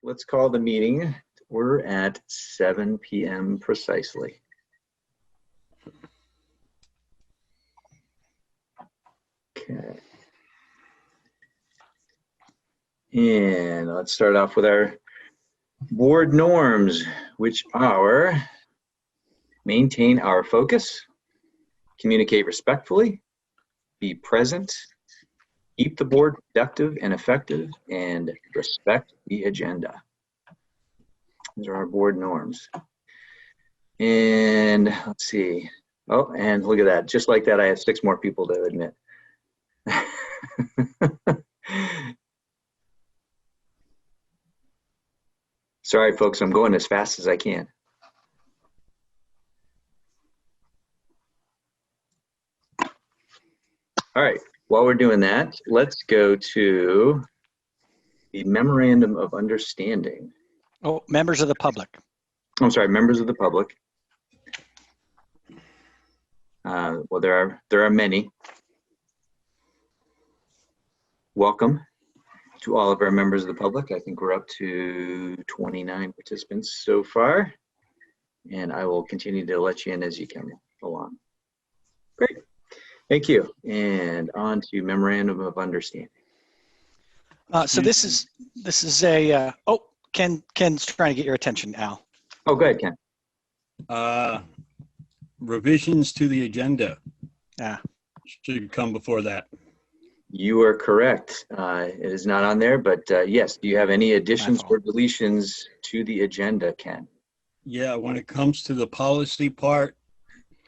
let's call the meeting. We're at 7 p.m. precisely. Okay. And let's start off with our board norms, which are maintain our focus, communicate respectfully, be present, keep the board productive and effective, and respect the agenda. These are our board norms. And let's see. Oh, and look at that. Just like that, I have 6 more people to admit. Sorry, folks, I'm going as fast as I can. All right, while we're doing that, let's go to the Memorandum of Understanding. Oh, members of the public. I'm sorry, members of the public. Well, there are many. Welcome to all of our members of the public. I think we're up to 29 participants so far, and I will continue to let you in as you come along. Great, thank you. And on to Memorandum of Understanding. So this is a, oh, Ken's trying to get your attention, Al. Oh, go ahead, Ken. Revisions to the agenda. Yeah. Should come before that. You are correct. It is not on there, but yes, do you have any additions or deletions to the agenda, Ken? Yeah, when it comes to the policy part,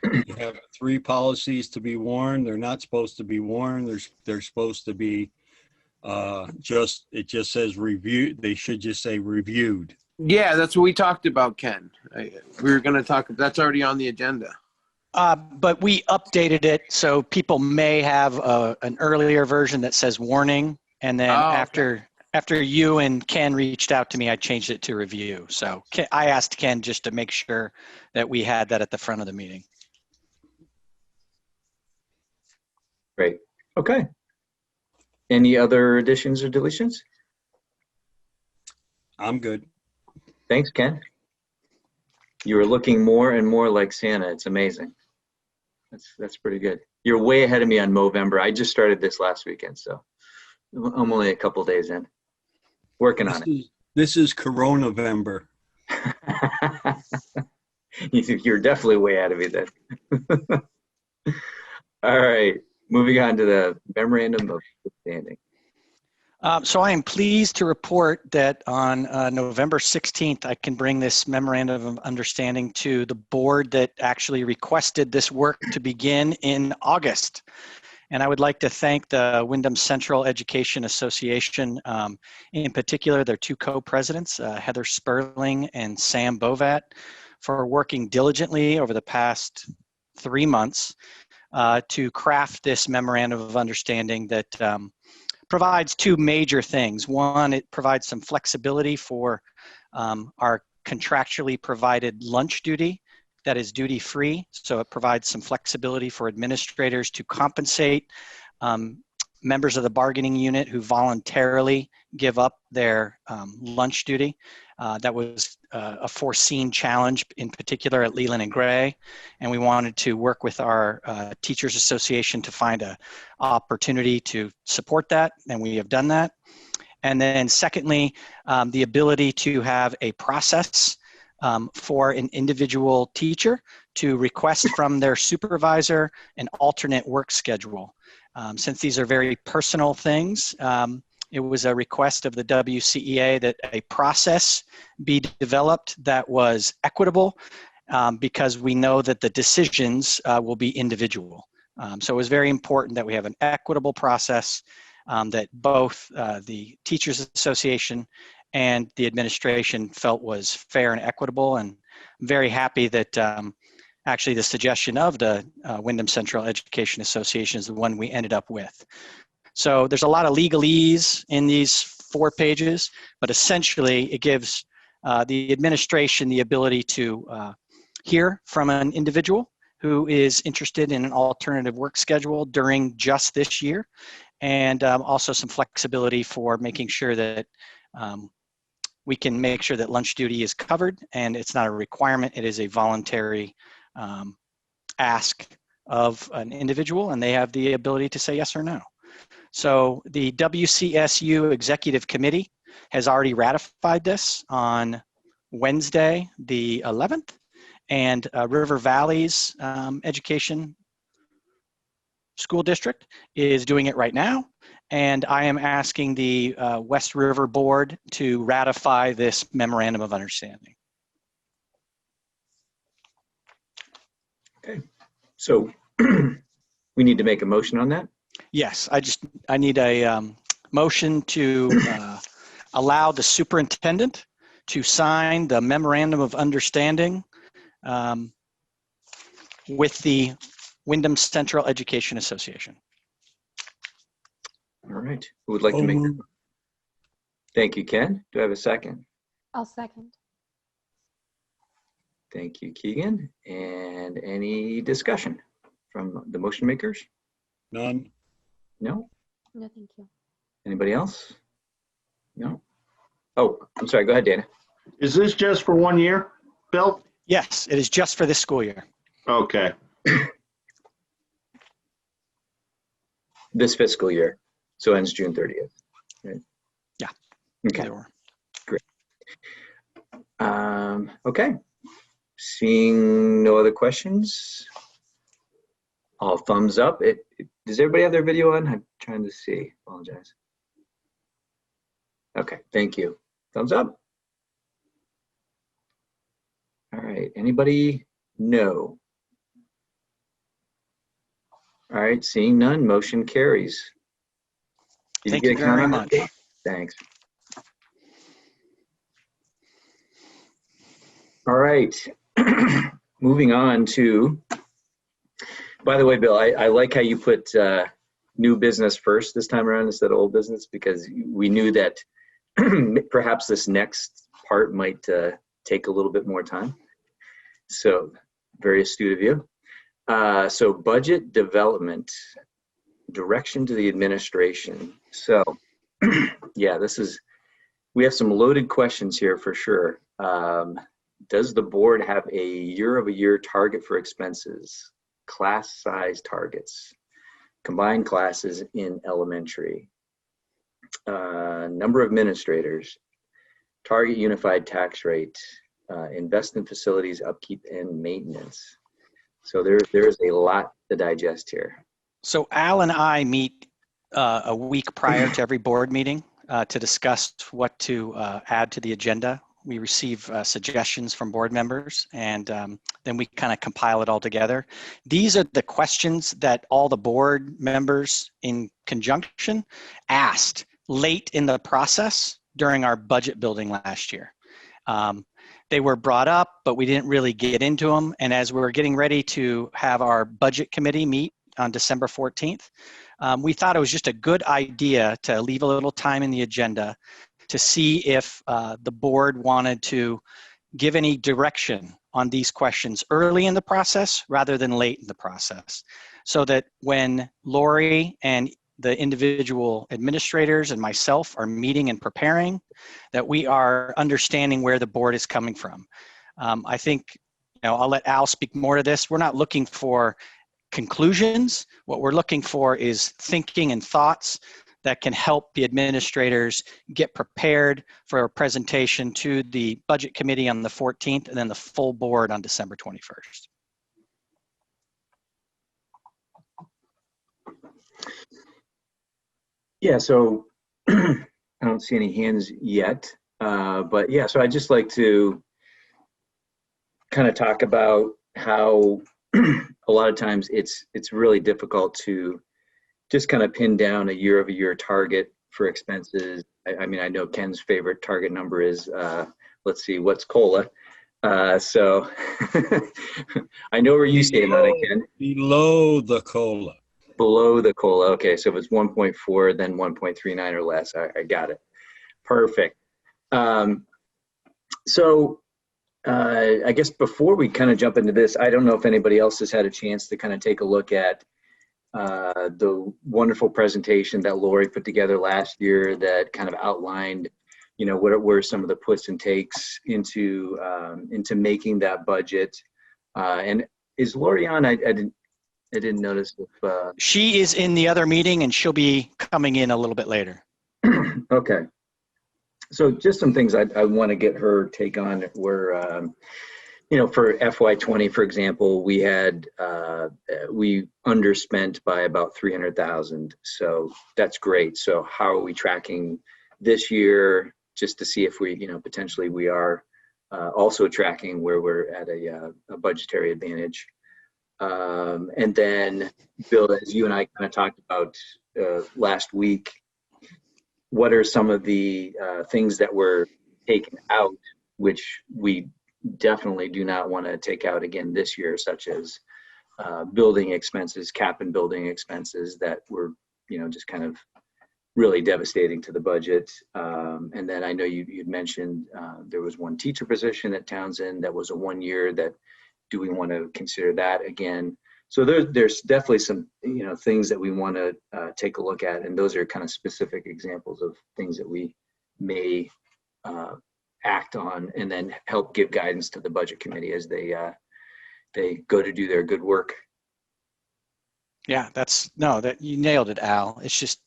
you have 3 policies to be worn. They're not supposed to be worn. They're supposed to be it just says review. They should just say reviewed. Yeah, that's what we talked about, Ken. We were going to talk, that's already on the agenda. But we updated it, so people may have an earlier version that says warning, and then after you and Ken reached out to me, I changed it to review. So I asked Ken just to make sure that we had that at the front of the meeting. Great. Okay. Any other additions or deletions? I'm good. Thanks, Ken. You are looking more and more like Santa. It's amazing. That's pretty good. You're way ahead of me on Movember. I just started this last weekend, so I'm only a couple days in. Working on it. This is Coronavember. You're definitely way ahead of me then. All right, moving on to the Memorandum of Understanding. So I am pleased to report that on November 16th, I can bring this Memorandum of Understanding to the board that actually requested this work to begin in August. And I would like to thank the Wyndham Central Education Association, in particular, their 2 co-presidents, Heather Sperling and Sam Bovat, for working diligently over the past 3 months to craft this Memorandum of Understanding that provides 2 major things. One, it provides some flexibility for our contractually provided lunch duty that is duty-free. So it provides some flexibility for administrators to compensate members of the bargaining unit who voluntarily give up their lunch duty. That was a foreseen challenge, in particular at Leland and Gray, and we wanted to work with our Teachers Association to find an opportunity to support that, and we have done that. And then secondly, the ability to have a process for an individual teacher to request from their supervisor an alternate work schedule. Since these are very personal things, it was a request of the WCEA that a process be developed that was equitable because we know that the decisions will be individual. So it was very important that we have an equitable process that both the Teachers Association and the administration felt was fair and equitable, and I'm very happy that actually the suggestion of the Wyndham Central Education Association is the one we ended up with. So there's a lot of legalese in these 4 pages, but essentially it gives the administration the ability to hear from an individual who is interested in an alternative work schedule during just this year, and also some flexibility for making sure that we can make sure that lunch duty is covered, and it's not a requirement. It is a voluntary ask of an individual, and they have the ability to say yes or no. So the WCSU Executive Committee has already ratified this on Wednesday, the 11th, and River Valley's Education School District is doing it right now. And I am asking the West River Board to ratify this Memorandum of Understanding. Okay, so we need to make a motion on that? Yes, I need a motion to allow the superintendent to sign the Memorandum of Understanding with the Wyndham Central Education Association. All right, who would like to make that? Thank you, Ken. Do I have a second? I'll second. Thank you, Keegan. And any discussion from the motion makers? None. No? No, thank you. Anybody else? No? Oh, I'm sorry. Go ahead, Dana. Is this just for 1 year, Bill? Yes, it is just for this school year. Okay. This fiscal year. So ends June 30th. Right? Yeah. Okay. Either or. Okay. Seeing no other questions, all thumbs up. Does everybody have their video on? I'm trying to see. Apologize. Okay, thank you. Thumbs up. All right. Anybody? No. All right. Seeing none, motion carries. Did Thank get you a very comment? much. Thanks. All right. Moving on to, by the way, Bill, I like how you put new business first this time around instead of old business, because we knew that perhaps this next part might take a little bit more time. So very astute of you. So budget development, direction to the administration. So yeah, we have some loaded questions here for sure. Does the board have a year-over-year target for expenses, class size targets, combined classes in elementary, number of administrators, target unified tax rate, invest in facilities, upkeep and maintenance? So there's a lot to digest here. So Al and I meet a week prior to every board meeting to discuss what to add to the agenda. We receive suggestions from board members, and then we kind of compile it all together. These are the questions that all the board members in conjunction asked late in the process during our budget building last year. They were brought up, but we didn't really get into them. And as we were getting ready to have our budget committee meet on December 14th, we thought it was just a good idea to leave a little time in the agenda to see if the board wanted to give any direction on these questions early in the process rather than late in the process, so that when Lori and the individual administrators and myself are meeting and preparing, that we are understanding where the board is coming from. I think, I'll let Al speak more to this. We're not looking for conclusions. What we're looking for is thinking and thoughts that can help the administrators get prepared for a presentation to the budget committee on the 14th and then the full board on December 21st. Yeah, so I don't see any hands yet, but yeah, so I'd just like to kind of talk about how a lot of times it's really difficult to just kind of pin down a year-over-year target for expenses. I mean, I know Ken's favorite target number is, let's see, what's COLA? So I know where you stand on it, Ken. Below the COLA. Below the COLA. Okay, so if it's 1.4, then 1.39 or less. I got it. Perfect. So I guess before we kind of jump into this, I don't know if anybody else has had a chance to kind of take a look at the wonderful presentation that Lori put together last year that kind of outlined what were some of the puts and takes into making that budget. And is Lori on? I didn't notice if She is in the other meeting and she'll be coming in a little bit later. okay. So just some things I want to get her take on were, for FY20, for example, we underspent by about 300,000. So that's great. So how are we tracking this year, just to see if we, potentially we are also tracking where we're at a budgetary advantage. And then, Bill, as you and I kind of talked about last week, what are some of the things that were taken out, which we definitely do not want to take out again this year, such as building expenses, cap and building expenses that were, just kind of really devastating to the budget. And then I know you'd mentioned there was one teacher position at Townsend that was a 1 year. That do we want to consider that again? So there's definitely some things that we want to take a look at, and those are kind of specific examples of things that we may act on, and then help give guidance to the budget committee as they go to do their good work. Yeah, that you nailed it, Al. It's just,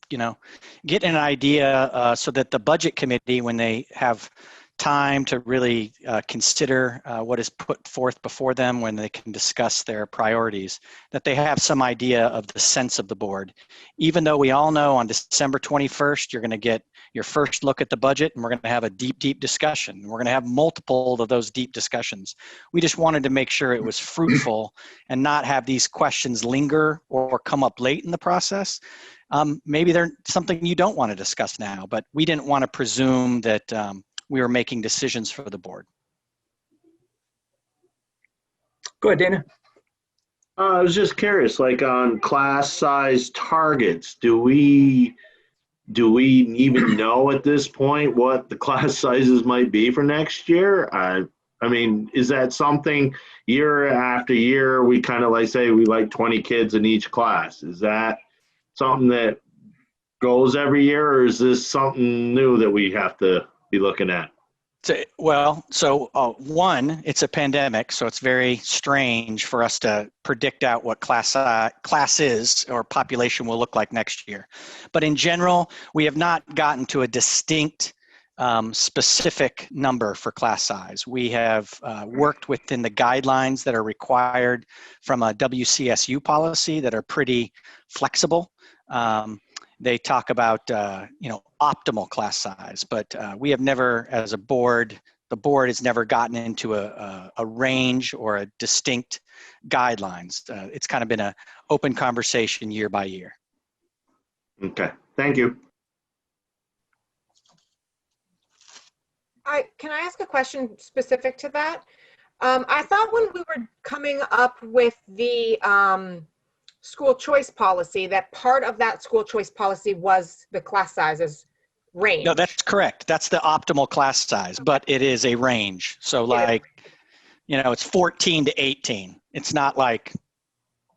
get an idea so that the budget committee, when they have time to really consider what is put forth before them, when they can discuss their priorities, that they have some idea of the sense of the board. Even though we all know on December 21st, you're going to get your first look at the budget, and we're going to have a deep discussion. We're going to have multiple of those deep discussions. We just wanted to make sure it was fruitful and not have these questions linger or come up late in the process. Maybe they're something you don't want to discuss now, but we didn't want to presume that we were making decisions for the board. Go ahead, Dana. I was just curious, like on class size targets, do we even know at this point what the class sizes might be for next year? I mean, is that something year after year we kind of like say we like 20 kids in each class? Is that something that goes every year, or is this something new that we have to be looking at? One, it's a pandemic, so it's very strange for us to predict out what class is or population will look like next year. But in general, we have not gotten to a distinct specific number for class size. We have worked within the guidelines that are required from a WCSU policy that are pretty flexible. They talk about, optimal class size, but we have never, as a board, the board has never gotten into a range or a distinct guidelines. It's kind of been an open conversation year by year. Okay, thank you. Can I ask a question specific to that? I thought when we were coming up with the school choice policy, that part of that school choice policy was the class sizes range. No, that's correct. That's the optimal class size, but it is a range. So it's 14 to 18. It's not like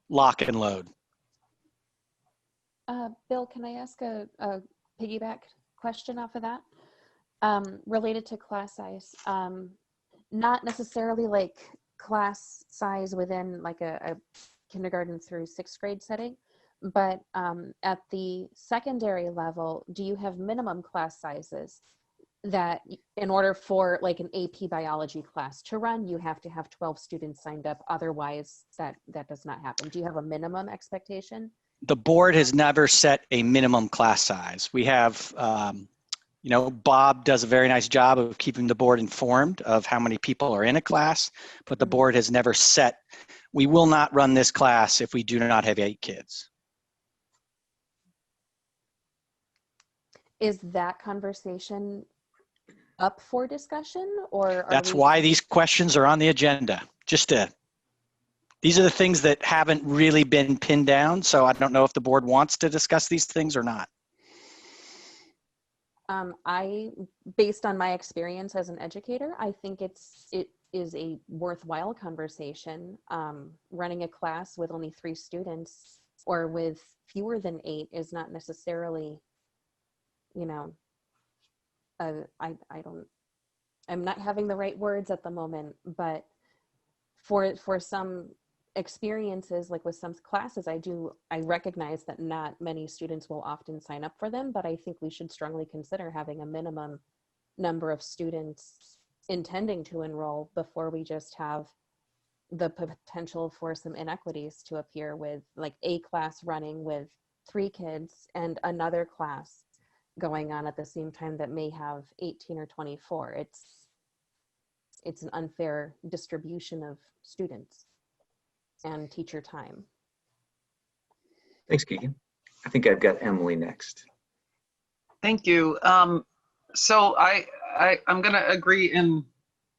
lock and load. Bill, can I ask a piggyback question off of that? Related to class size, not necessarily like class size within like a kindergarten through 6th grade setting, but at the secondary level, do you have minimum class sizes that in order for like an AP biology class to run, you have to have 12 students signed up, otherwise that does not happen? Do you have a minimum expectation? The board has never set a minimum class size. We have Bob does a very nice job of keeping the board informed of how many people are in a class, but the board has never set, we will not run this class if we do not have 8 kids. Is that conversation up for discussion, or that's why these questions are on the agenda? These are the things that haven't really been pinned down, so I don't know if the board wants to discuss these things or not. Based on my experience as an educator, I think it is a worthwhile conversation. Running a class with only 3 students or with fewer than 8 is not necessarily, I'm not having the right words at the moment, but for some experiences, like with some classes, I recognize that not many students will often sign up for them, but I think we should strongly consider having a minimum number of students intending to enroll before we just have the potential for some inequities to appear with like a class running with 3 kids and another class going on at the same time that may have 18 or 24. It's an unfair distribution of students and teacher time. Thanks, Keegan. I think I've got Emily next. Thank you. So I'm going to agree in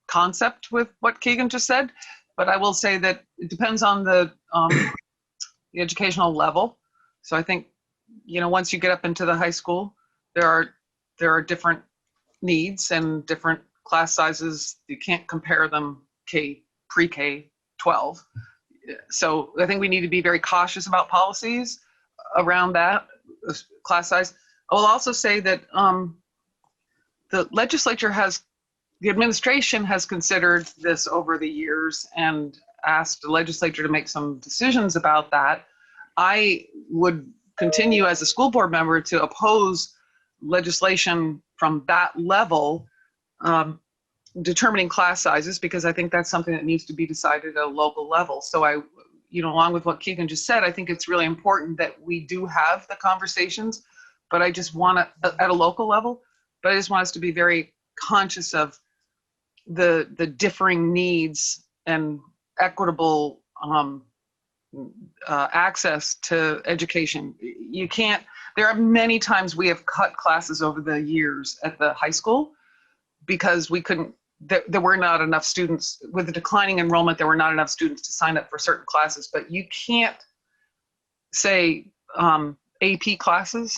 concept with what Keegan just said, but I will say that it depends on the educational level. So I think, once you get up into the high school, there are different needs and different class sizes. You can't compare them pre-K 12. So I think we need to be very cautious about policies around that class size. I will also say that the legislature the administration has considered this over the years and asked the legislature to make some decisions about that. I would continue as a school board member to oppose legislation from that level, determining class sizes, because I think that's something that needs to be decided at a local level. So along with what Keegan just said, I think it's really important that we do have the conversations, but I just want to, at a local level, but I just want us to be very conscious of the differing needs and equitable access to education. There are many times we have cut classes over the years at the high school because there were not enough students. With the declining enrollment, there were not enough students to sign up for certain classes. But you can't say AP classes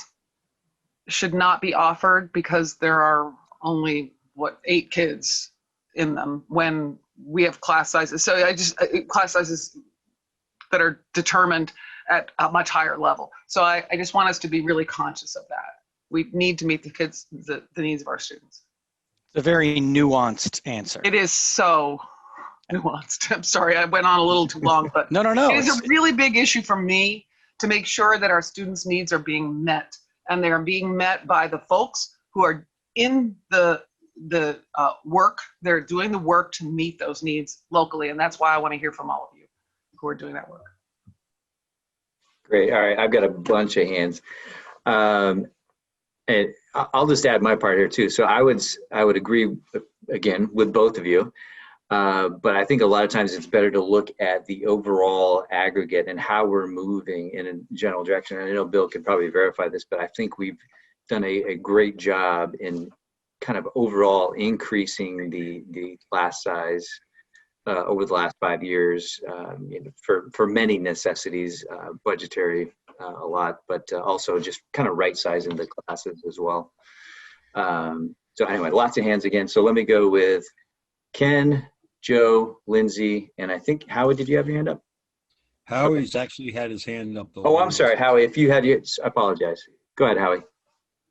should not be offered because there are only, 8 kids in them when we have class sizes. So class sizes that are determined at a much higher level. So I just want us to be really conscious of that. We need to meet the needs of our students. It's a very nuanced answer. It is so nuanced. I'm sorry, I went on a little too long, but No. It is a really big issue for me to make sure that our students' needs are being met, and they are being met by the folks who are in the work. They're doing the work to meet those needs locally, and that's why I want to hear from all of you who are doing that work. Great. All right. I've got a bunch of hands. And I'll just add my part here too. So I would agree again with both of you. But I think a lot of times it's better to look at the overall aggregate and how we're moving in a general direction. And I know Bill could probably verify this, but I think we've done a great job in kind of overall increasing the class size over the last 5 years, for many necessities, budgetary a lot, but also just kind of right sizing the classes as well. So anyway, lots of hands again. So let me go with Ken, Joe, Lindsay, and I think Howie, did you have your hand up? Howie's actually had his hand up. Oh, I'm sorry, Howie. If you had yours, I apologize. Go ahead, Howie.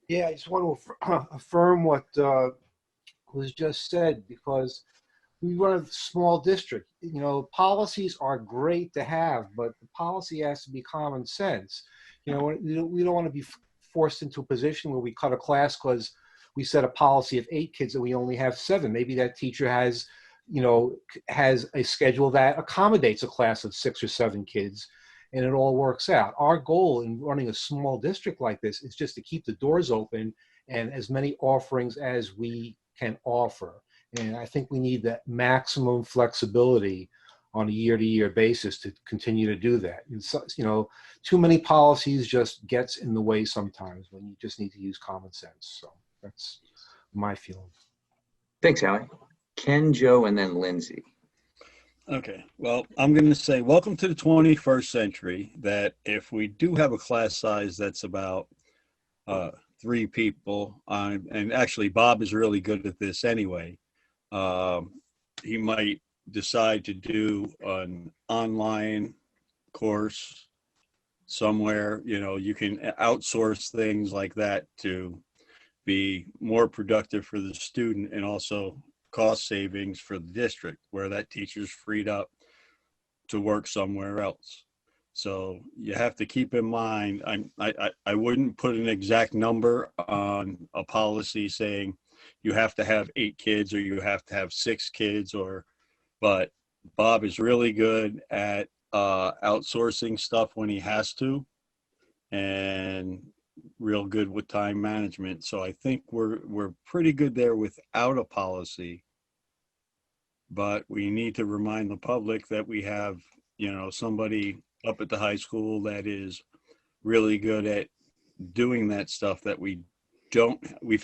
Yeah, I just want to affirm what was just said, because we run a small district. Policies are great to have, but the policy has to be common sense. We don't want to be forced into a position where we cut a class because we set a policy of 8 kids and we only have 7. Maybe that teacher has a schedule that accommodates a class of 6 or 7 kids, and it all works out. Our goal in running a small district like this is just to keep the doors open and as many offerings as we can offer. And I think we need that maximum flexibility on a year-to-year basis to continue to do that. And so, too many policies just gets in the way sometimes when you just need to use common sense. So that's my feeling. Thanks, Howie. Ken, Joe, and then Lindsay. Okay, well, I'm going to say welcome to the 21st century, that if we do have a class size that's about 3 people, and actually Bob is really good at this anyway, he might decide to do an online course somewhere. You can outsource things like that to be more productive for the student and also cost savings for the district, where that teacher's freed up to work somewhere else. So you have to keep in mind, I wouldn't put an exact number on a policy saying you have to have 8 kids or you have to have 6 kids, but Bob is really good at outsourcing stuff when he has to, and real good with time management. So I think we're pretty good there without a policy, but we need to remind the public that we have, somebody up at the high school that is really good at doing that stuff that we've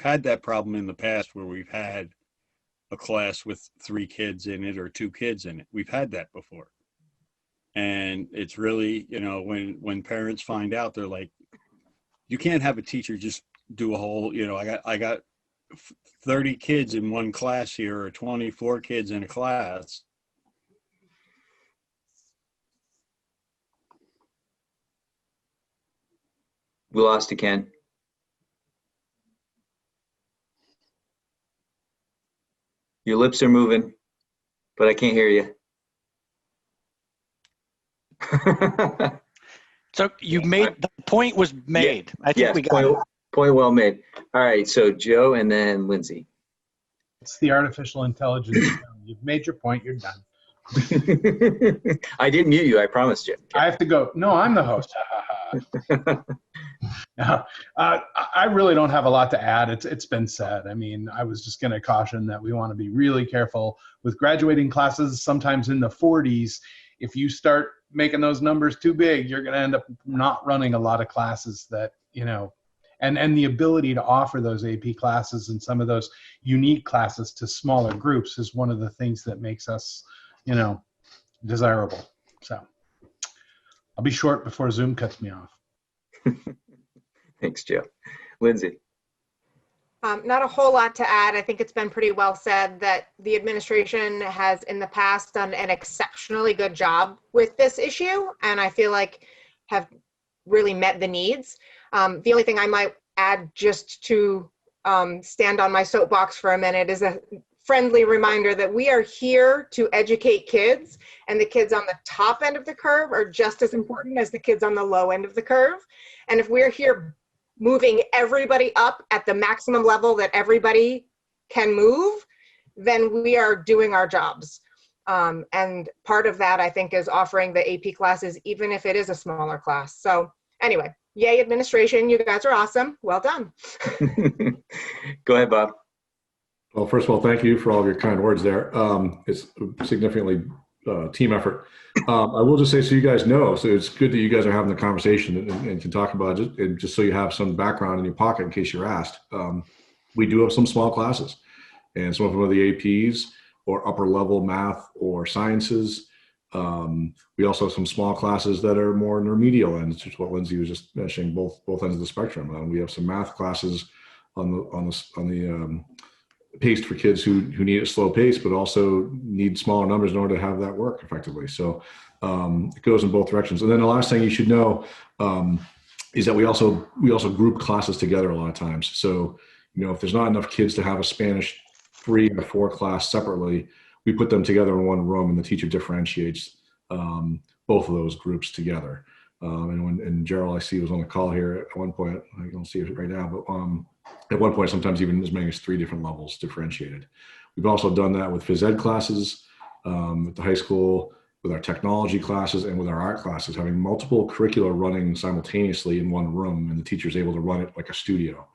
had that problem in the past where we've had a class with 3 kids in it or 2 kids in it. We've had that before. And it's really, when parents find out, they're like, you can't have a teacher just do a whole, I got 30 kids in one class here or 24 kids in a class. We lost you, Ken. Your lips are moving, but I can't hear you. So you made, the point was made. I think Yes, we got it. point well made. All right, so Joe and then Lindsay. It's the artificial intelligence. You've made your point. You're done. I didn't mute you. I promised you. I have to go. No, I'm the host. No, I really don't have a lot to add. It's been said. I mean, I was just going to caution that we want to be really careful with graduating classes. Sometimes in the 40s, if you start making those numbers too big, you're going to end up not running a lot of classes that, and the ability to offer those AP classes and some of those unique classes to smaller groups is one of the things that makes us, desirable. So I'll be short before Zoom cuts me off. Thanks, Joe. Lindsay. Not a whole lot to add. I think it's been pretty well said that the administration has in the past done an exceptionally good job with this issue, and I feel like have really met the needs. The only thing I might add, just to stand on my soapbox for a minute, is a friendly reminder that we are here to educate kids, and the kids on the top end of the curve are just as important as the kids on the low end of the curve. And if we're here moving everybody up at the maximum level that everybody can move, then we are doing our jobs. And part of that, I think, is offering the AP classes, even if it is a smaller class. So anyway, yay, administration. You guys are awesome. Well done. Go ahead, Bob. Well, first of all, thank you for all of your kind words there. It's significantly team effort. I will just say, so you guys know, so it's good that you guys are having the conversation and can talk about it, and just so you have some background in your pocket in case you're asked. We do have some small classes, and some of them are the APs or upper level math or sciences. We also have some small classes that are more in the remedial ends, which is what Lindsay was just mentioning, both ends of the spectrum. We have some math classes on the paced for kids who need a slow pace, but also need smaller numbers in order to have that work effectively. So it goes in both directions. And then the last thing you should know is that we also group classes together a lot of times. So, if there's not enough kids to have a Spanish 3 or 4 class separately, we put them together in one room, and the teacher differentiates both of those groups together. And Gerald, I see, was on the call here at one point. I don't see it right now, but at one point, sometimes even as many as 3 different levels differentiated. We've also done that with phys ed classes at the high school, with our technology classes, and with our art classes, having multiple curricula running simultaneously in one room, and the teacher's able to run it like a studio.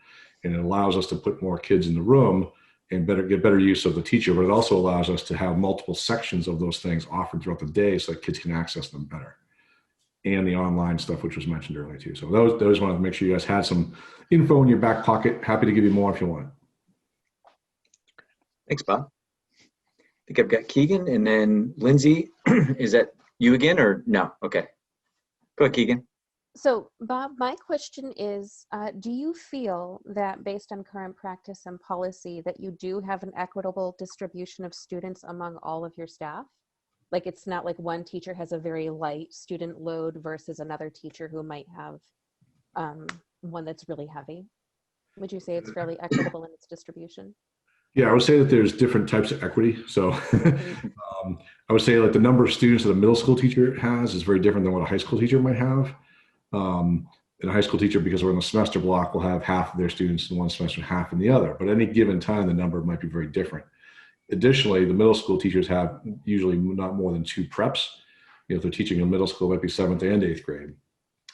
And it allows us to put more kids in the room and get better use of the teacher, but it also allows us to have multiple sections of those things offered throughout the day so that kids can access them better. And the online stuff, which was mentioned earlier too. So those wanted to make sure you guys had some info in your back pocket. Happy to give you more if you want. Thanks, Bob. I think I've got Keegan and then Lindsay. Is that you again or no? Okay. Go ahead, Keegan. So, Bob, my question is, do you feel that based on current practice and policy that you do have an equitable distribution of students among all of your staff? Like, it's not like one teacher has a very light student load versus another teacher who might have one that's really heavy? Would you say it's fairly equitable in its distribution? Yeah, I would say that there's different types of equity. So I would say like the number of students that a middle school teacher has is very different than what a high school teacher might have. And a high school teacher, because we're in the semester block, will have half of their students in one semester, half in the other. But at any given time, the number might be very different. Additionally, the middle school teachers have usually not more than 2 preps. You know, if they're teaching in middle school, it might be 7th and 8th grade.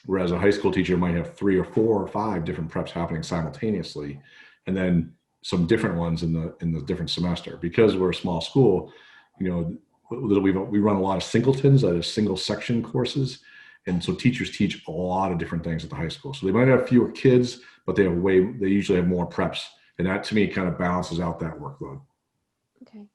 Whereas a high school teacher might have 3 or 4 or 5 different preps happening simultaneously, and then some different ones in the different semester. Because we're a small school, you know, we run a lot of singletons, that is single section courses. And so teachers teach a lot of different things at the high school. So they might have fewer kids, but they usually have more preps. And that to me kind of balances out that workload. Okay.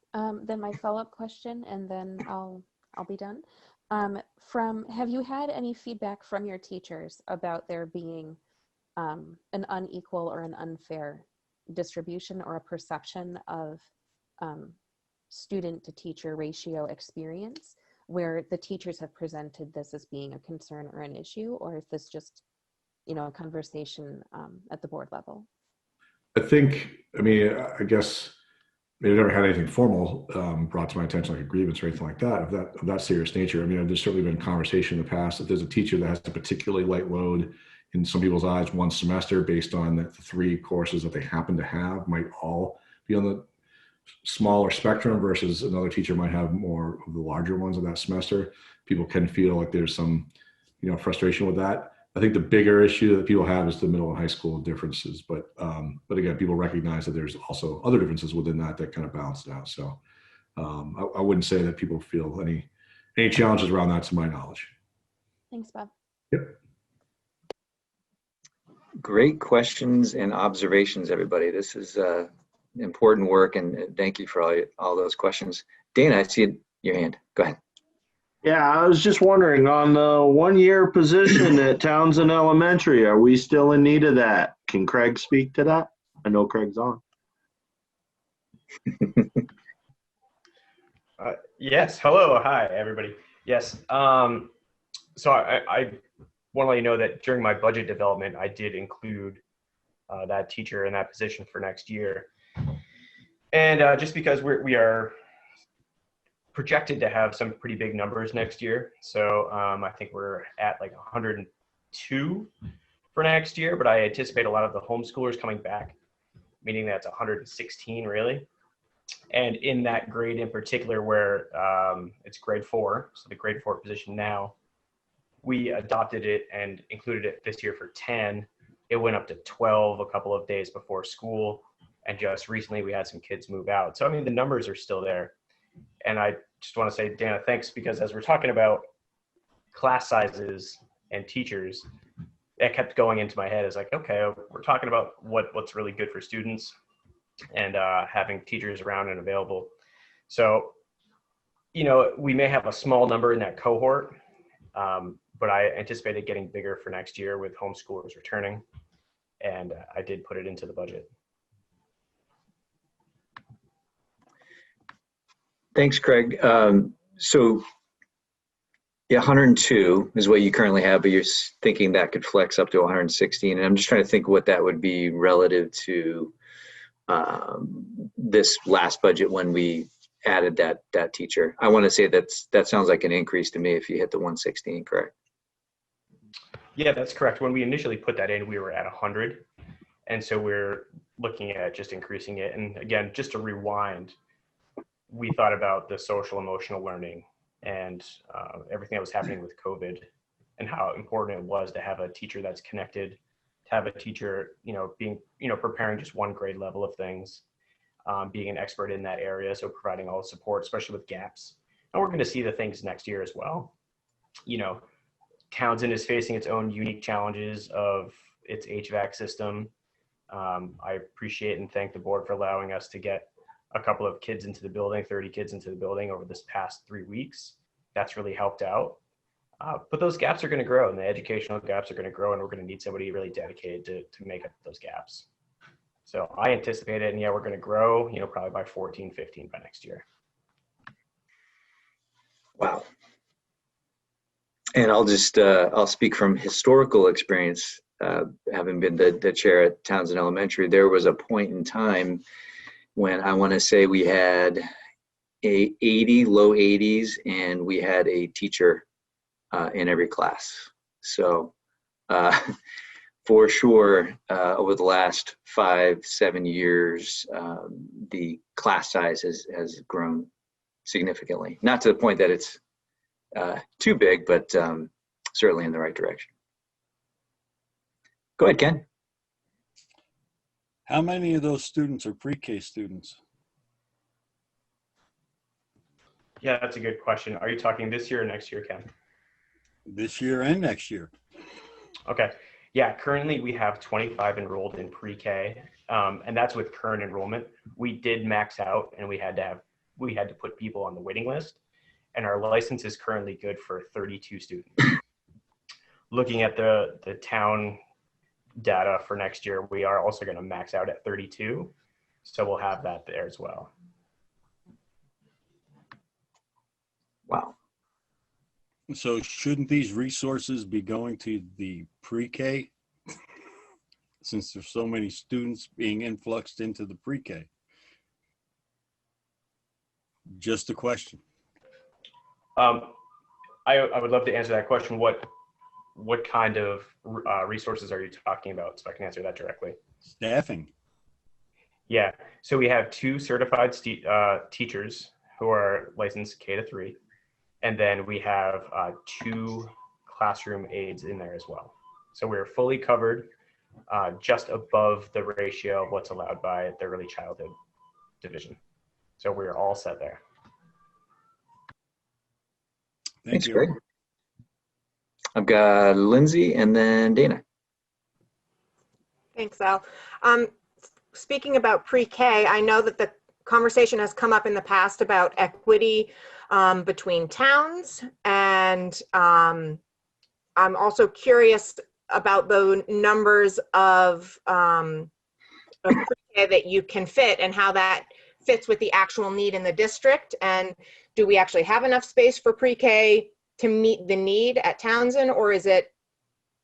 Then my follow-up question, and then I'll be done. Have you had any feedback from your teachers about there being an unequal or an unfair distribution or a perception of student to teacher ratio experience, where the teachers have presented this as being a concern or an issue, or is this just, you know, a conversation at the board level? I guess maybe I've never had anything formal brought to my attention, like a grievance or anything like that, of that serious nature. I mean, there's certainly been conversation in the past that there's a teacher that has a particularly light load in some people's eyes one semester based on the 3 courses that they happen to have might all be on the smaller spectrum versus another teacher might have more of the larger ones of that semester. People can feel like there's some, you know, frustration with that. I think the bigger issue that people have is the middle and high school differences. But again, people recognize that there's also other differences within that kind of balance it out. So I wouldn't say that people feel any challenges around that to my knowledge. Thanks, Bob. Yep. Great questions and observations, everybody. This is important work, and thank you for all those questions. Dana, I see your hand. Go ahead. Yeah, I was just wondering, on the 1-year position at Townsend Elementary, are we still in need of that? Can Craig speak to that? I know Craig's on. Yes. Hello. Hi, everybody. Yes. So I want to let you know that during my budget development, I did include that teacher in that position for next year. And just because we are projected to have some pretty big numbers next year. So I think we're at like 102 for next year, but I anticipate a lot of the homeschoolers coming back, meaning that's 116 really. And in that grade in particular, where it's grade 4, so the grade 4 position now, we adopted it and included it this year for 10. It went up to 12 a couple of days before school. And just recently we had some kids move out. So, I mean, the numbers are still there. And I just want to say, Dana, thanks, because as we're talking about class sizes and teachers, that kept going into my head. Is like, okay, we're talking about what's really good for students and having teachers around and available. So, you know, we may have a small number in that cohort, but I anticipated getting bigger for next year with homeschoolers returning, and I did put it into the budget. Thanks, Craig. So yeah, 102 is what you currently have, but you're thinking that could flex up to 116. And I'm just trying to think what that would be relative to this last budget when we added that teacher. I want to say that sounds like an increase to me if you hit the 116, correct? Yeah, that's correct. When we initially put that in, we were at 100. And so we're looking at just increasing it. And again, just to rewind, we thought about the social emotional learning and everything that was happening with COVID and how important it was to have a teacher that's connected, to have a teacher, being, preparing just one grade level of things, being an expert in that area. So providing all the support, especially with gaps. And we're going to see the things next year as well. Townsend is facing its own unique challenges of its HVAC system. I appreciate and thank the board for allowing us to get a couple of kids into the building, 30 kids into the building over this past 3 weeks. That's really helped out. But those gaps are going to grow, and the educational gaps are going to grow, and we're going to need somebody really dedicated to make up those gaps. So I anticipate it, and yeah, we're going to grow, probably by 14, 15 by next year. Wow. And I'll just, I'll speak from historical experience. having been the chair at Townsend Elementary, there was a point in time when I want to say we had low 80s, and we had a teacher in every class. So for sure, over the last 5-7 years, the class size has grown significantly. Not to the point that it's too big, but certainly in the right direction. Go ahead, Ken. How many of those students are pre-K students? Yeah, that's a good question. Are you talking this year or next year, Ken? This year and next year. Okay. Yeah, currently we have 25 enrolled in pre-K, and that's with current enrollment. We did max out, and we had to put people on the waiting list, and our license is currently good for 32 students. Looking at the town data for next year, we are also going to max out at 32, so we'll have that there as well. Wow. So shouldn't these resources be going to the pre-K since there's so many students being influxed into the pre-K? Just a question. I would love to answer that question. What kind of resources are you talking about, so I can answer that directly? Staffing. Yeah, so we have 2 certified teachers who are licensed K-3, and then we have 2 classroom aides in there as well. So we're fully covered, just above the ratio of what's allowed by the early childhood division. So we're all set there. Thanks, Greg. I've got Lindsay and then Dana. Thanks, Al. Speaking about pre-K, I know that the conversation has come up in the past about equity between towns, and I'm also curious about the numbers of pre-K that you can fit and how that fits with the actual need in the district. And do we actually have enough space for pre-K to meet the need at Townsend, or is it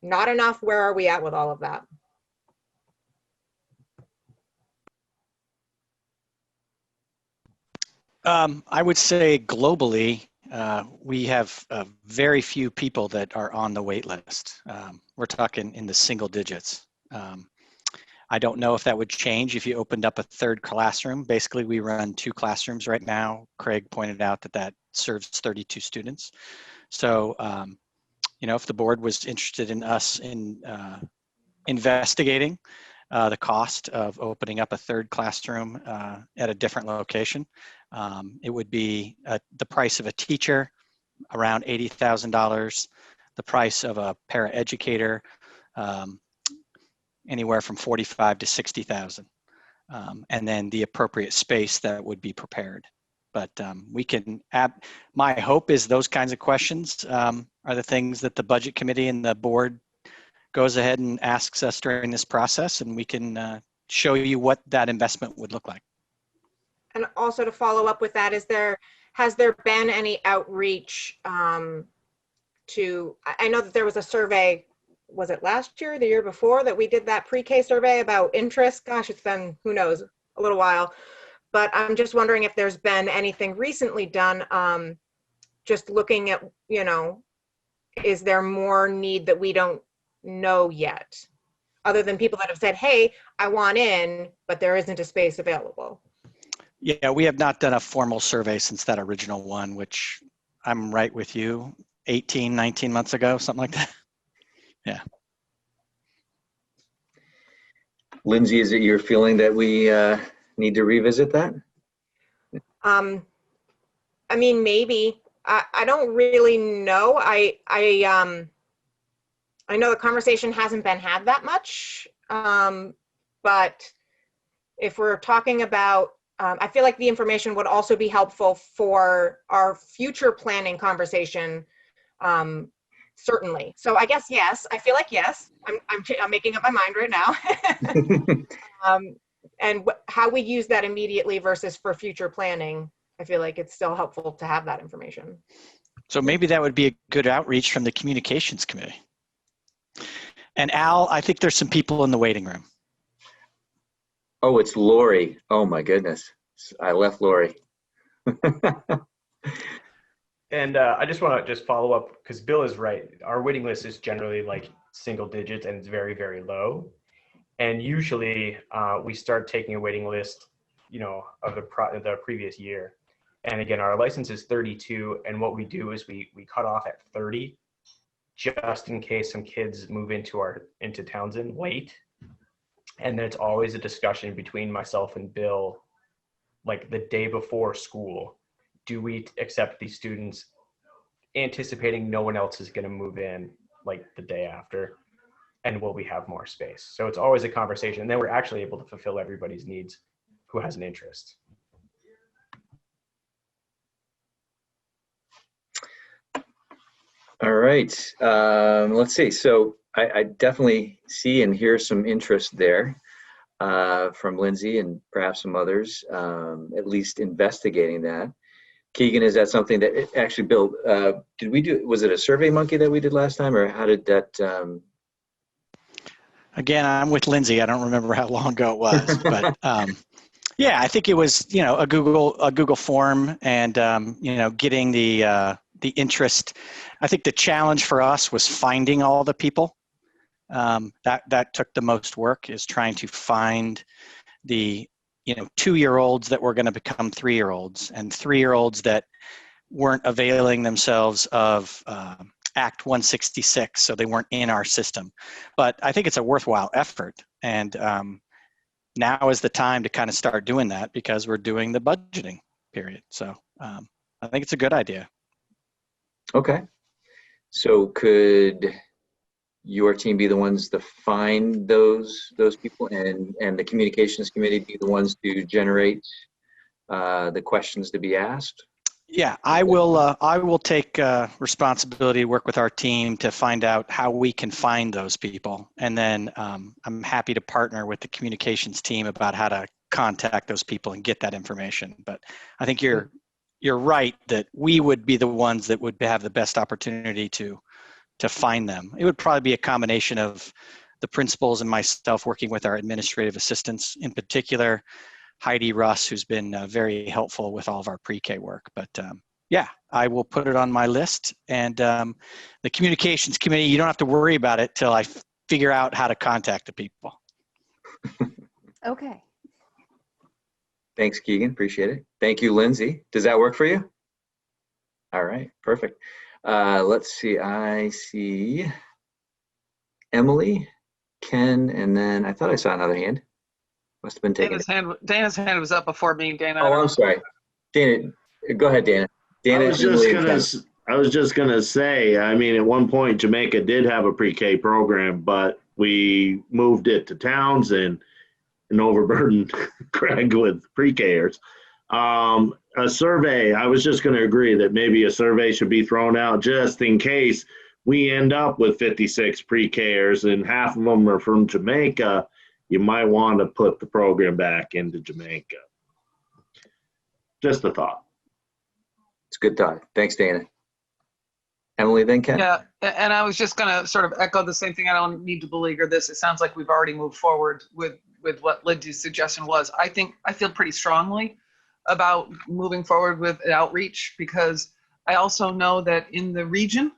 not enough? Where are we at with all of that? I would say globally, we have very few people that are on the wait list. We're talking in the single digits. I don't know if that would change if you opened up a 3rd classroom. Basically, we run 2 classrooms right now. Craig pointed out that serves 32 students. So, you know, if the board was interested in us in investigating the cost of opening up a 3rd classroom at a different location, it would be the price of a teacher, around $80,000, the price of a paraeducator, anywhere from $45,000 to $60,000, and then the appropriate space that would be prepared. But we can my hope is those kinds of questions are the things that the budget committee and the board goes ahead and asks us during this process, and we can show you what that investment would look like. And also to follow up with that, has there been any outreach I know that there was a survey, was it last year, the year before, that we did that pre-K survey about interest? Gosh, it's been, who knows, a little while. But I'm just wondering if there's been anything recently done, just looking at, you know, is there more need that we don't know yet, other than people that have said, hey, I want in, but there isn't a space available? Yeah, we have not done a formal survey since that original one, which I'm right with you, 18, 19 months ago, something like that. Yeah. Lindsay, is it your feeling that we need to revisit that? I mean, maybe. I don't really know. I know the conversation hasn't been had that much, but if we're talking about, I feel like the information would also be helpful for our future planning conversation, certainly. So I guess yes. I feel like yes. I'm making up my mind right now. And how we use that immediately versus for future planning, I feel like it's still helpful to have that information. So maybe that would be a good outreach from the communications committee. And Al, I think there's some people in the waiting room. Oh, it's Lori. Oh my goodness. I left Lori. And I just want to just follow up because Bill is right. Our waiting list is generally like single digits and it's very, very low. And usually we start taking a waiting list, of the previous year. And again, our license is 32. And what we do is we cut off at 30 just in case some kids move into Townsend late. And then it's always a discussion between myself and Bill, like the day before school. Do we accept these students anticipating no one else is going to move in like the day after? And will we have more space? So it's always a conversation. And then we're actually able to fulfill everybody's needs who has an interest. All right. Let's see. So I definitely see and hear some interest there from Lindsay and perhaps some others, at least investigating that. Keegan, is that something that actually, Bill, was it a Survey Monkey that we did last time, or how did that? Again, I'm with Lindsay. I don't remember how long ago it was, but yeah, I think it was, a Google form and, getting the interest. I think the challenge for us was finding all the people. That took the most work, is trying to find the 2-year-olds that were going to become 3-year-olds and 3-year-olds that weren't availing themselves of Act 166, so they weren't in our system. But I think it's a worthwhile effort, and now is the time to kind of start doing that because we're doing the budgeting period. So I think it's a good idea. Okay. So could your team be the ones to find those people, and the communications committee be the ones to generate the questions to be asked? Yeah, I will take responsibility to work with our team to find out how we can find those people. And then I'm happy to partner with the communications team about how to contact those people and get that information. But I think you're right that we would be the ones that would have the best opportunity to find them. It would probably be a combination of the principals and myself working with our administrative assistants, in particular, Heidi Russ, who's been very helpful with all of our pre-K work. But yeah, I will put it on my list. And the communications committee, you don't have to worry about it till I figure out how to contact the people. Okay. Thanks, Keegan. Appreciate it. Thank you, Lindsay. Does that work for you? All right, perfect. Let's see. I see Emily, Ken, and then I thought I saw another hand. Must have been taken. Dana's hand was up before me. Dana. Oh, I'm sorry. Dana, go ahead, Dana. I was just gonna say, I mean, at one point Jamaica did have a pre-K program, but we moved it to Townsend and overburdened Craig with pre-Kers. A survey, I was just gonna agree that maybe a survey should be thrown out just in case we end up with 56 pre-Kers and half of them are from Jamaica. You might want to put the program back into Jamaica. Just a thought. It's a good thought. Thanks, Dana. Emily, then Ken? Yeah, and I was just going to sort of echo the same thing. I don't need to beleaguer this. It sounds like we've already moved forward with what Lindsay's suggestion was. I feel pretty strongly about moving forward with outreach because I also know that in the region,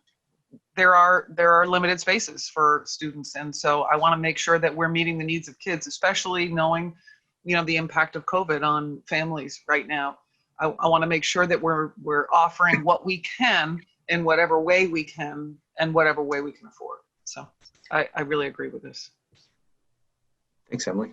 there are limited spaces for students. And so I want to make sure that we're meeting the needs of kids, especially knowing, the impact of COVID on families right now. I want to make sure that we're offering what we can in whatever way we can and whatever way we can afford. So I really agree with this. Thanks, Emily.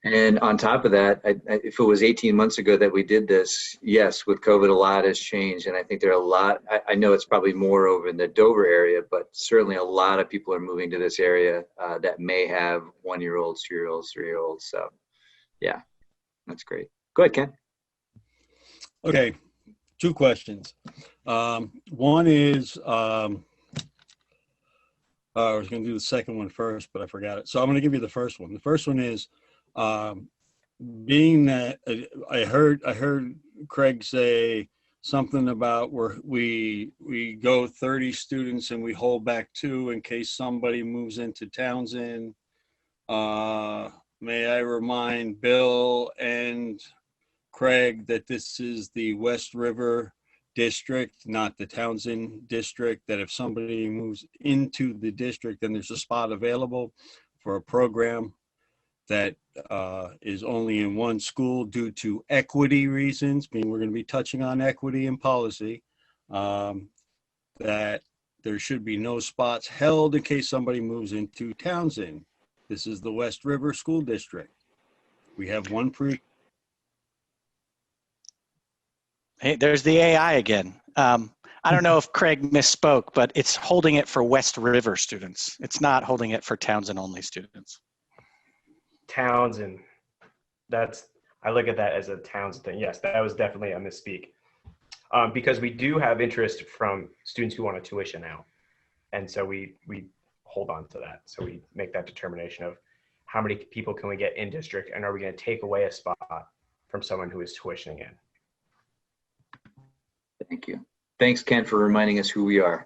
And on top of that, if it was 18 months ago that we did this, yes, with COVID, a lot has changed. And I think there are a lot, I know it's probably more over in the Dover area, but certainly a lot of people are moving to this area that may have 1-year-olds, 2-year-olds, 3-year-olds. So yeah, that's great. Go ahead, Ken. Okay, 2 questions. One is, I was going to do the second one first, but I forgot it. So I'm going to give you the first one. The first one is, being that I heard Craig say something about where we go 30 students and we hold back 2 in case somebody moves into Townsend. May I remind Bill and Craig that this is the West River district, not the Townsend district, that if somebody moves into the district, then there's a spot available for a program that is only in one school due to equity reasons, meaning we're going to be touching on equity and policy, that there should be no spots held in case somebody moves into Townsend. This is the West River School District. We have one pre. Hey, there's the AI again. I don't know if Craig misspoke, but it's holding it for West River students. It's not holding it for Townsend only students. Townsend. I look at that as a Townsend thing. Yes, that was definitely a misspeak. Because we do have interest from students who want to tuition out. And so we hold on to that. So we make that determination of how many people can we get in district, and are we going to take away a spot from someone who is tuitioning in? Thank you. Thanks, Ken, for reminding us who we are.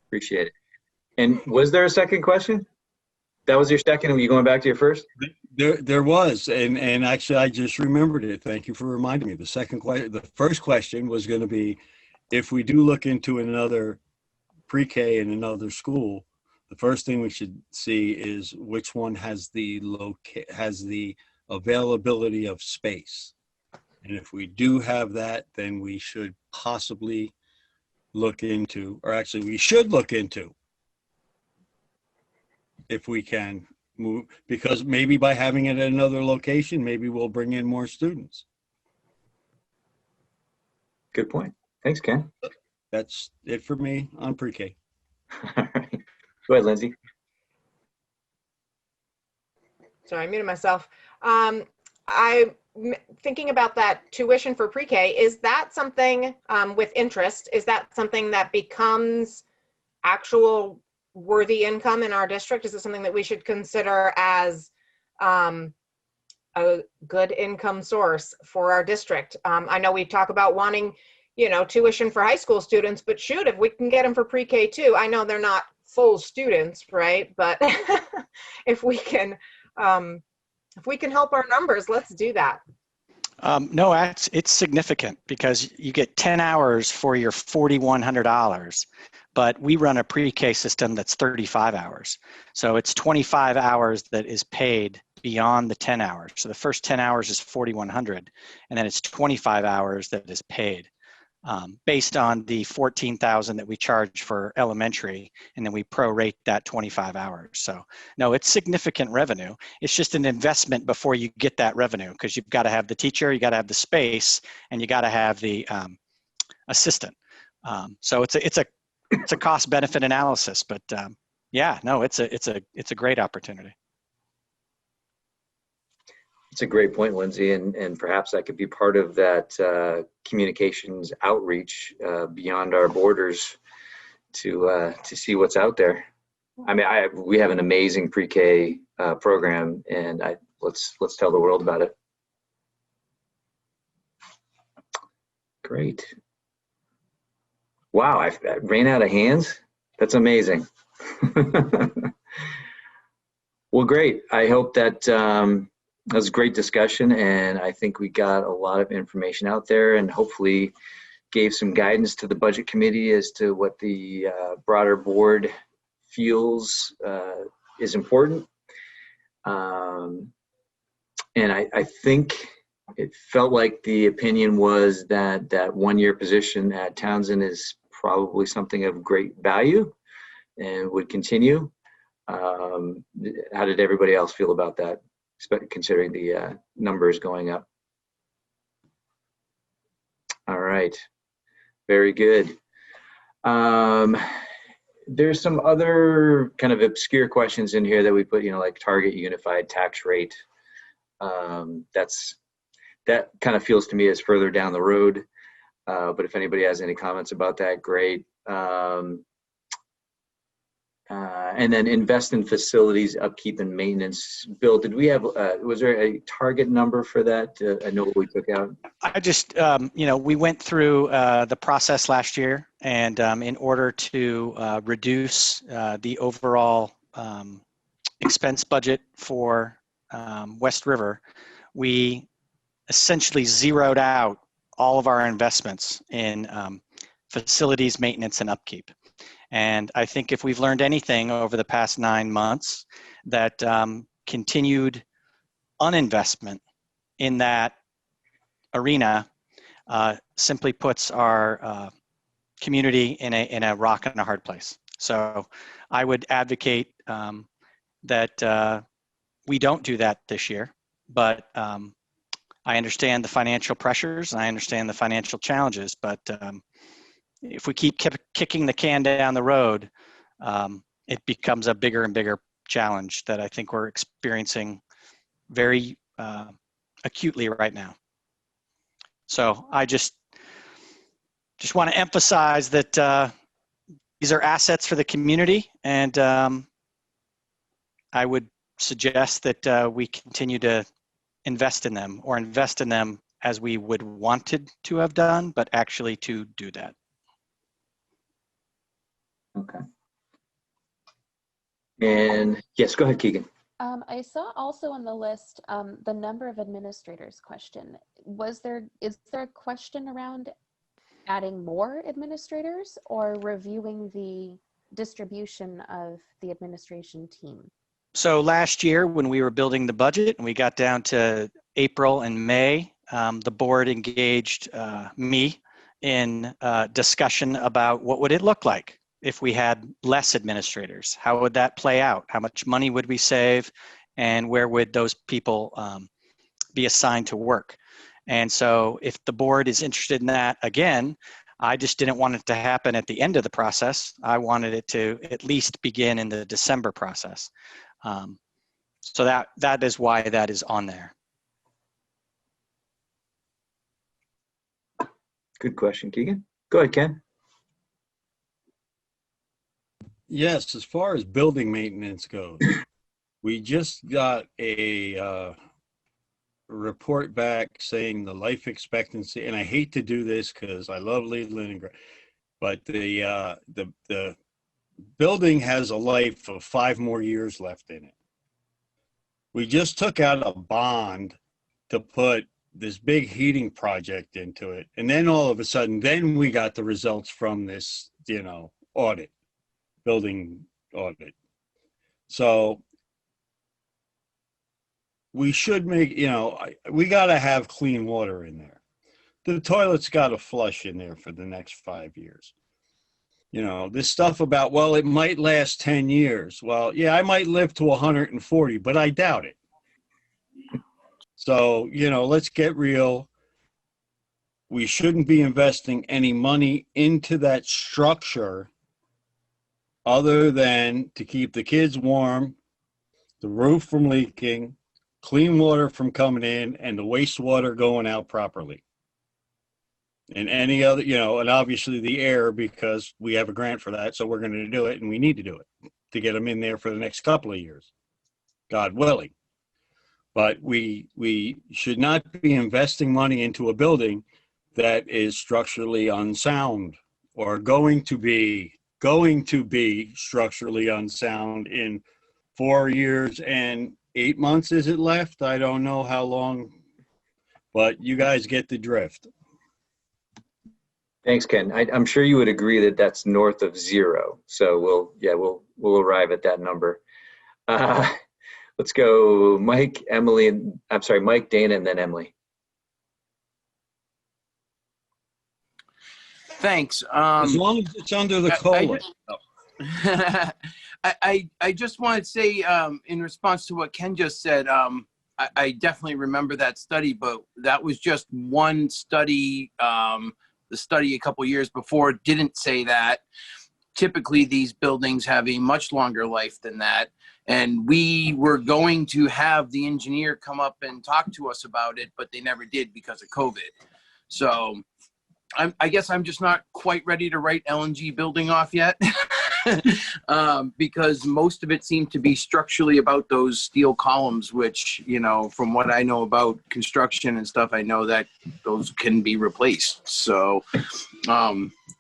Appreciate it. And was there a second question? That was your second? Were you going back to your first? There was, and actually I just remembered it. Thank you for reminding me. The first question was going to be, if we do look into another pre-K in another school, the first thing we should see is which one has the availability of space. And if we do have that, then we should possibly look into, or actually we should look into, if we can move, because maybe by having it at another location, maybe we'll bring in more students. Good point. Thanks, Ken. That's it for me on pre-K. All right. Go ahead, Lindsay. Sorry, I muted myself. I'm thinking about that tuition for pre-K. Is that something with interest? Is that something that becomes actual worthy income in our district? Is it something that we should consider as a good income source for our district? I know we talk about wanting, tuition for high school students, but shoot, if we can get them for pre-K too, I know they're not full students, right? But if we can help our numbers, let's do that. No, it's significant because you get 10 hours for your $4,100, but we run a pre-K system that's 35 hours. So it's 25 hours that is paid beyond the 10 hours. So the first 10 hours is $4,100, and then it's 25 hours that is paid based on the $14,000 that we charge for elementary, and then we prorate that 25 hours. So no, it's significant revenue. It's just an investment before you get that revenue, because you've got to have the teacher, you got to have the space, and you got to have the assistant. So it's a cost benefit analysis, but yeah, no, it's a great opportunity. It's a great point, Lindsay, and perhaps that could be part of that communications outreach beyond our borders to see what's out there. I mean, we have an amazing pre-K program, and let's tell the world about it. Great. Wow, I ran out of hands. That's amazing. Well, great. I hope that that was a great discussion, and I think we got a lot of information out there, and hopefully gave some guidance to the budget committee as to what the broader board feels is important. And I think it felt like the opinion was that that one-year position at Townsend is probably something of great value and would continue. How did everybody else feel about that, considering the numbers going up? All right, very good. There's some other kind of obscure questions in here that we put, like target unified tax rate. That kind of feels to me as further down the road. But if anybody has any comments about that, great. And then invest in facilities, upkeep and maintenance. Bill, did we have, was there a target number for that? I know what we took out. I just, we went through the process last year, and in order to reduce the overall expense budget for West River, we essentially zeroed out all of our investments in facilities, maintenance, and upkeep. And I think if we've learned anything over the past 9 months, that continued uninvestment in that arena simply puts our community in a rock and a hard place. So I would advocate that we don't do that this year, but I understand the financial pressures and I understand the financial challenges, but if we keep kicking the can down the road, it becomes a bigger and bigger challenge that I think we're experiencing very acutely right now. So I just want to emphasize that these are assets for the community, and I would suggest that we continue to invest in them, or invest in them as we would wanted to have done, but actually to do that. Okay. And yes, go ahead, Keegan. I saw also on the list the number of administrators question. Is there a question around adding more administrators or reviewing the distribution of the administration team? So last year when we were building the budget and we got down to April and May, the board engaged me in discussion about what would it look like if we had less administrators. How would that play out? How much money would we save? And where would those people be assigned to work? And so if the board is interested in that, again, I just didn't want it to happen at the end of the process. I wanted it to at least begin in the December process. So that is why that is on there. Good question, Keegan. Go ahead, Ken. Yes, as far as building maintenance goes, we just got a report back saying the life expectancy, and I hate to do this because I love Leland, but the building has a life of 5 more years left in it. We just took out a bond to put this big heating project into it, and then all of a sudden, then we got the results from this, audit. Building audit. So we should make, we got to have clean water in there. The toilet's got to flush in there for the next 5 years. This stuff about, well, it might last 10 years. Well, yeah, I might live to 140, but I doubt it. So, let's get real. We shouldn't be investing any money into that structure other than to keep the kids warm, the roof from leaking, clean water from coming in, and the wastewater going out properly. And any other, and obviously the air, because we have a grant for that, so we're going to do it, and we need to do it to get them in there for the next couple of years, God willing. But we should not be investing money into a building that is structurally unsound or going to be structurally unsound in 4 years and 8 months. Is it left? I don't know how long, but you guys get the drift. Thanks, Ken. I'm sure you would agree that that's north of 0. So we'll arrive at that number. Let's go Mike, Emily, and Mike, Dana, and then Emily. Thanks. As long as it's under the COLA. I just want to say, in response to what Ken just said, I definitely remember that study, but that was just one study. The study a couple years before didn't say that. Typically, these buildings have a much longer life than that. And we were going to have the engineer come up and talk to us about it, but they never did because of COVID. So I guess I'm just not quite ready to write LNG building off yet. because most of it seemed to be structurally about those steel columns, which, you know, from what I know about construction and stuff, I know that those can be replaced. So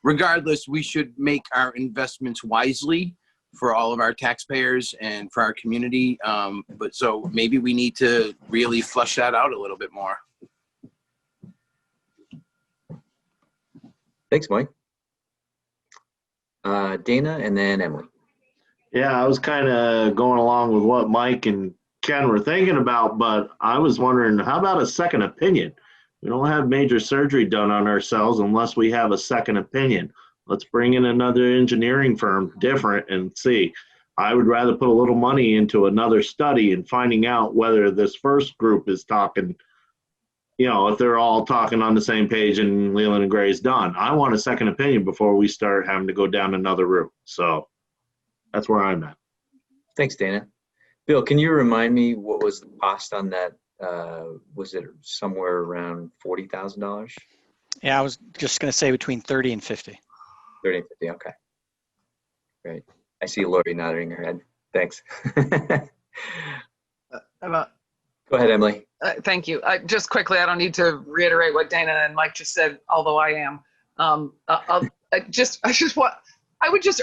regardless, we should make our investments wisely for all of our taxpayers and for our community. But so maybe we need to really flush that out a little bit more. Thanks, Mike. Dana and then Emily. Yeah, I was kind of going along with what Mike and Ken were thinking about, but I was wondering, how about a second opinion? We don't have major surgery done on ourselves unless we have a second opinion. Let's bring in another engineering firm, different, and see. I would rather put a little money into another study and finding out whether this first group is talking, you know, if they're all talking on the same page and Leland and Gray's done. I want a second opinion before we start having to go down another route. So that's where I'm at. Thanks, Dana. Bill, can you remind me what was the cost on that? Was it somewhere around $40,000? Yeah, I was just going to say between 30 and 50. 30 and 50, okay. Great. I see Lori nodding her head. Thanks. Go ahead, Emily. Thank you. Just quickly, I don't need to reiterate what Dana and Mike just said, although I am. I would just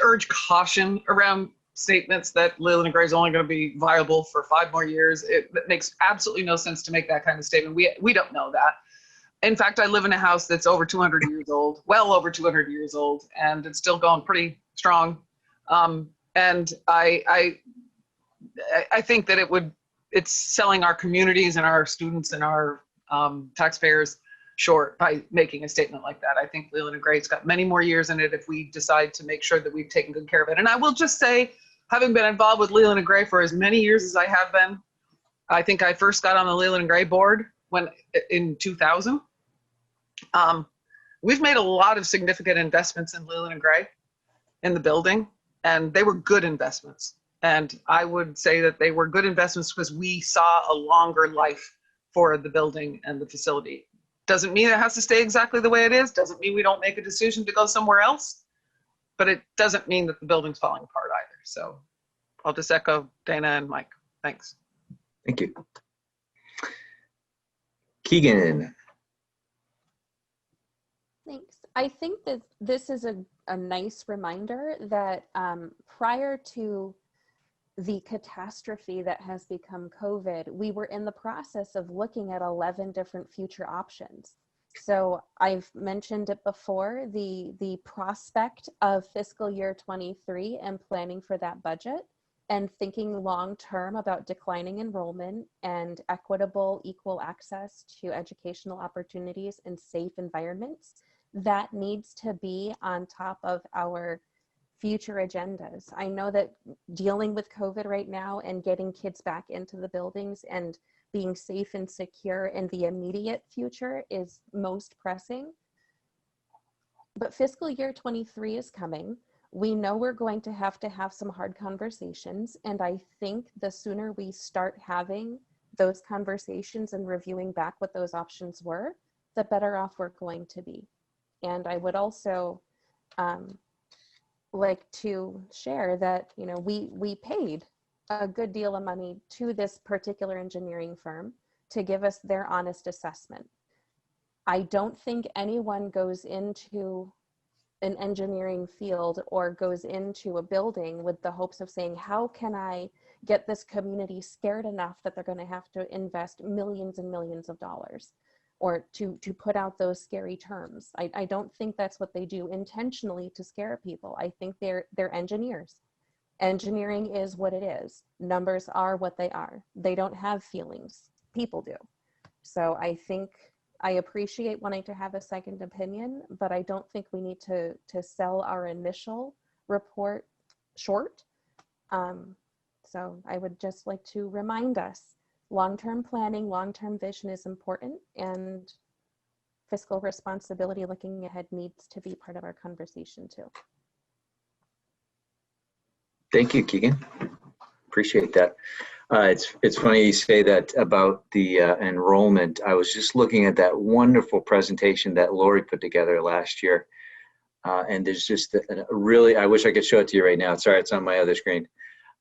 urge caution around statements that Leland and Gray is only going to be viable for 5 more years. It makes absolutely no sense to make that kind of statement. We don't know that. In fact, I live in a house that's over 200 years old, well over 200 years old, and it's still going pretty strong. And I think that it's selling our communities and our students and our taxpayers short by making a statement like that. I think Leland and Gray's got many more years in it if we decide to make sure that we've taken good care of it. And I will just say, having been involved with Leland and Gray for as many years as I have been, I think I first got on the Leland and Gray board in 2000. We've made a lot of significant investments in Leland and Gray in the building, and they were good investments. And I would say that they were good investments because we saw a longer life for the building and the facility. Doesn't mean it has to stay exactly the way it is. Doesn't mean we don't make a decision to go somewhere else. But it doesn't mean that the building's falling apart either. So I'll just echo Dana and Mike. Thanks. Thank you. Keegan. Thanks. I think that this is a nice reminder that prior to the catastrophe that has become COVID, we were in the process of looking at 11 different future options. So I've mentioned it before, the prospect of fiscal year 23 and planning for that budget and thinking long-term about declining enrollment and equitable, equal access to educational opportunities and safe environments, that needs to be on top of our future agendas. I know that dealing with COVID right now and getting kids back into the buildings and being safe and secure in the immediate future is most pressing. But fiscal year 23 is coming. We know we're going to have some hard conversations. And I think the sooner we start having those conversations and reviewing back what those options were, the better off we're going to be. And I would also like to share that, you know, we paid a good deal of money to this particular engineering firm to give us their honest assessment. I don't think anyone goes into an engineering field or goes into a building with the hopes of saying, how can I get this community scared enough that they're going to have to invest millions and millions of dollars, or to put out those scary terms. I don't think that's what they do intentionally to scare people. I think they're engineers. Engineering is what it is. Numbers are what they are. They don't have feelings. People do. So I think I appreciate wanting to have a second opinion, but I don't think we need to sell our initial report short. So I would just like to remind us, long-term planning, long-term vision is important, and fiscal responsibility looking ahead needs to be part of our conversation too. Thank you, Keegan. Appreciate that. It's funny you say that about the enrollment. I was just looking at that wonderful presentation that Lori put together last year And there's just a really, I wish I could show it to you right now. Sorry, it's on my other screen.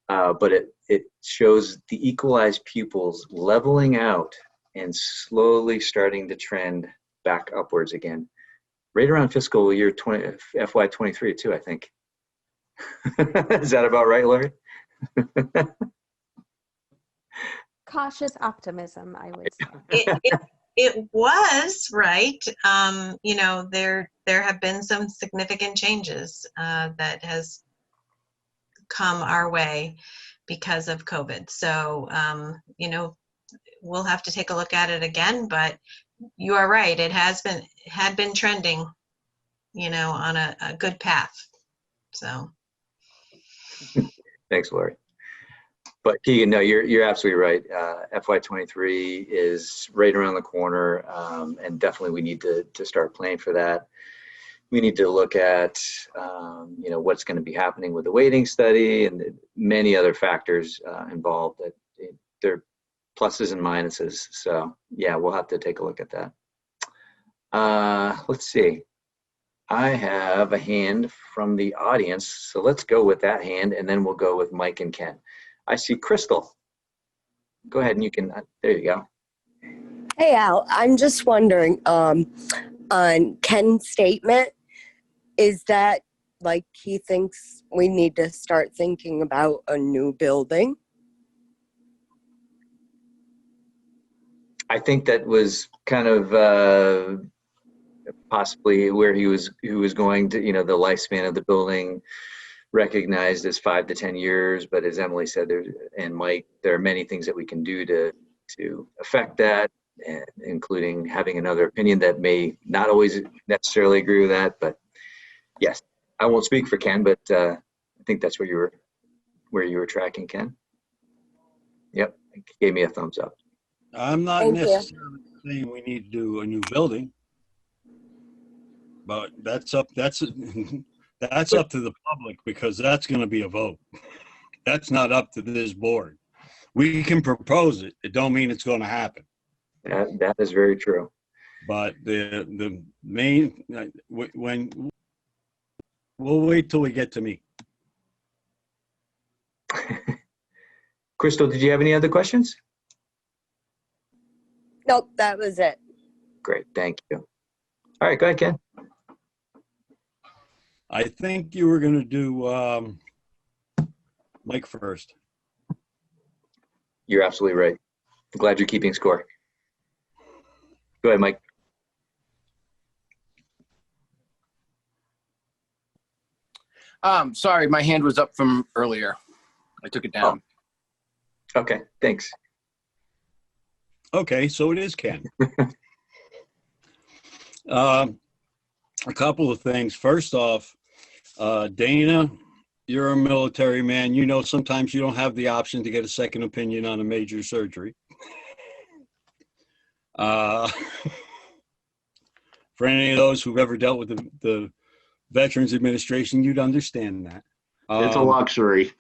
But it shows the equalized pupils leveling out and slowly starting to trend back upwards again. Right around fiscal year FY23 too, I think. Is that about right, Larry? Cautious optimism, I would say. It was right. You know, there have been some significant changes that has come our way because of COVID. So, you know, we'll have to take a look at it again, but you are right. It had been trending, you know, on a good path. So. Thanks, Lori. But Keegan, no, you're absolutely right. FY23 is right around the corner, and definitely we need to start planning for that. We need to look at, you know, what's going to be happening with the weighting study and many other factors involved. That they're pluses and minuses. So yeah, we'll have to take a look at that. Let's see. I have a hand from the audience, so let's go with that hand, and then we'll go with Mike and Ken. I see Crystal. Go ahead, and you can. There you go. Hey Al, I'm just wondering, on Ken's statement, is that like he thinks we need to start thinking about a new building? I think that was kind of possibly where he was going to, you know, the lifespan of the building recognized as 5 to 10 years. But as Emily said, and Mike, there are many things that we can do to affect that, including having another opinion that may not always necessarily agree with that. But yes, I won't speak for Ken, but I think that's where you were tracking, Ken. Yep, he gave me a thumbs up. I'm not necessarily saying we need to do a new building, but that's up to the public, because that's going to be a vote. That's not up to this board. We can propose it. It don't mean it's going to happen. That is very true. But the main, when we'll wait till we get to me. Crystal, did you have any other questions? Nope, that was it. Great, thank you. All right, go ahead, Ken. I think you were going to do Mike first. You're absolutely right. I'm glad you're keeping score. Go ahead, Mike. Sorry, my hand was up from earlier. I took it down. Oh. Okay, thanks. Okay, so it is Ken. A couple of things. First off, Dana, you're a military man. You know sometimes you don't have the option to get a second opinion on a major surgery. For any of those who've ever dealt with the Veterans Administration, you'd understand that. It's a luxury.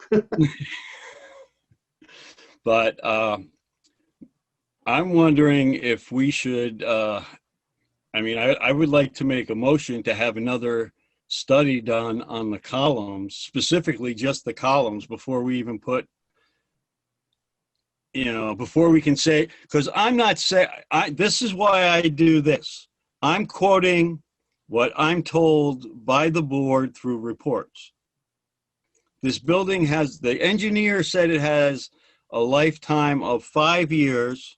But I'm wondering if we should, I would like to make a motion to have another study done on the columns, specifically just the columns, before we even put, before we can say, because I'm not saying, this is why I do this. I'm quoting what I'm told by the board through reports. This building has, the engineer said it has a lifetime of 5 years.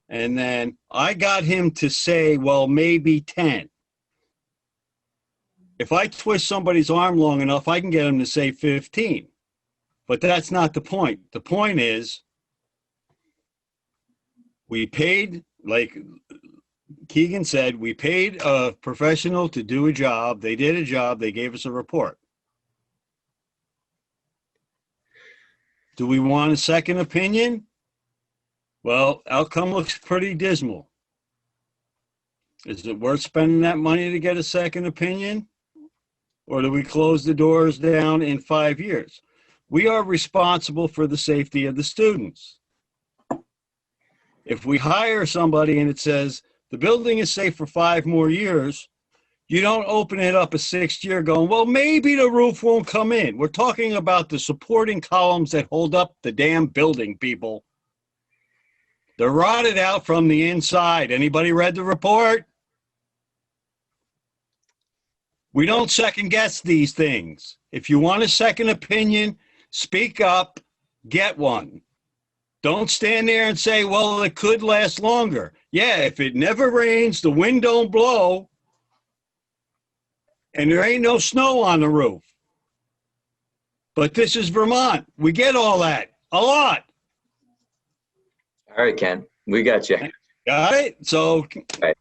And then I got him to say, well, maybe 10. If I twist somebody's arm long enough, I can get him to say 15. But that's not the point. The point is, we paid, like Keegan said, we paid a professional to do a job. They did a job. They gave us a report. Do we want a second opinion? Well, outcome looks pretty dismal. Is it worth spending that money to get a second opinion? Or do we close the doors down in 5 years? We are responsible for the safety of the students. If we hire somebody and it says the building is safe for 5 more years, You don't open it up a 6th year going, well, maybe the roof won't come in. We're talking about the supporting columns that hold up the damn building, people. They're rotted out from the inside. Anybody read the report? We don't second guess these things. If you want a second opinion, speak up, get one. Don't stand there and say, well, it could last longer. Yeah, if it never rains, the wind don't blow, and there ain't no snow on the roof. But this is Vermont. We get all that. A lot. All right, Ken, we got you. Got it? So Right.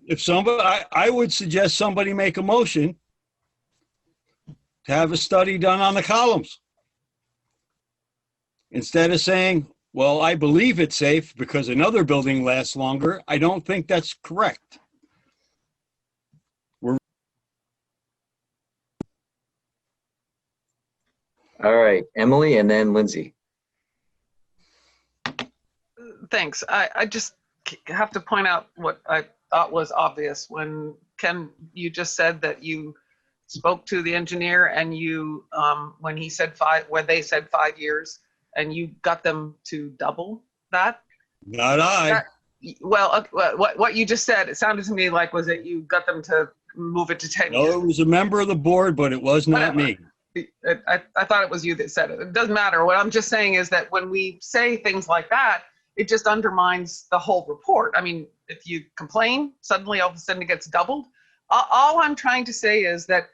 if somebody, I would suggest somebody make a motion to have a study done on the columns. Instead of saying, well, I believe it's safe because another building lasts longer. I don't think that's correct. All right, Emily, and then Lindsay. Thanks. I just have to point out what I thought was obvious when Ken, you just said that you spoke to the engineer and you, when he said when they said 5 years, and you got them to double that. Not I. Well, what you just said, it sounded to me like was that you got them to move it to 10 years. No, it was a member of the board, but it was not me. I thought it was you that said it. It doesn't matter. What I'm just saying is that when we say things like that, it just undermines the whole report. I mean, if you complain, suddenly all of a sudden it gets doubled. All I'm trying to say is that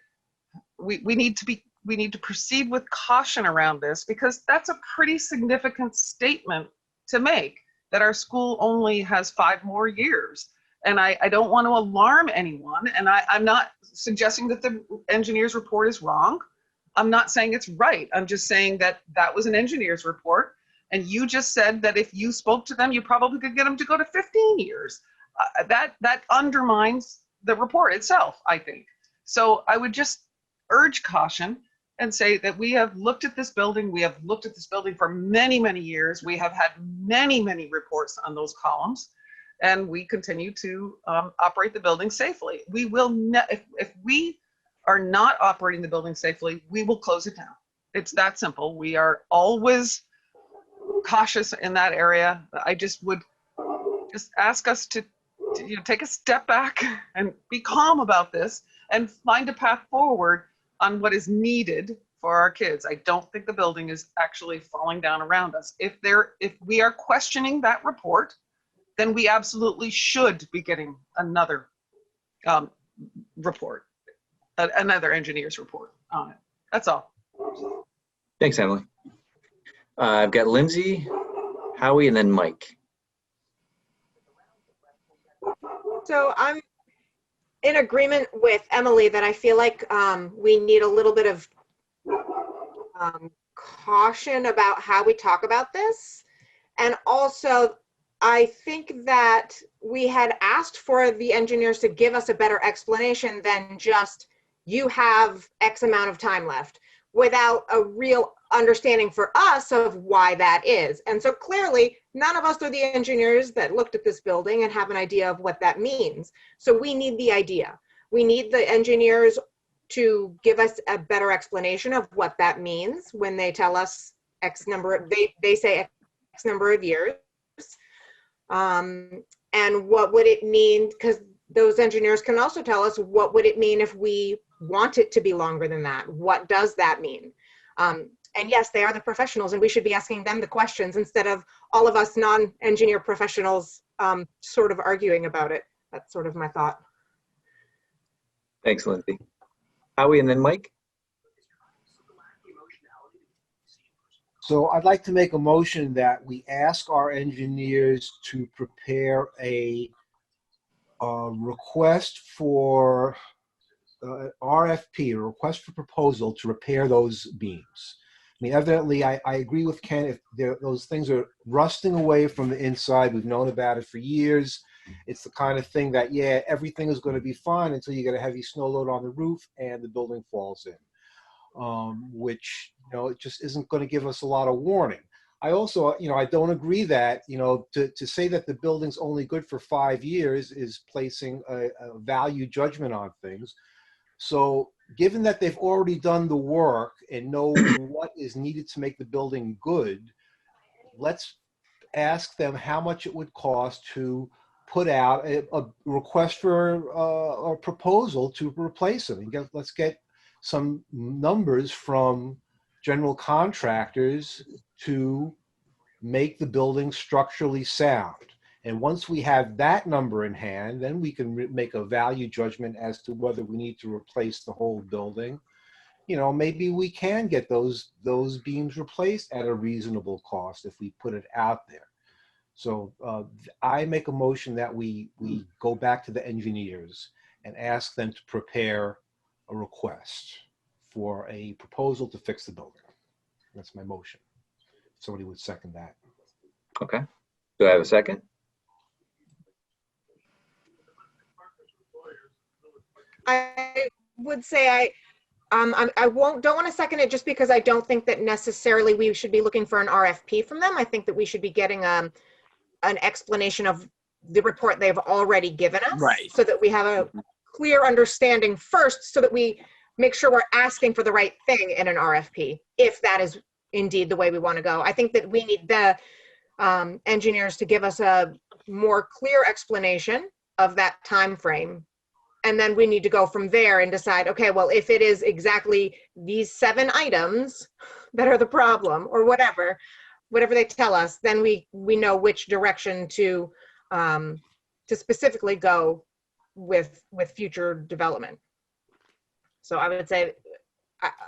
we need to proceed with caution around this, because that's a pretty significant statement to make, that our school only has 5 more years. And I don't want to alarm anyone. And I'm not suggesting that the engineer's report is wrong. I'm not saying it's right. I'm just saying that that was an engineer's report. And you just said that if you spoke to them, you probably could get them to go to 15 years. That undermines the report itself, I think. So I would just urge caution and say that we have looked at this building. We have looked at this building for many, many years. We have had many, many reports on those columns, and we continue to operate the building safely. We will, if we are not operating the building safely, we will close it down. It's that simple. We are always cautious in that area. I just would just ask us to take a step back and be calm about this and find a path forward on what is needed for our kids. I don't think the building is actually falling down around us. If we are questioning that report, then we absolutely should be getting another report, another engineer's report on it. That's all. Thanks, Emily. I've got Lindsay, Howie, and then Mike. So I'm in agreement with Emily that I feel like we need a little bit of caution about how we talk about this. And also, I think that we had asked for the engineers to give us a better explanation than just, you have X amount of time left, without a real understanding for us of why that is. And so clearly, none of us are the engineers that looked at this building and have an idea of what that means. So we need the idea. We need the engineers to give us a better explanation of what that means when they tell us X number, they say X number of years. And what would it mean? Because those engineers can also tell us, what would it mean if we want it to be longer than that? What does that mean? And yes, they are the professionals, and we should be asking them the questions instead of all of us non-engineer professionals sort of arguing about it. That's sort of my thought. Thanks, Lindsay. Howie, and then Mike. So I'd like to make a motion that we ask our engineers to prepare a request for RFP, a request for proposal to repair those beams. I mean, evidently, I agree with Ken. If those things are rusting away from the inside, we've known about it for years. It's the kind of thing that, yeah, everything is going to be fine until you get a heavy snow load on the roof and the building falls in, which, you know, it just isn't going to give us a lot of warning. I also, I don't agree that, to say that the building's only good for 5 years is placing a value judgment on things. So given that they've already done the work and know what is needed to make the building good, let's ask them how much it would cost to put out a request for a proposal to replace them. And let's get some numbers from general contractors to make the building structurally sound. And once we have that number in hand, then we can make a value judgment as to whether we need to replace the whole building. Maybe we can get those beams replaced at a reasonable cost if we put it out there. So I make a motion that we go back to the engineers and ask them to prepare a request for a proposal to fix the building. That's my motion. Somebody would second that. Okay. Do I have a second? I would say I don't want to second it just because I don't think that necessarily we should be looking for an RFP from them. I think that we should be getting an explanation of the report they've already given us, Right. so that we have a clear understanding first, so that we make sure we're asking for the right thing in an RFP, if that is indeed the way we want to go. I think that we need the engineers to give us a more clear explanation of that time frame. And then we need to go from there and decide, okay, well, if it is exactly these 7 items that are the problem, or whatever they tell us, then we know which direction to specifically go with future development. So I would say,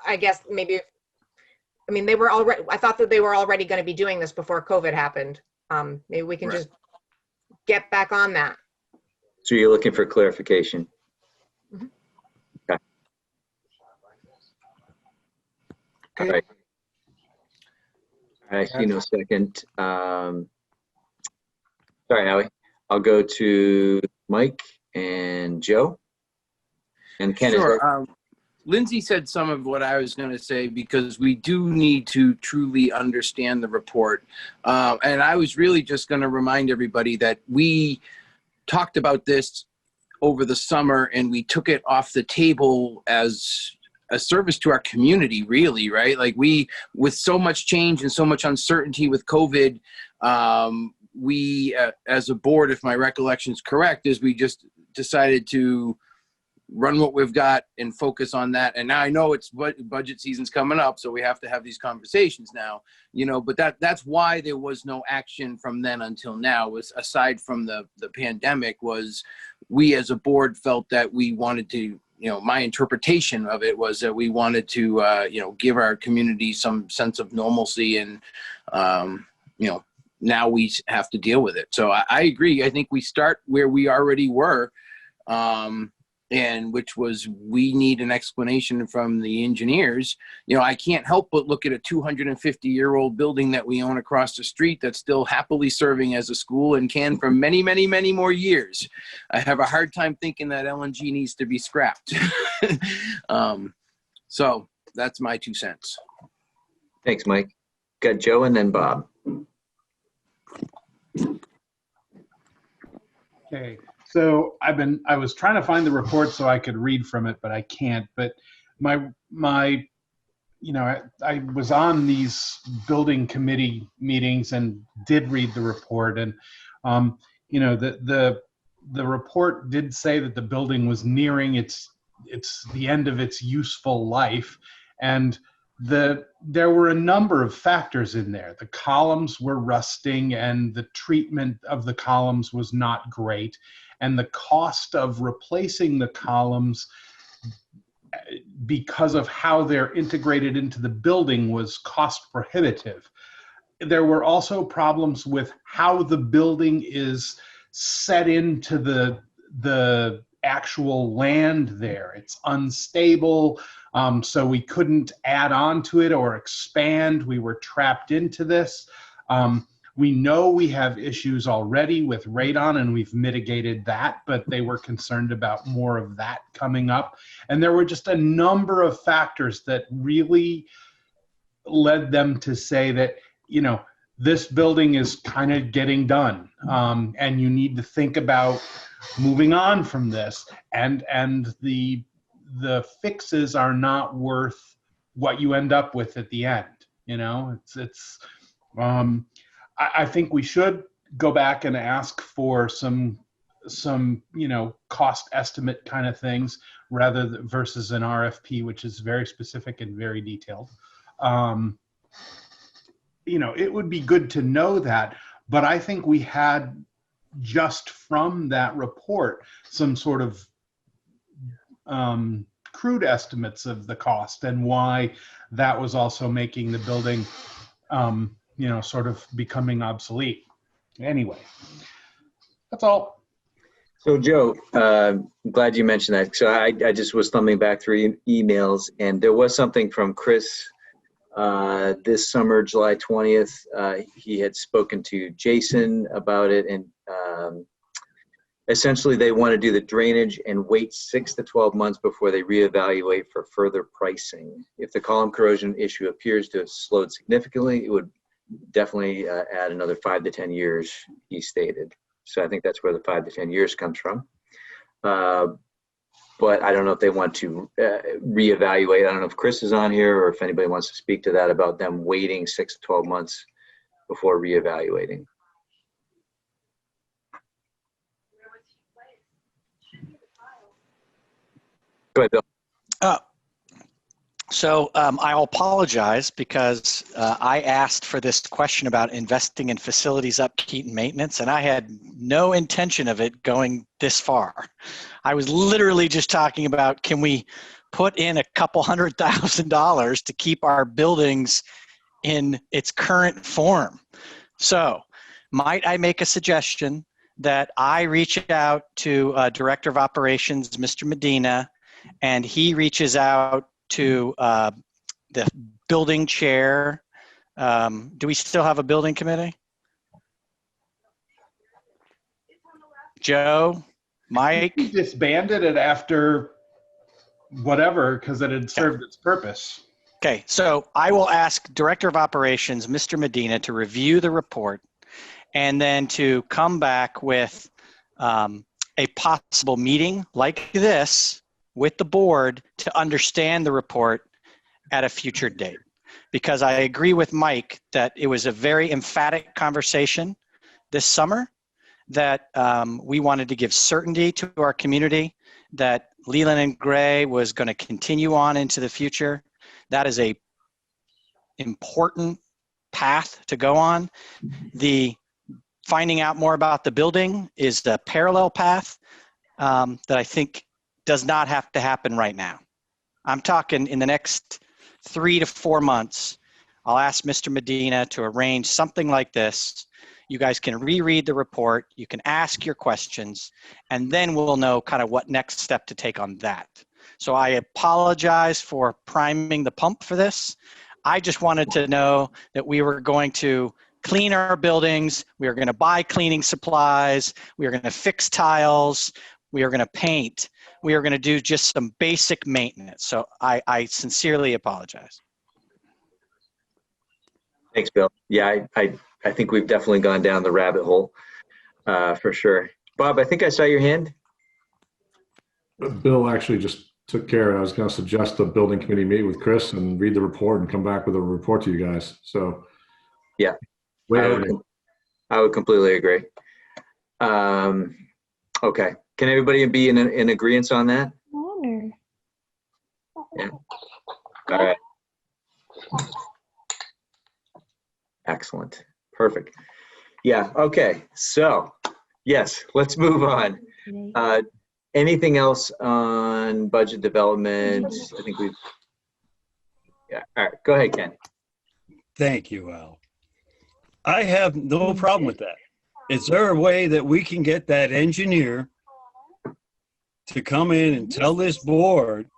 I guess maybe, I thought that they were already going to be doing this before COVID happened. Maybe we can just get back on that. So you're looking for clarification? Mhm. Okay. All right. I see no second. Sorry, Howie. I'll go to Mike and Joe. And Ken, Sure. Lindsay said some of what I was going to say, because we do need to truly understand the report. And I was really just going to remind everybody that we talked about this over the summer, and we took it off the table as a service to our community, really, right? Like, with so much change and so much uncertainty with COVID, we, as a board, if my recollection is correct, is we just decided to run what we've got and focus on that. And now I know it's budget season's coming up, so we have to have these conversations now, but that's why there was no action from then until now, was aside from the pandemic, was we as a board felt that we wanted to, my interpretation of it was that we wanted to, give our community some sense of normalcy, and, now we have to deal with it. So I agree. I think we start where we already were, and which was, we need an explanation from the engineers. I can't help but look at a 250-year-old building that we own across the street that's still happily serving as a school and can for many, many, many more years. I have a hard time thinking that LNG needs to be scrapped. So that's my 2 cents. thanks, Mike. Got Joe and then Bob. Okay, so I was trying to find the report so I could read from it, but I can't. But I was on these building committee meetings and did read the report, and the report did say that the building was nearing the end of its useful life, and there were a number of factors in there. The columns were rusting, and the treatment of the columns was not great, and the cost of replacing the columns, because of how they're integrated into the building, was cost prohibitive. There were also problems with how the building is set into the actual land there. It's unstable, so we couldn't add on to it or expand. We were trapped into this. We know we have issues already with radon, and we've mitigated that, but they were concerned about more of that coming up. And there were just a number of factors that really led them to say that, this building is kind of getting done, and you need to think about moving on from this, and the fixes are not worth what you end up with at the end. You know, I think we should go back and ask for some cost estimate kind of things versus an RFP, which is very specific and very detailed. It would be good to know that, but I think we had just from that report some sort of crude estimates of the cost and why that was also making the building sort of becoming obsolete. Anyway, that's all. So Joe, glad you mentioned that. So I just was thumbing back through emails, and there was something from Chris this summer, July 20th. He had spoken to Jason about it, and essentially they want to do the drainage and wait 6 to 12 months before they reevaluate for further pricing. If the column corrosion issue appears to have slowed significantly, it would definitely add another 5 to 10 years, he stated. So I think that's where the 5 to 10 years comes from. But I don't know if they want to reevaluate. I don't know if Chris is on here or if anybody wants to speak to that about them waiting 6 to 12 months before reevaluating. Go ahead, Bill. I'll apologize because I asked for this question about investing in facilities upkeep and maintenance, and I had no intention of it going this far. I was literally just talking about, can we put in a couple $100,000 to keep our buildings in its current form? So might I make a suggestion that I reach out to Director of Operations, Mr. Medina, and he reaches out to the building chair. Do we still have a building committee? Joe, Mike? We disbanded it after whatever because it had served its purpose. Okay, so I will ask Director of Operations, Mr. Medina, to review the report and then to come back with a possible meeting like this with the board to understand the report at a future date. Because I agree with Mike that it was a very emphatic conversation this summer, that we wanted to give certainty to our community that Leland and Gray was going to continue on into the future. That is a important path to go on. The finding out more about the building is the parallel path that I think does not have to happen right now. I'm talking in the next 3 to 4 months, I'll ask Mr. Medina to arrange something like this. You guys can reread the report, you can ask your questions, and then we'll know kind of what next step to take on that. So I apologize for priming the pump for this. I just wanted to know that we were going to clean our buildings, we were going to buy cleaning supplies, we were going to fix tiles, we are going to paint, we are going to do just some basic maintenance. So I sincerely apologize. Thanks, Bill. Yeah, I think we've definitely gone down the rabbit hole for sure. Bob, I think I saw your hand. Bill actually just took care of it. I was going to suggest the building committee meet with Chris and read the report and come back with a report to you guys. So yeah, I would completely agree. Okay. Can everybody be in agreement on that? Yeah. All right. Excellent. Perfect. Yeah. Okay. So, yes, let's move on. Anything else on budget development? I think we've. Yeah. All right. Go ahead, Ken. Thank you, Al. I have no problem with that. Is there a way that we can get that engineer to come in and tell this board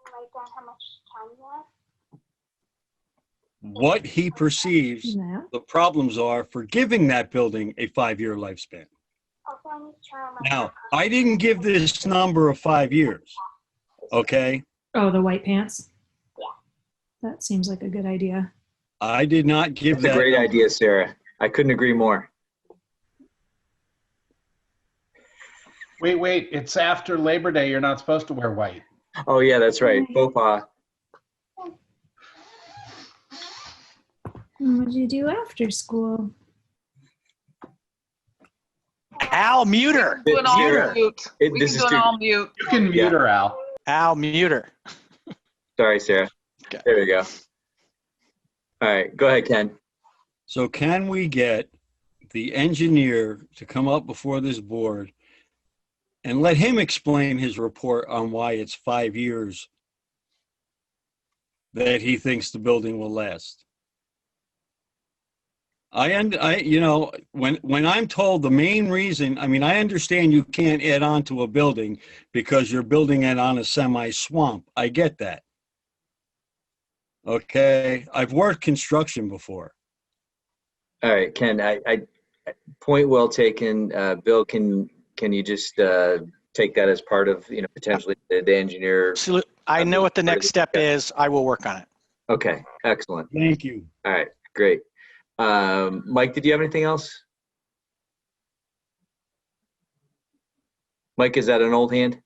what he perceives the problems are for giving that building a 5-year lifespan? Now, I didn't give this number of 5 years, okay? Oh, the white pants? Yeah. That seems like a good idea. I did not give That's a great idea, Sarah. I couldn't agree more. Wait, it's after Labor Day. You're not supposed to wear white. Oh yeah, that's right. Faux pas. What do you do after school? Al, mute her. Do an all Here. mute. We This can is do an too- all mute. You can mute her, Al. Al, mute her. Sorry, Sarah. Okay. There we go. All right, go ahead, Ken. So can we get the engineer to come up before this board and let him explain his report on why it's 5 years that he thinks the building will last? You know, when I'm told the main reason, I mean, I understand you can't add on to a building because you're building it on a semi-swamp. I get that. Okay, I've worked construction before. All right, Ken. I point well taken. Bill, can you just take that as part of potentially the engineer? Absolutely. I know what the next step is. I will work on it. Okay, excellent. Thank you. All right, great. Mike, did you have anything else? Mike, is that an old hand?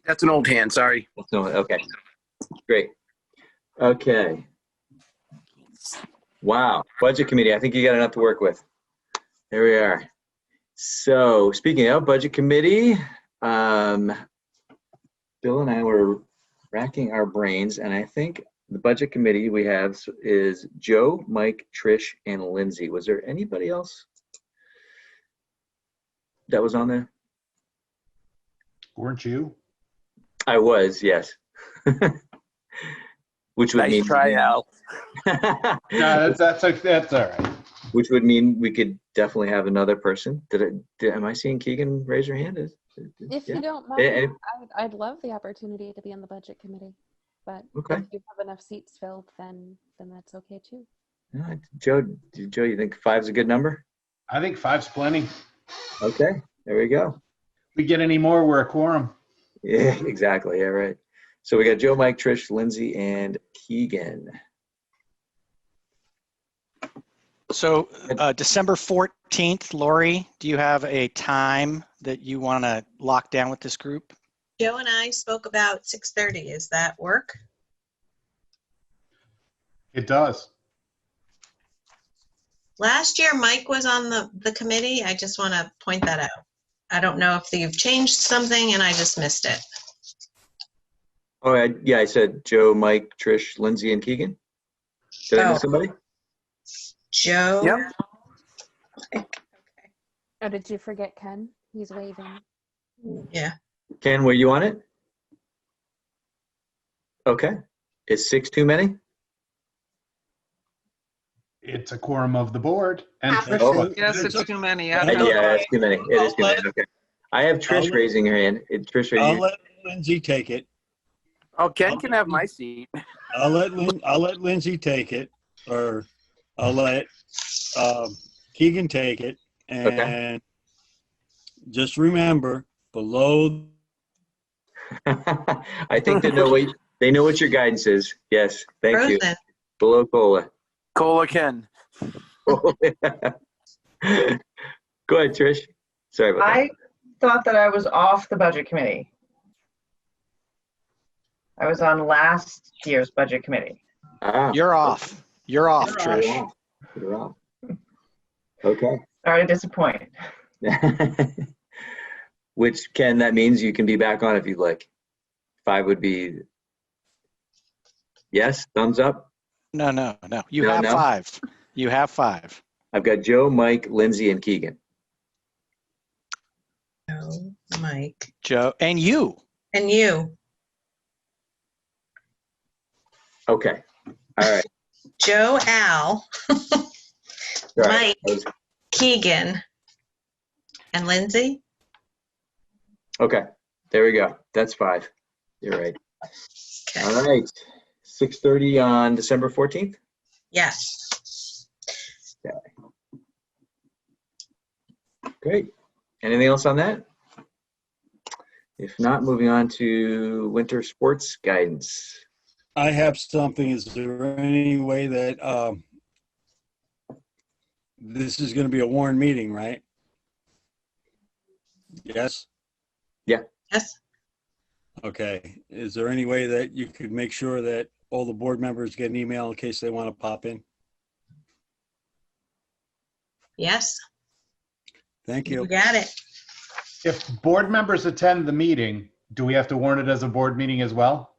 That's an old hand, sorry. No, okay, great. Okay. Wow, Budget Committee, I think you got enough to work with. There we are. So speaking of Budget Committee, Bill and I were racking our brains, and I think the Budget Committee we have is Joe, Mike, Trish, and Lindsay. Was there anybody else that was on there? Weren't you? I was, yes. Which would Nice mean try, Al. No, that's all right. Which would mean we could definitely have another person. Am I seeing Keegan raise her hand? If Yeah. you don't mind, I'd love the opportunity to be on the budget committee. But Okay. if you have enough seats filled, then that's okay too. Joe, you think 5's a good number? I think 5's plenty. Okay, there we go. If we get any more, we're a quorum. Yeah, exactly. Yeah, right. So we got Joe, Mike, Trish, Lindsay, and Keegan. So December 14th, Lori, do you have a time that you want to lock down with this group? Joe and I spoke about 6:30. Is that work? It does. Last year, Mike was on the committee. I just want to point that out. I don't know if you've changed something and I just missed it. Oh, yeah, I said Joe, Mike, Trish, Lindsay, and Keegan. Did I miss somebody? Joe? Yep. Okay. Oh, did you forget Ken? He's waving. Yeah. Ken, were you on it? Okay. Is 6 too many? It's a quorum of the board. And Oh. Yes, it's too many. Yeah, that's too many. It is too many. Okay. I have Trish raising her hand. Trish, are I'll you? let Lindsay take it. Oh, Ken can have my seat. I'll let Lindsay take it, or I'll let Keegan take it, and just remember below. I think they know what your guidance is. Yes, thank you. Frozen. Below cola. Cola Ken. Go ahead, Trish. Sorry about that. I thought that I was off the budget committee. I was on last year's budget committee. You're off. You're off, Trish. You're off. Okay. Sorry to disappoint. Which, Ken, that means you can be back on if you'd like. 5 would be yes, thumbs up. No. You have 5. You have 5. I've got Joe, Mike, Lindsay, and Keegan. Joe, Mike. Joe, and you. And you. Okay. All right. Joe, Al, Right. Mike, Keegan, and Lindsay. Okay. There we go. That's 5. You're right. Okay. All right. 6:30 on December 14th? Yes. Okay. Great. Anything else on that? If not, moving on to winter sports guidance. I have something. Is there any way that This is going to be a warned meeting, right? Yes? Yes. Okay. Is there any way that you could make sure that all the board members get an email in case they want to pop in? Yes. Thank You you. got it. If board members attend the meeting, do we have to warn it as a board meeting as well?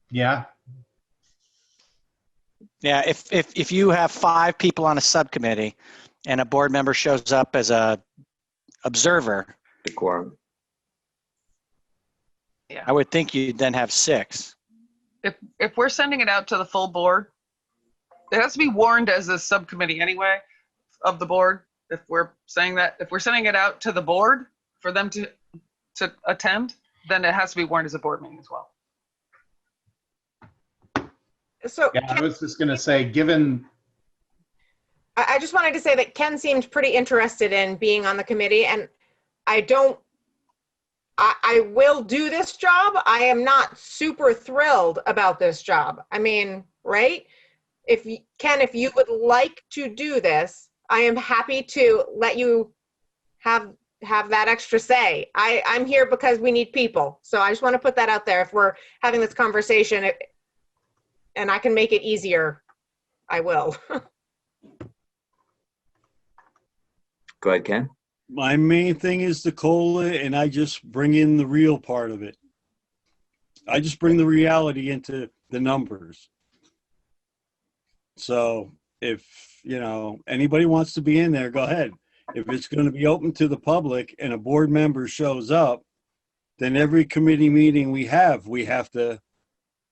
Yeah. Yeah, if you have 5 people on a subcommittee and a board member shows up as a observer, The quorum. I would think you'd then have 6. If we're sending it out to the full board, it has to be warned as a subcommittee anyway of the board. If we're saying that, if we're sending it out to the board for them to attend, then it has to be warned as a board meeting as well. So Yeah, I was just going to say, given I just wanted to say that Ken seemed pretty interested in being on the committee, and I will do this job. I am not super thrilled about this job. I mean, right? Ken, if you would like to do this, I am happy to let you have that extra say. I'm here because we need people. So I just want to put that out there. If we're having this conversation and I can make it easier, I will. Go ahead, Ken. My main thing is the COLA, and I just bring in the real part of it. I just bring the reality into the numbers. So if, anybody wants to be in there, go ahead. If it's going to be open to the public and a board member shows up, then every committee meeting we have to,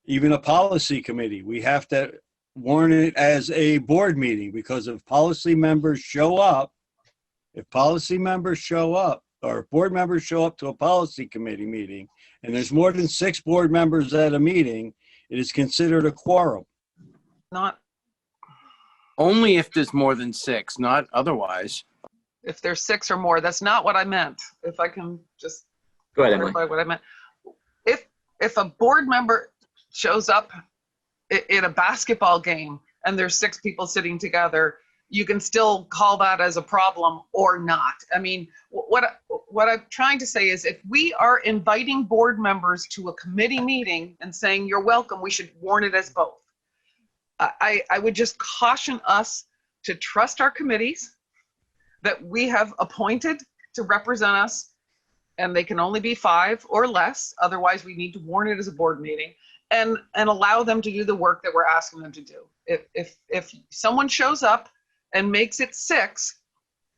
even a policy committee, we have to warn it as a board meeting, because if policy members show up, or if board members show up to a policy committee meeting and there's more than 6 board members at a meeting, it is considered a quorum. Not Only if there's more than 6, not otherwise. if there's 6 or more. That's not what I meant. If I can just Go ahead, Emily. clarify what I meant. If a board member shows up in a basketball game and there's 6 people sitting together, you can still call that as a problem or not. I mean, what I'm trying to say is, if we are inviting board members to a committee meeting and saying you're welcome, we should warn it as both. I would just caution us to trust our committees that we have appointed to represent us, and they can only be 5 or less. Otherwise, we need to warn it as a board meeting and allow them to do the work that we're asking them to do. If someone shows up and makes it 6,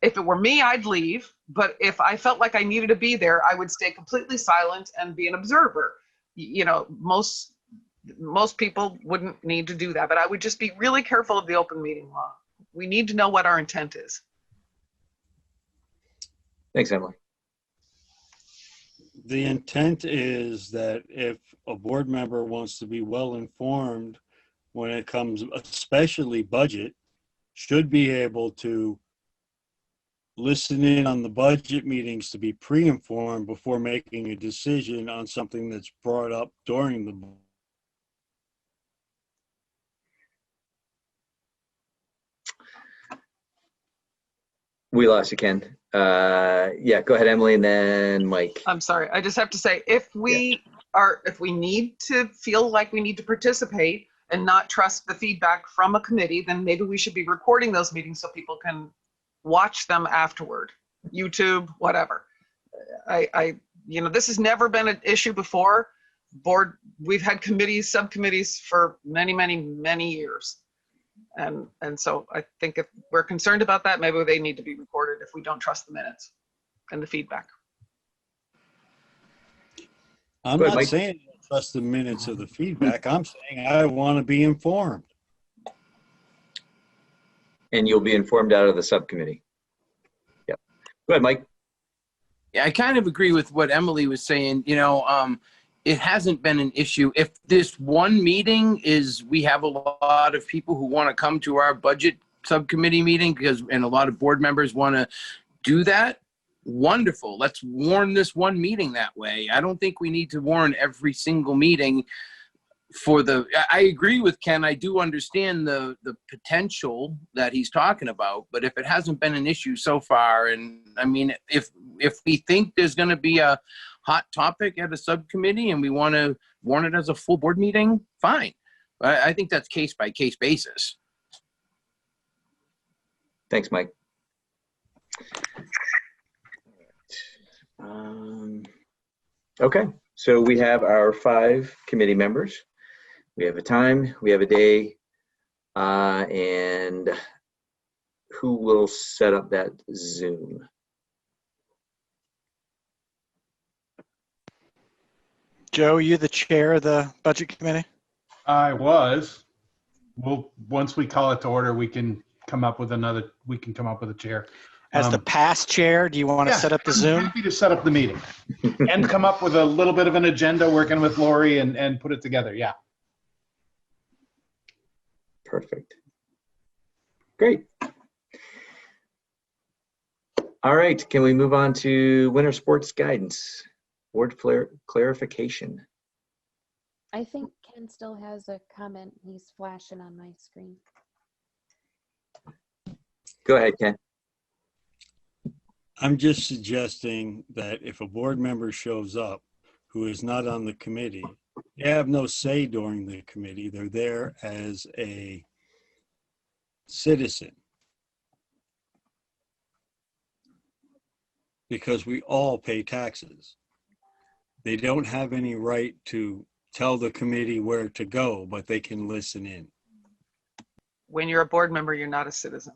if it were me, I'd leave. But if I felt like I needed to be there, I would stay completely silent and be an observer. Most people wouldn't need to do that, but I would just be really careful of the open meeting law. We need to know what our intent is. Thanks, Emily. The intent is that if a board member wants to be well informed when it comes, especially budget, should be able to listen in on the budget meetings to be pre-informed before making a decision on something that's brought up during the. We lost you, Ken. Yeah, go ahead, Emily, and then Mike. I'm sorry. I just have to say, if we need to feel like we need to participate and not trust the feedback from a committee, then maybe we should be recording those meetings so people can watch them afterward. YouTube, whatever. This has never been an issue before. We've had committees, subcommittees for many, many, many years. And so I think if we're concerned about that, maybe they need to be recorded if we don't trust the minutes and the feedback. I'm Go ahead, not Mike. saying I trust the minutes of the feedback. I'm saying I want to be informed. And you'll be informed out of the subcommittee. Yep. Go ahead, Mike. Yeah, I kind of agree with what Emily was saying. It hasn't been an issue. If this one meeting is, we have a lot of people who want to come to our budget subcommittee meeting and a lot of board members want to do that, wonderful. Let's warn this one meeting that way. I don't think we need to warn every single meeting I agree with Ken. I do understand the potential that he's talking about, but if it hasn't been an issue so far, and I mean, if we think there's going to be a hot topic at a subcommittee and we want to warn it as a full board meeting, fine. I think that's case by case basis. Thanks, Mike. Okay, so we have our 5 committee members. We have a time, we have a day, and who will set up that Zoom? Joe, you the chair of the budget committee? I was. Well, once we call it to order, we can come up with a chair. As the past chair, do you want to set up the Zoom? I'm happy to set up the meeting and come up with a little bit of an agenda working with Lori and put it together. Yeah. Perfect. Great. All right, can we move on to winter sports guidance? Board clarification. I think Ken still has a comment. He's flashing on my screen. Go ahead, Ken. I'm just suggesting that if a board member shows up who is not on the committee, they have no say during the committee. They're there as a citizen. Because we all pay taxes. They don't have any right to tell the committee where to go, but they can listen in. When you're a board member, you're not a citizen.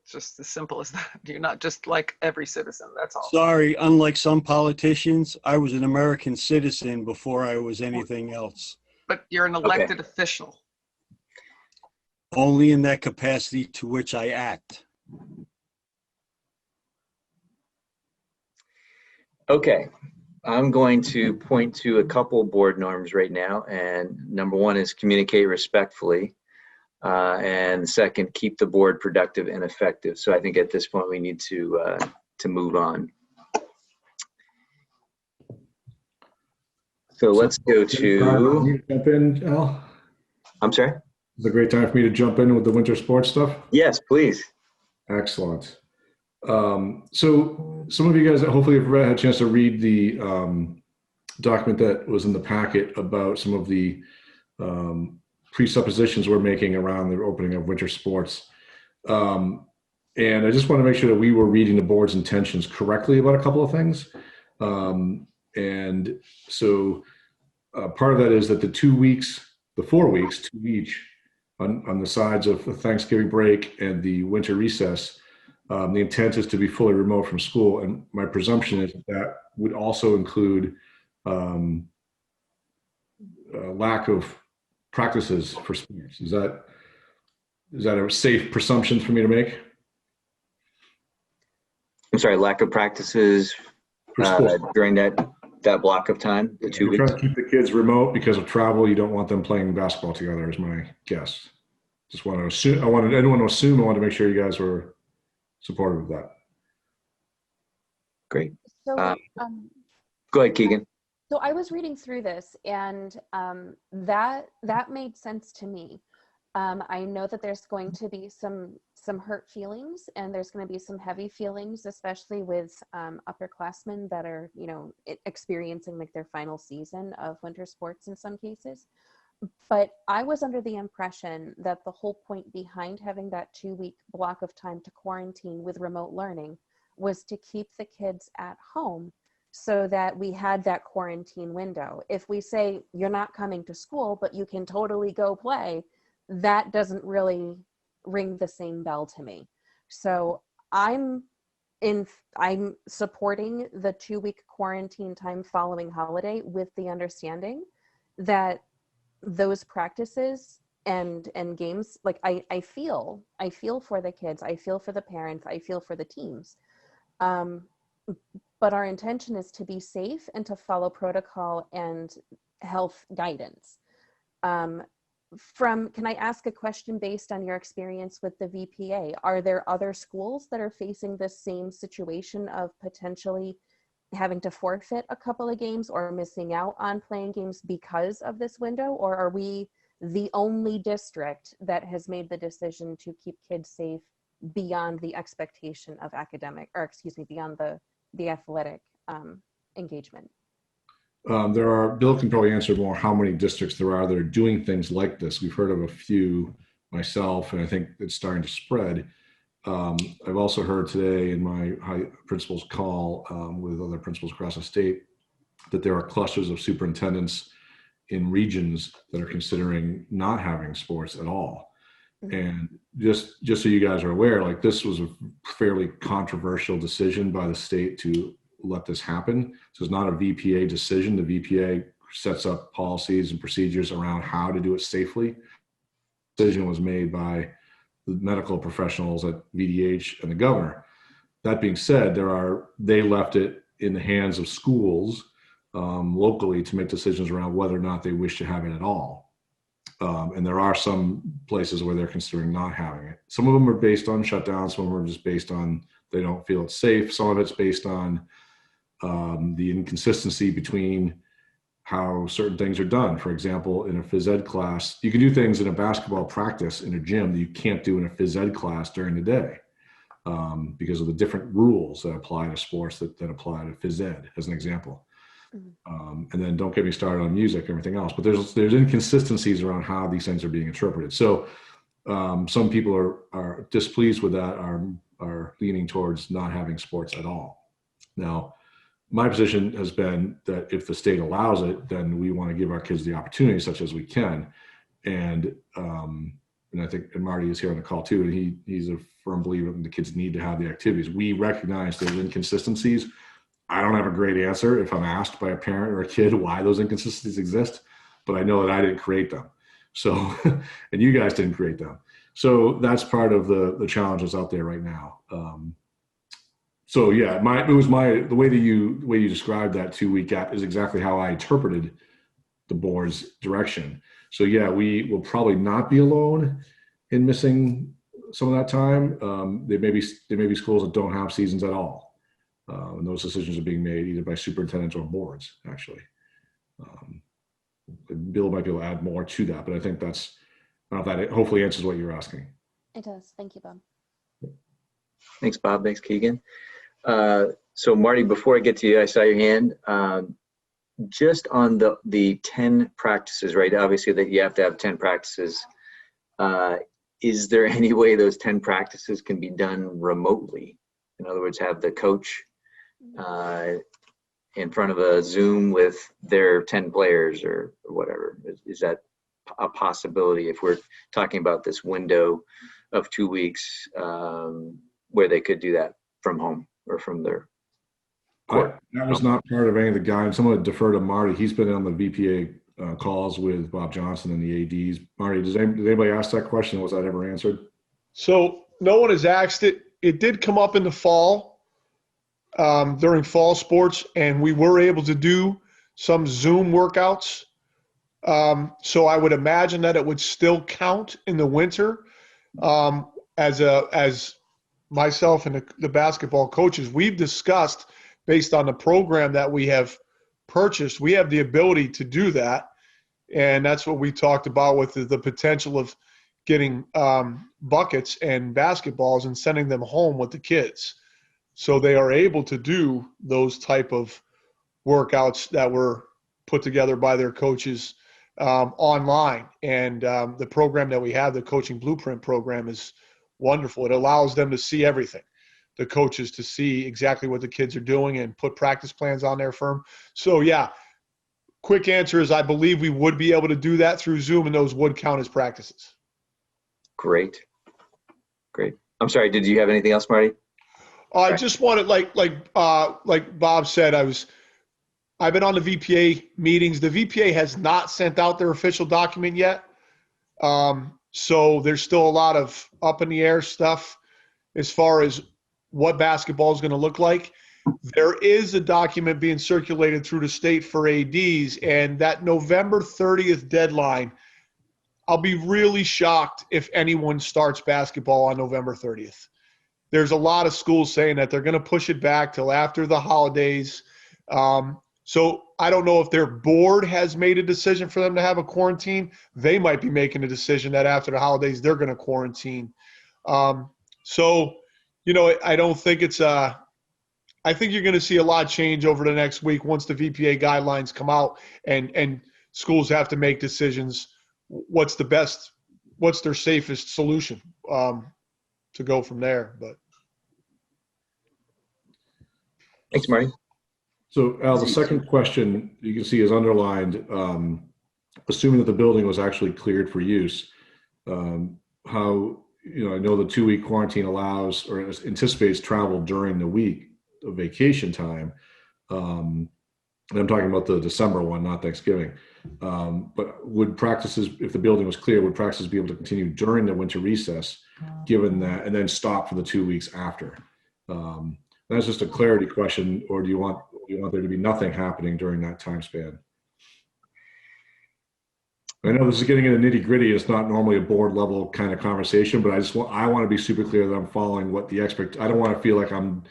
It's just as simple as that. You're not just like every citizen, that's all. Sorry, unlike some politicians, I was an American citizen before I was anything else. But you're an elected official. Only in that capacity to which I act. Okay, I'm going to point to a couple board norms right now, and number 1 is communicate respectfully, and second, keep the board productive and effective. So I think at this point we need to move on. So let's go to. Jump in, Al? I'm sorry? It's a great time for me to jump in with the winter sports stuff. Yes, please. Excellent. So some of you guys hopefully have had a chance to read the document that was in the packet about some of the presuppositions we're making around the opening of winter sports. And I just want to make sure that we were reading the board's intentions correctly about a couple of things. And so part of that is that the 4 weeks, 2 each, on the sides of the Thanksgiving break and the winter recess, the intent is to be fully remote from school. And my presumption is that would also include lack of practices for sports. Is that a safe presumption for me to make? I'm sorry, lack of practices during that block of time, the 2 weeks? We're trying to keep the kids remote because of travel. You don't want them playing basketball together is my guess. Just want to assume, I wanted anyone to assume, I wanted to make sure you guys were supportive of that. Great. So, go ahead, Keegan. So I was reading through this, and that made sense to me. I know that there's going to be some hurt feelings, and there's going to be some heavy feelings, especially with upperclassmen that are, experiencing like their final season of winter sports in some cases. But I was under the impression that the whole point behind having that 2-week block of time to quarantine with remote learning was to keep the kids at home so that we had that quarantine window. If we say you're not coming to school, but you can totally go play, that doesn't really ring the same bell to me. So I'm supporting the 2-week quarantine time following holiday with the understanding that those practices and games, like I feel for the kids, I feel for the parents, I feel for the teams. But our intention is to be safe and to follow protocol and health guidance. Can I ask a question based on your experience with the VPA? Are there other schools that are facing the same situation of potentially having to forfeit a couple of games or missing out on playing games because of this window? Or are we the only district that has made the decision to keep kids safe beyond the expectation of academic, or excuse me, beyond the athletic engagement? Bill can probably answer more how many districts there are that are doing things like this. We've heard of a few myself, and I think it's starting to spread. I've also heard today in my high principals call with other principals across the state that there are clusters of superintendents in regions that are considering not having sports at all. And just so you guys are aware, like, this was a fairly controversial decision by the state to let this happen. So it's not a VPA decision. The VPA sets up policies and procedures around how to do it safely. The decision was made by the medical professionals at VDH and the governor. That being said, they left it in the hands of schools locally to make decisions around whether or not they wish to have it at all. And there are some places where they're considering not having it. Some of them are based on shutdowns. Some of them are just based on they don't feel it's safe. Some of it's based on the inconsistency between how certain things are done. For example, in a phys ed class, you can do things in a basketball practice in a gym that you can't do in a phys ed class during the day because of the different rules that apply to sports that apply to phys ed, as an example. And then don't get me started on music and everything else, but there's inconsistencies around how these things are being interpreted. So some people are displeased with that, are leaning towards not having sports at all. Now, my position has been that if the state allows it, then we want to give our kids the opportunity such as we can. And I think Marty is here on the call too, and he's a firm believer that the kids need to have the activities. We recognize those inconsistencies. I don't have a great answer if I'm asked by a parent or a kid why those inconsistencies exist, but I know that I didn't create them. So, and you guys didn't create them. So that's part of the challenges out there right now. So yeah, the way that you described that 2-week gap is exactly how I interpreted the board's direction. So yeah, we will probably not be alone in missing some of that time. There may be schools that don't have seasons at all. And those decisions are being made either by superintendents or boards, actually. Bill might be able to add more to that, but I think I don't know if that hopefully answers what you're asking. It does. Thank you, Bob. Thanks, Bob. Thanks, Keegan. So Marty, before I get to you, I saw your hand. Just on the 10 practices, right? Obviously that you have to have 10 practices. Is there any way those 10 practices can be done remotely? In other words, have the coach in front of a Zoom with their 10 players or whatever. Is that a possibility if we're talking about this window of 2 weeks where they could do that from home or from their court? That was not part of any of the guidance. I'm going to defer to Marty. He's been on the VPA calls with Bob Johnson and the ADs. Marty, did anybody ask that question? Was that ever answered? So no one has asked it. It did come up in the fall, during fall sports, and we were able to do some Zoom workouts. So I would imagine that it would still count in the winter. As myself and the basketball coaches, we've discussed, based on the program that we have purchased, we have the ability to do that. And that's what we talked about with the potential of getting buckets and basketballs and sending them home with the kids. So they are able to do those type of workouts that were put together by their coaches online. And the program that we have, the Coaching Blueprint program, is wonderful. It allows them to see everything, the coaches to see exactly what the kids are doing and put practice plans on their firm. So yeah, quick answer is I believe we would be able to do that through Zoom, and those would count as practices. Great. I'm sorry, did you have anything else, Marty? I just wanted, like Bob said, I've been on the VPA meetings. The VPA has not sent out their official document yet. So there's still a lot of up in the air stuff as far as what basketball is going to look like. There is a document being circulated through the state for ADs, and that November 30th deadline, I'll be really shocked if anyone starts basketball on November 30th. There's a lot of schools saying that they're going to push it back till after the holidays. So I don't know if their board has made a decision for them to have a quarantine. They might be making a decision that after the holidays, they're going to quarantine. So, you know, I don't think it's I think you're going to see a lot of change over the next week once the VPA guidelines come out and schools have to make decisions. What's their safest solution to go from there. But Thanks, Marty. So Al, the second question you can see is underlined, assuming that the building was actually cleared for use, how, you know, I know the 2-week quarantine allows or anticipates travel during the week of vacation time. And I'm talking about the December one, not Thanksgiving. But would practices, if the building was clear, would practices be able to continue during the winter recess, given that, and then stop for the 2 weeks after? That's just a clarity question, or do you want there to be nothing happening during that time span? I know this is getting into nitty gritty. It's not normally a board level kind of conversation, but I want to be super clear that I'm following what the I don't want to feel like I'm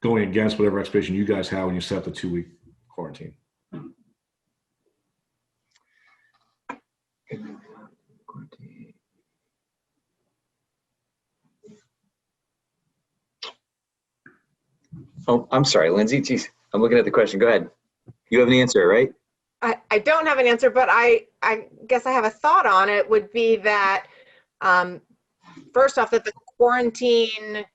going against whatever expectation you guys have when you set the 2-week quarantine. Oh, I'm sorry, Lindsay. Geez, I'm looking at the question. Go ahead. You have an answer, right? I don't have an answer, but I guess I have a thought on it. Would be that first off, that the quarantine,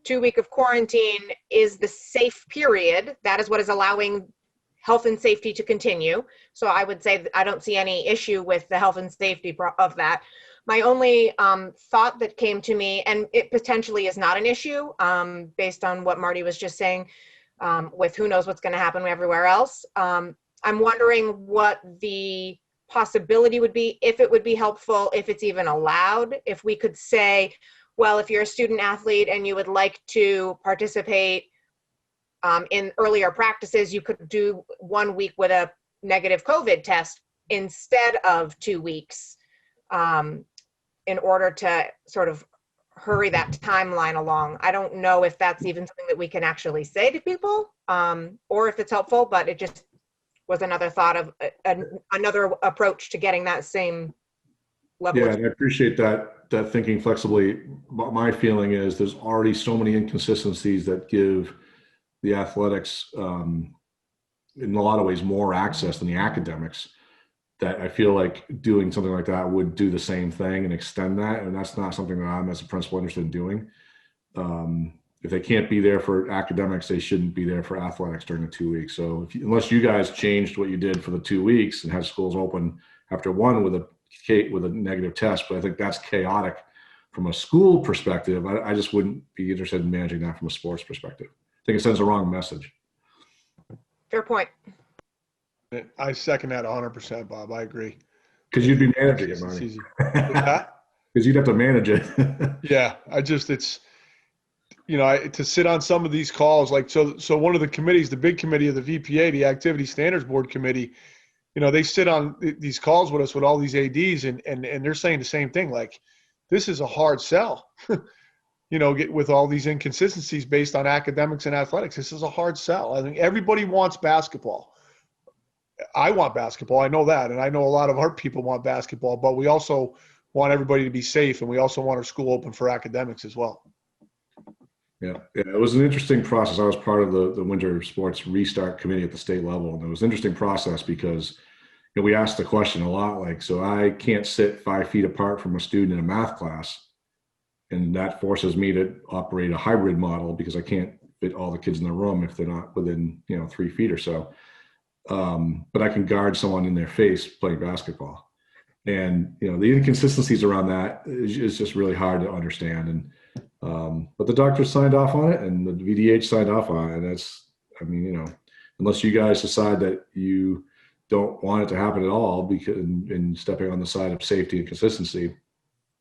2-week of quarantine is the safe period. That is what is allowing health and safety to continue. So I would say that I don't see any issue with the health and safety of that. My only thought that came to me, and it potentially is not an issue based on what Marty was just saying, with who knows what's going to happen everywhere else. I'm wondering what the possibility would be, if it would be helpful, if it's even allowed, if we could say, well, if you're a student athlete and you would like to participate in earlier practices, you could do 1 week with a negative COVID test instead of 2 weeks in order to sort of hurry that timeline along. I don't know if that's even something that we can actually say to people or if it's helpful, but it just was another thought of another approach to getting that same level. Yeah, and I appreciate that thinking flexibly. My feeling is there's already so many inconsistencies that give the athletics, in a lot of ways, more access than the academics, that I feel like doing something like that would do the same thing and extend that. And that's not something that I'm, as a principal, interested in doing. If they can't be there for academics, they shouldn't be there for athletics during the 2 weeks. So unless you guys changed what you did for the 2 weeks and had schools open after one with a negative test, but I think that's chaotic from a school perspective. I just wouldn't be interested in managing that from a sports perspective. I think it sends the wrong message. Fair point. I second that 100%, Bob. I agree. Because you'd be managing it, Marty. Because you'd have to manage it. Yeah, it's, you know, to sit on some of these calls, like, so one of the committees, the big committee of the VPA, the Activity Standards Board Committee, you know, they sit on these calls with us with all these ADs and they're saying the same thing. Like, this is a hard sell, you know, with all these inconsistencies based on academics and athletics. This is a hard sell. I think everybody wants basketball. I want basketball. I know that. And I know a lot of our people want basketball, but we also want everybody to be safe. And we also want our school open for academics as well. Yeah, it was an interesting process. I was part of the Winter Sports Restart Committee at the state level. And it was an interesting process because, you know, we asked the question a lot, like, so I can't sit 5 feet apart from a student in a math class. And that forces me to operate a hybrid model because I can't fit all the kids in the room if they're not within, 3 feet or so. But I can guard someone in their face playing basketball. And, you know, the inconsistencies around that is just really hard to understand. And, but the doctors signed off on it and the VDH signed off on it. And that's, I mean, you know, unless you guys decide that you don't want it to happen at all because in stepping on the side of safety and consistency,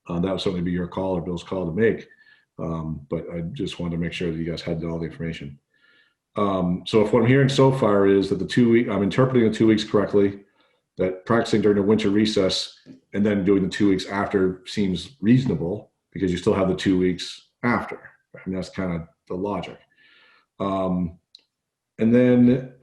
that would certainly be your call or Bill's call to make. But I just wanted to make sure that you guys had all the information. So if what I'm hearing so far is that I'm interpreting the 2 weeks correctly, that practicing during the winter recess and then doing the 2 weeks after seems reasonable because you still have the 2 weeks after. I mean, that's kind of the logic. And then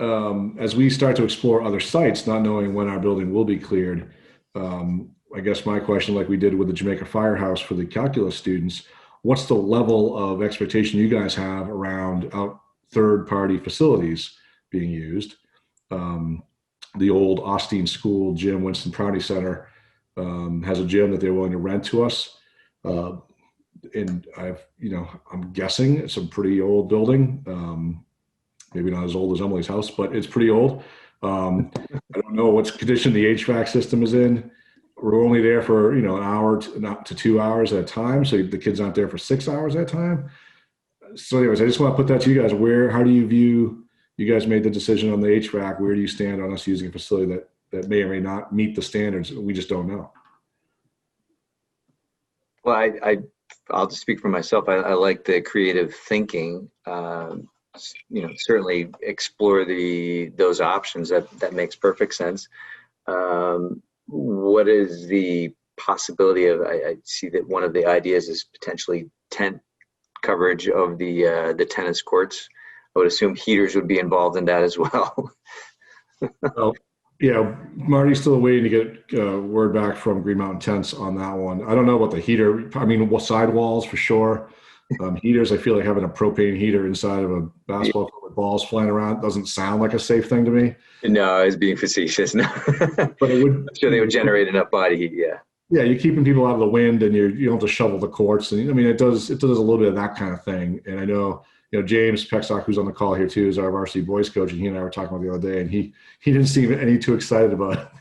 as we start to explore other sites, not knowing when our building will be cleared, I guess my question, like we did with the Jamaica Firehouse for the calculus students, what's the level of expectation you guys have around third-party facilities being used? The old Austin School gym, Winston Prouty Center, has a gym that they're willing to rent to us. And I'm guessing it's a pretty old building. Maybe not as old as Emily's house, but it's pretty old. I don't know what condition the HVAC system is in. We're only there for, an hour to 2 hours at a time. So the kids aren't there for 6 hours at a time. So anyways, I just want to put that to you guys. How do you view, you guys made the decision on the HVAC. Where do you stand on us using a facility that may or may not meet the standards? We just don't know. Well, I'll just speak for myself. I like the creative thinking. Certainly explore those options. That makes perfect sense. What is the possibility of? I see that one of the ideas is potentially tent coverage of the tennis courts. I would assume heaters would be involved in that as well. Well, yeah, Marty's still waiting to get word back from Green Mountain Tents on that one. I don't know about the heater. I mean, sidewalls for sure. Heaters, I feel like having a propane heater inside of a basketball court with balls flying around doesn't sound like a safe thing to me. No, I was being facetious. No. But it would, I'm sure they would generate enough body heat. Yeah. Yeah, you're keeping people out of the wind, and you don't have to shovel the courts. And I mean, it does a little bit of that kind of thing. And I know, James Pexock, who's on the call here too, is our varsity boys coach, and he and I were talking about the other day, and he didn't seem any too excited about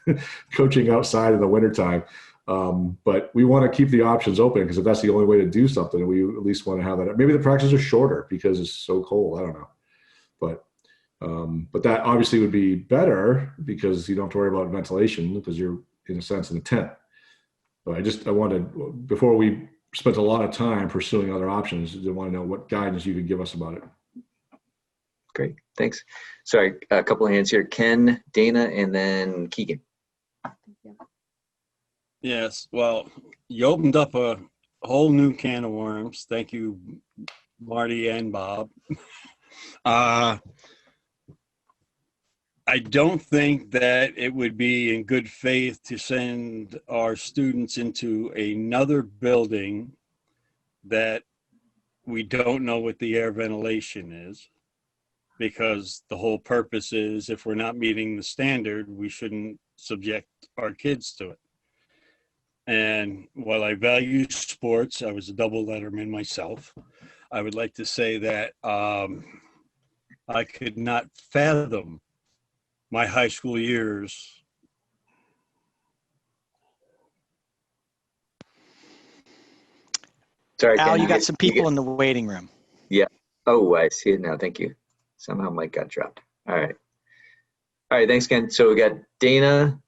coaching outside in the wintertime. But we want to keep the options open, because if that's the only way to do something, we at least want to have that. Maybe the practices are shorter because it's so cold. I don't know. But that obviously would be better, because you don't have to worry about ventilation, because you're in a sense in a tent. So I wanted, before we spent a lot of time pursuing other options, I want to know what guidance you could give us about it. Great, thanks. Sorry, a couple of hands here. Ken, Dana, and then Keegan. Yes, well, you opened up a whole new can of worms. Thank you, Marty and Bob. I don't think that it would be in good faith to send our students into another building that we don't know what the air ventilation is, because the whole purpose is, if we're not meeting the standard, we shouldn't subject our kids to it. And while I value sports, I was a double letterman myself. I would like to say that I could not fathom my high school years. Sorry, Al, Ken, you got some people in the waiting room. Yeah. Oh, I see it now. Thank you. Somehow Mike got dropped. All right. All right. Thanks, Ken. So we got Dana,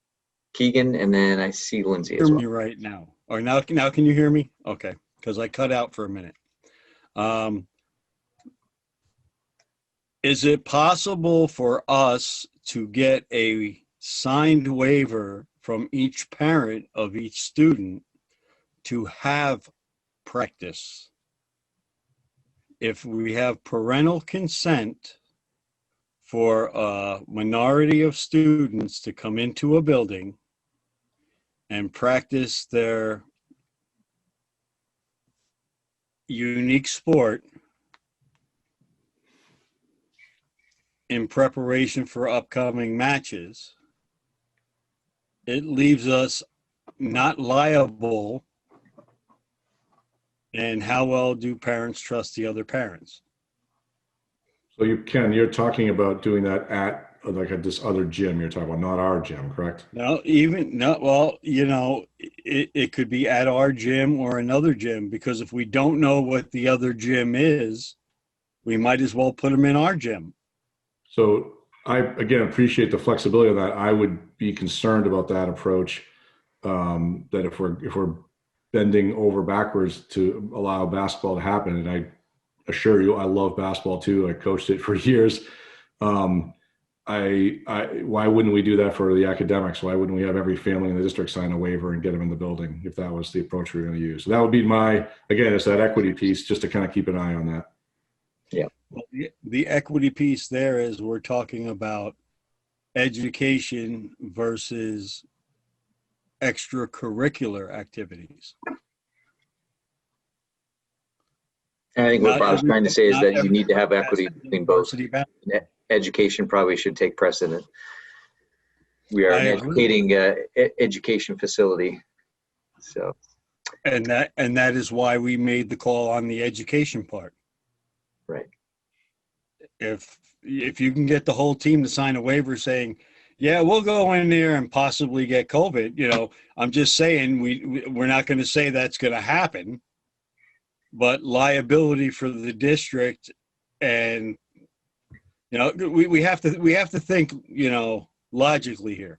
Keegan, and then I see Lindsay as well. Hear me right now. Or now can you hear me? Okay, because I cut out for a minute. Is it possible for us to get a signed waiver from each parent of each student to have practice? If we have parental consent for a minority of students to come into a building and practice their unique sport in preparation for upcoming matches, it leaves us not liable. And how well do parents trust the other parents? So you're talking about doing that at this other gym you're talking about, not our gym, correct? No, well, it could be at our gym or another gym, because if we don't know what the other gym is, we might as well put them in our gym. So I, again, appreciate the flexibility of that. I would be concerned about that approach, that if we're bending over backwards to allow basketball to happen, and I assure you, I love basketball too. I coached it for years. Why wouldn't we do that for the academics? Why wouldn't we have every family in the district sign a waiver and get them in the building if that was the approach we were going to use? So that would be again, it's that equity piece, just to kind of keep an eye on that. Yeah. Well, the equity piece there is we're talking about education versus extracurricular activities. And I think what Not Bob's trying to say is not that you need to have everybody has equity to do between both. varsity basketball. Education probably should take precedent. We are I an agree. educating education facility. So, And that is why we made the call on the education part. right. If you can get the whole team to sign a waiver saying, yeah, we'll go in there and possibly get COVID, you know, I'm just saying we're not going to say that's going to happen, but liability for the district, and you know, we have to think, you know, logically here.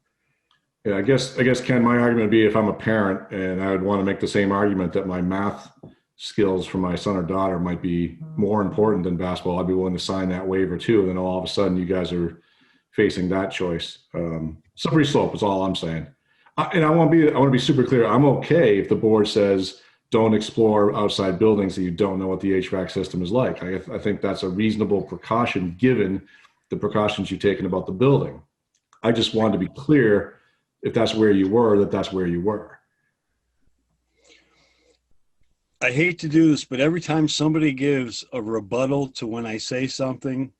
Yeah, I guess Ken, my argument would be if I'm a parent and I would want to make the same argument that my math skills for my son or daughter might be more important than basketball, I'd be willing to sign that waiver too. And then all of a sudden you guys are facing that choice. Slippery slope is all I'm saying. I want to be super clear. I'm okay if the board says don't explore outside buildings that you don't know what the HVAC system is like. I think that's a reasonable precaution given the precautions you've taken about the building. I just wanted to be clear, if that's where you were, that's where you were. I hate to do this, but every time somebody gives a rebuttal to when I say something,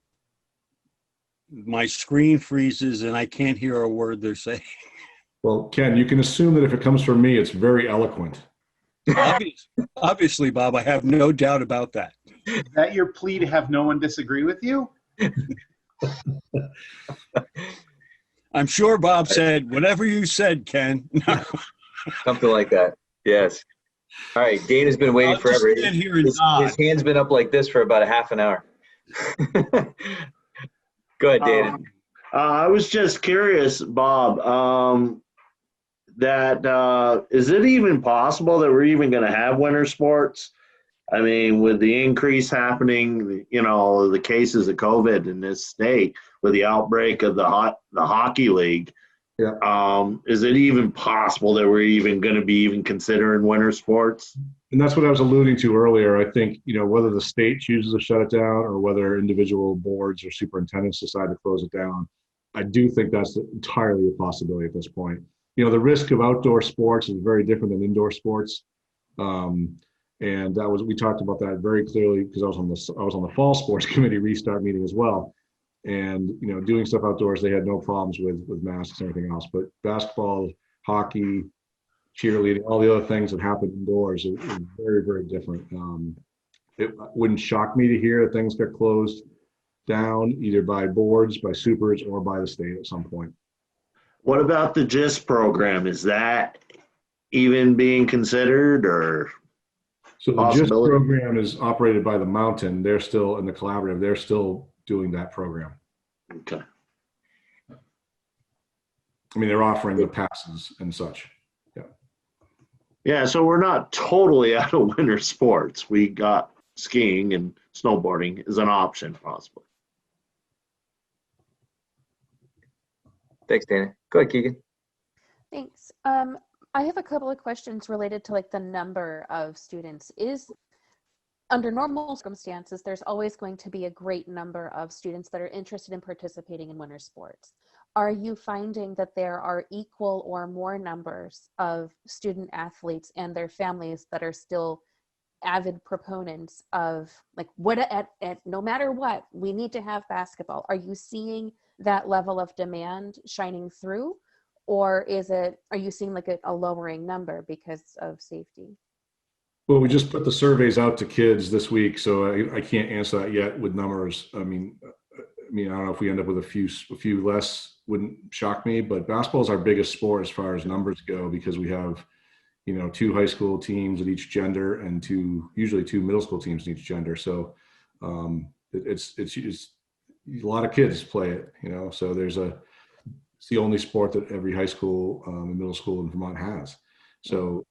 my screen freezes and I can't hear a word they're saying. Well, Ken, you can assume that if it comes from me, it's very eloquent. Obviously, Bob, I have no doubt about that. Is that your plea to have no one disagree with you? I'm sure Bob said, whatever you said, Ken. Something like that. Yes. All right. Dana's been waiting I'll just forever. stand here and His nod. hand's been up like this for about a half an hour. Go ahead, Dana. I was just curious, Bob, is it even possible that we're even going to have winter sports? I mean, with the increase happening, you know, the cases of COVID in this state, with the outbreak of the hockey league, is it even possible that we're even going to be even considering winter sports? And that's what I was alluding to earlier. I think, you know, whether the state chooses to shut it down or whether individual boards or superintendents decide to close it down, I do think that's entirely a possibility at this point. You know, the risk of outdoor sports is very different than indoor sports. And we talked about that very clearly because I was on the fall sports committee restart meeting as well. And, you know, doing stuff outdoors, they had no problems with masks and everything else. But basketball, hockey, cheerleading, all the other things that happen indoors is very, very different. It wouldn't shock me to hear that things get closed down either by boards, by supers, or by the state at some point. What about the GIST program? Is that even being considered, or? So the GIST program is operated by the Mountain. They're still in the collaborative. They're still doing that program. Okay. I mean, they're offering the passes and such. Yeah. Yeah, so we're not totally out of winter sports. We got skiing and snowboarding as an option, possibly. Thanks, Dana. Go ahead, Keegan. Thanks. I have a couple of questions related to like the number of students. Under normal circumstances, there's always going to be a great number of students that are interested in participating in winter sports. Are you finding that there are equal or more numbers of student athletes and their families that are still avid proponents of like no matter what, we need to have basketball? Are you seeing that level of demand shining through, or are you seeing like a lowering number because of safety? Well, we just put the surveys out to kids this week, so I can't answer that yet with numbers. I mean, I don't know if we end up with a few less, wouldn't shock me, but basketball is our biggest sport as far as numbers go because we have, you know, 2 high school teams at each gender and usually 2 middle school teams in each gender. So it's a lot of kids play it, you know, so it's the only sport that every high school and middle school in Vermont has. So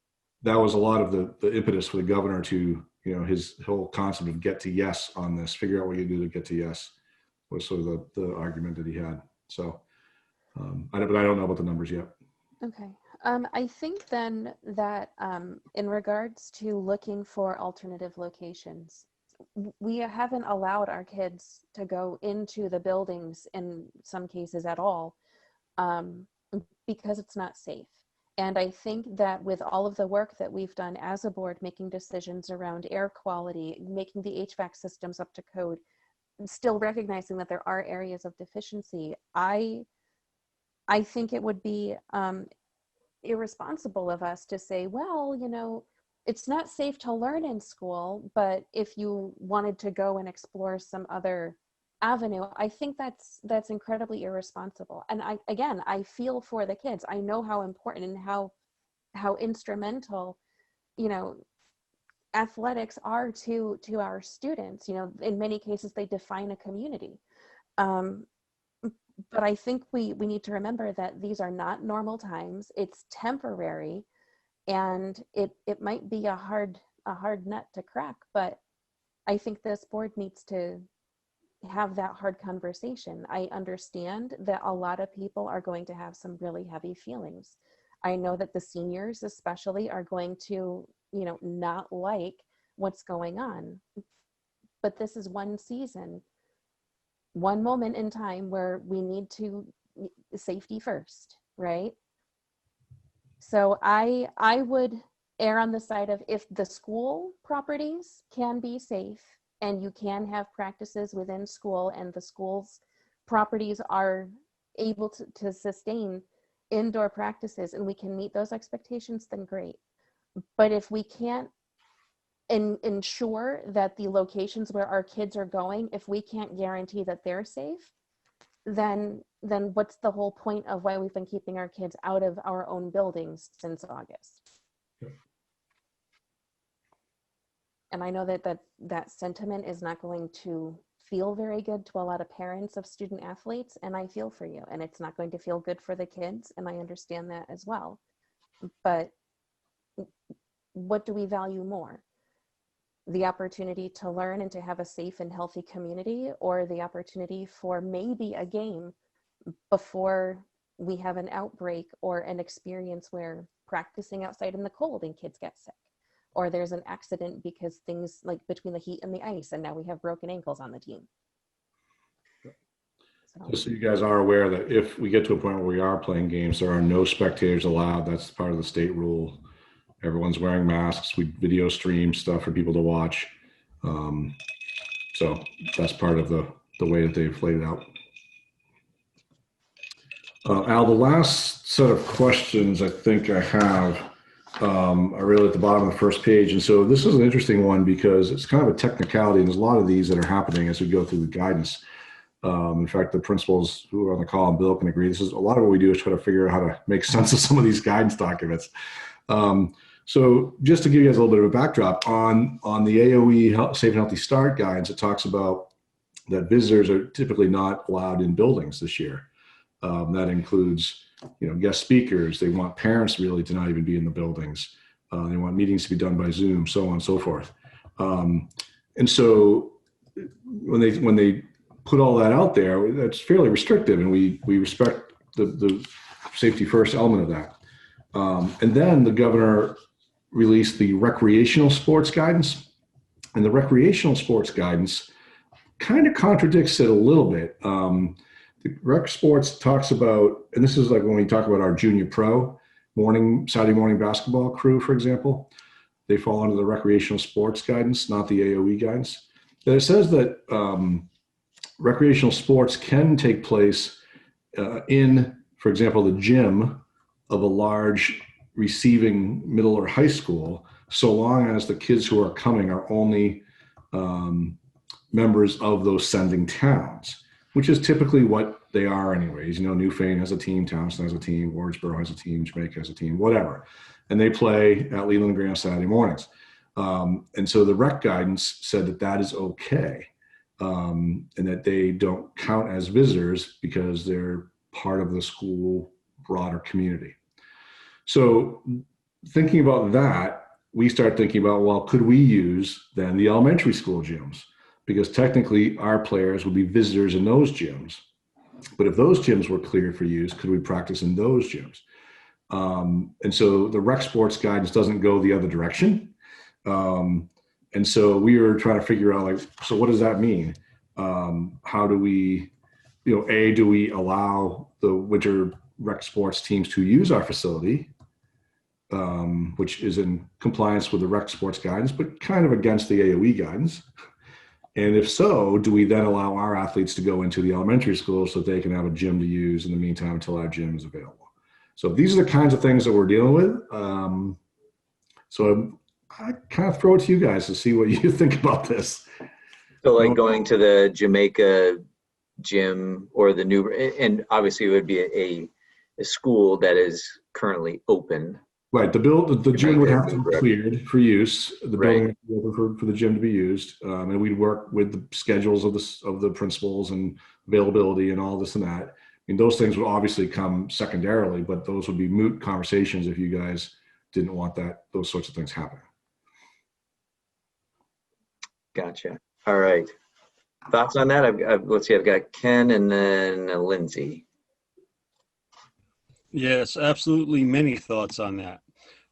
that was a lot of the impetus for the governor to, you know, his whole concept of get to yes on this, figure out what you do to get to yes was sort of the argument that he had. So, but I don't know about the numbers yet. Okay. I think then that in regards to looking for alternative locations, we haven't allowed our kids to go into the buildings in some cases at all, because it's not safe. And I think that with all of the work that we've done as a board, making decisions around air quality, making the HVAC systems up to code, still recognizing that there are areas of deficiency, I think it would be irresponsible of us to say, well, you know, it's not safe to learn in school, but if you wanted to go and explore some other avenue, I think that's incredibly irresponsible. And I feel for the kids. I know how important and how instrumental, you know, athletics are to our students. You know, in many cases they define a community. But I think we need to remember that these are not normal times. It's temporary, and it might be a hard nut to crack, but I think this board needs to have that hard conversation. I understand that a lot of people are going to have some really heavy feelings. I know that the seniors especially are going to, you know, not like what's going on. But this is one season, one moment in time where we need to safety first, right? So I would err on the side of, if the school properties can be safe and you can have practices within school and the school's properties are able to sustain indoor practices and we can meet those expectations, then great. But if we can't ensure that the locations where our kids are going, if we can't guarantee that they're safe, then what's the whole point of why we've been keeping our kids out of our own buildings since August? And I know that sentiment is not going to feel very good to a lot of parents of student athletes, and I feel for you, and it's not going to feel good for the kids, and I understand that as well. But what do we value more? The opportunity to learn and to have a safe and healthy community, or the opportunity for maybe a game before we have an outbreak or an experience where practicing outside in the cold and kids get sick, or there's an accident because things like between the heat and the ice and now we have broken ankles on the team. Just so you guys are aware that if we get to a point where we are playing games, there are no spectators allowed. That's part of the state rule. Everyone's wearing masks. We video stream stuff for people to watch. So that's part of the way that they've laid it out. Al, the last set of questions I think I have are really at the bottom of the first page. And so this is an interesting one because it's kind of a technicality, and there's a lot of these that are happening as we go through the guidance. In fact, the principals who are on the call and Bill can agree, this is a lot of what we do is try to figure out how to make sense of some of these guidance documents. So just to give you guys a little bit of a backdrop on the AOE Safe and Healthy Start guidance, it talks about that visitors are typically not allowed in buildings this year. That includes, you know, guest speakers. They want parents really to not even be in the buildings. They want meetings to be done by Zoom, so on and so forth. And so when they put all that out there, that's fairly restrictive, and we respect the safety first element of that. And then the governor released the recreational sports guidance, and the recreational sports guidance kind of contradicts it a little bit. The rec sports talks about, and this is like when we talk about our junior pro Saturday morning basketball crew, for example, they fall under the recreational sports guidance, not the AOE guidance. And it says that recreational sports can take place in, for example, the gym of a large receiving middle or high school, so long as the kids who are coming are only members of those sending towns, which is typically what they are anyways. You know, Newfane has a team, Townsend has a team, Wardsboro has a team, Jamaica has a team, whatever. And they play at Leland Grant Saturday mornings. And so the rec guidance said that that is okay, and that they don't count as visitors because they're part of the school broader community. So thinking about that, we start thinking about, well, could we use then the elementary school gyms? Because technically our players would be visitors in those gyms. But if those gyms were cleared for use, could we practice in those gyms? And so the rec sports guidance doesn't go the other direction. And And so we were trying to figure out, like, so what does that mean? How do we, do we allow the winter rec sports teams to use our facility, which is in compliance with the rec sports guidance, but kind of against the AOE guidance? And if so, do we then allow our athletes to go into the elementary school so that they can have a gym to use in the meantime until our gym is available? So these are the kinds of things that we're dealing with. So I kind of throw it to you guys to see what you think about this. So like going to the Jamaica gym or the new, and obviously it would be a school that is currently open. Right, the gym would have to be cleared for use. The building would be open for the gym to be used, and we'd work with the schedules of the principals and availability and all this and that. I mean, those things would obviously come secondarily, but those would be moot conversations if you guys didn't want those sorts of things happening. Gotcha. All right. Thoughts on that? Let's see. I've got Ken and then Lindsay. Yes, absolutely many thoughts on that.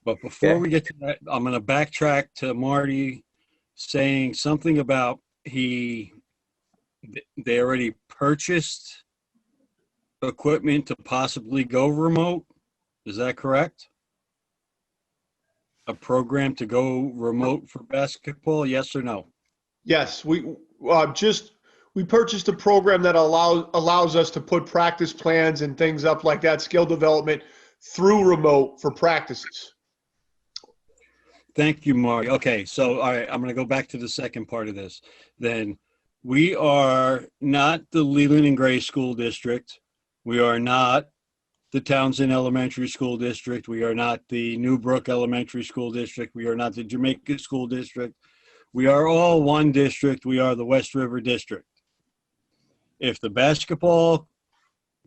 But before we get to that, I'm going to backtrack to Marty saying something about they already purchased equipment to possibly go remote. Is that correct? A program to go remote for basketball, yes or no? Yes, we purchased a program that allows us to put practice plans and things up like that, skill development through remote for practices. Thank you, Marty. Okay, so all right, I'm going to go back to the second part of this. Then we are not the Leland and Gray School District. We are not the Townsend Elementary School District. We are not the Newbrook Elementary School District. We are not the Jamaica School District. We are all one district. We are the West River District. If the basketball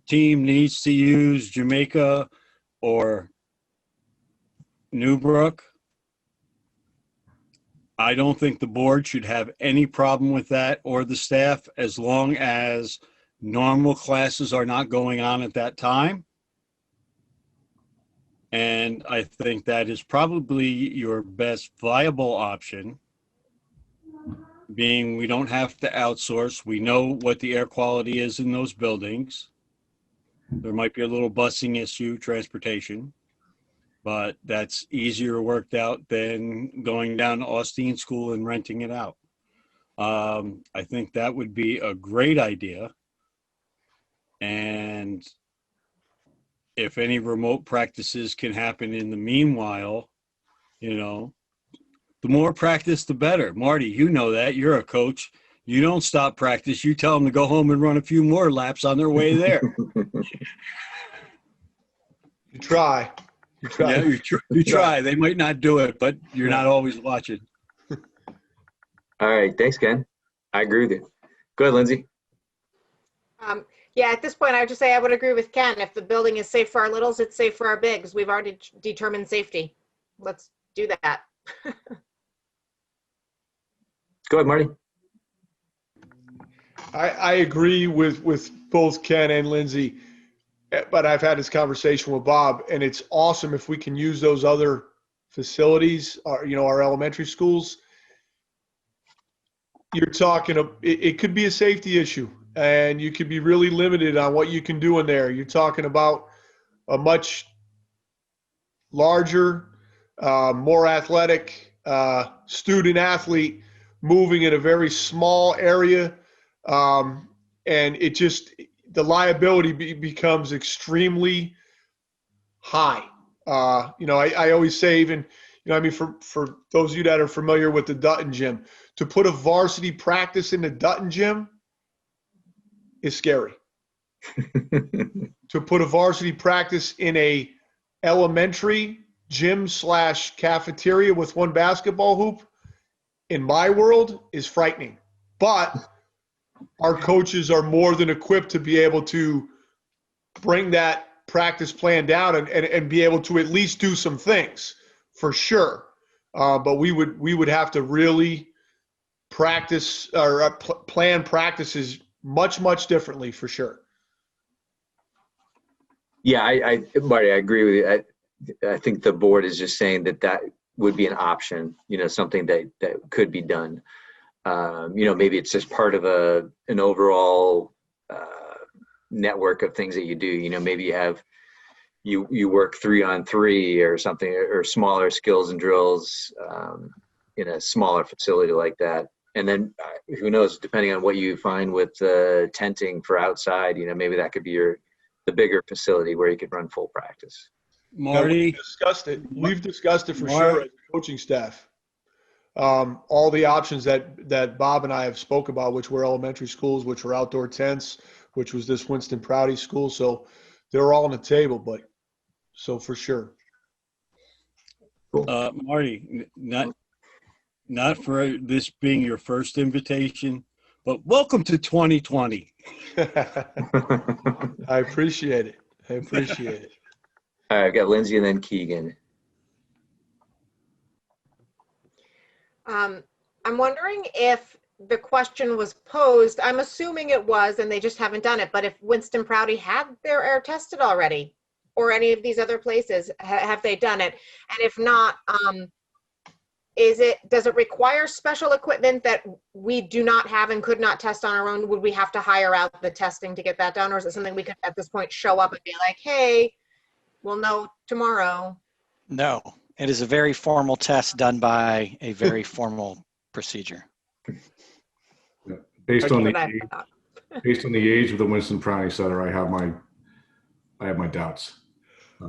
team needs to use Jamaica or Newbrook, I don't think the board should have any problem with that or the staff, as long as normal classes are not going on at that time. And I think that is probably your best viable option, being we don't have to outsource. We know what the air quality is in those buildings. There might be a little busing issue, transportation, but that's easier worked out than going down to Austin School and renting it out. I think that would be a great idea. And if any remote practices can happen in the meanwhile, the more practice, the better. Marty, you know that. You're a coach. You don't stop practice. You tell them to go home and run a few more laps on their way there. You try. You try. Yeah, you try. They might not do it, but you're not always watching. All right. Thanks, Ken. I agree with you. Go ahead, Lindsay. Yeah, at this point, I would just say I would agree with Ken. If the building is safe for our littles, it's safe for our bigs. We've already determined safety. Let's do that. Go ahead, Marty. I agree with both Ken and Lindsay, but I've had this conversation with Bob, and it's awesome if we can use those other facilities, our elementary schools. You're talking, it could be a safety issue, and you could be really limited on what you can do in there. You're talking about a much larger, more athletic student athlete moving in a very small area, and the liability becomes extremely high. I always say, even, for those of you that are familiar with the Dutton gym, to put a varsity practice in the Dutton gym is scary. To put a varsity practice in a elementary gym / cafeteria with one basketball hoop, in my world, is frightening. But our coaches are more than equipped to be able to bring that practice plan down and be able to at least do some things, for sure. But we would have to really practice or plan practices much, much differently, for sure. Yeah, Marty, I agree with you. I think the board is just saying that would be an option, something that could be done. Maybe it's just part of an overall network of things that you do. Maybe you have you work 3-on-3 or something, or smaller skills and drills in a smaller facility like that. And then who knows, depending on what you find with tenting for outside, maybe that could be the bigger facility where you could run full practice. Marty, we've discussed it for sure as a coaching staff. All the options that Bob and I have spoke about, which were elementary schools, which were outdoor tents, which was this Winston Prouty school. So they're all on the table, so for sure. Marty, not for this being your first invitation, but welcome to 2020. I appreciate it. All right, I've got Lindsay and then Keegan. I'm wondering if the question was posed, I'm assuming it was, and they just haven't done it, but if Winston Prouty had their air tested already, or any of these other places, have they done it? And if not, does it require special equipment that we do not have and could not test on our own? Would we have to hire out the testing to get that done? Or is it something we could at this point show up and be like, hey, we'll know tomorrow? No, it is a very formal test done by a very formal procedure. Based on the age of the Winston Prouty Center, I have my doubts.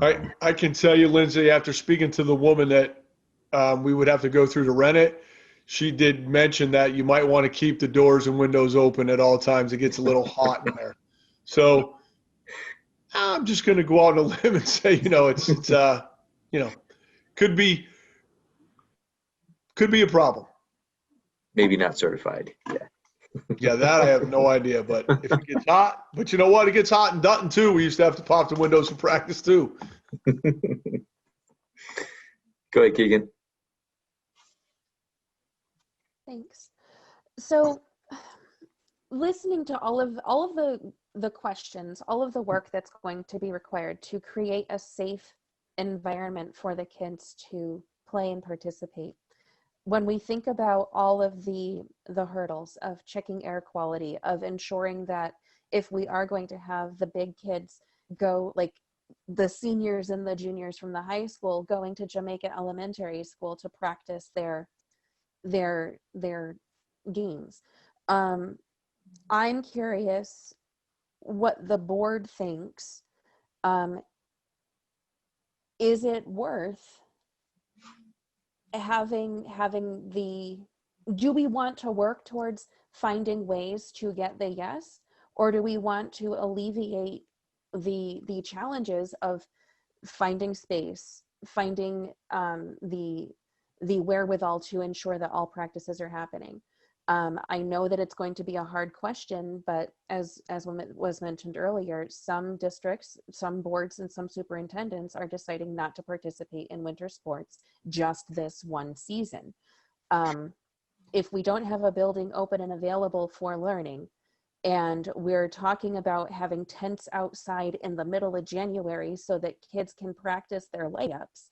I can tell you, Lindsay, after speaking to the woman that we would have to go through to rent it, she did mention that you might want to keep the doors and windows open at all times. It gets a little hot in there. So I'm just going to go out on a limb and say, it's could be a problem. Maybe not certified. Yeah. Yeah, that I have no idea. But if it gets hot, but you know what? It gets hot in Dutton too. We used to have to pop the windows for practice too. Go ahead, Keegan. Thanks. So listening to all of the questions, all of the work that's going to be required to create a safe environment for the kids to play and participate. When we think about all of the hurdles of checking air quality, of ensuring that if we are going to have the big kids go, like the seniors and the juniors from the high school going to Jamaica Elementary School to practice their games. I'm curious what the board thinks. Is it worth do we want to work towards finding ways to get the yes, or do we want to alleviate the challenges of finding space, finding the wherewithal to ensure that all practices are happening? I know that it's going to be a hard question, but as was mentioned earlier, some districts, some boards, and some superintendents are deciding not to participate in winter sports just this one season. If we don't have a building open and available for learning, and we're talking about having tents outside in the middle of January so that kids can practice their layups,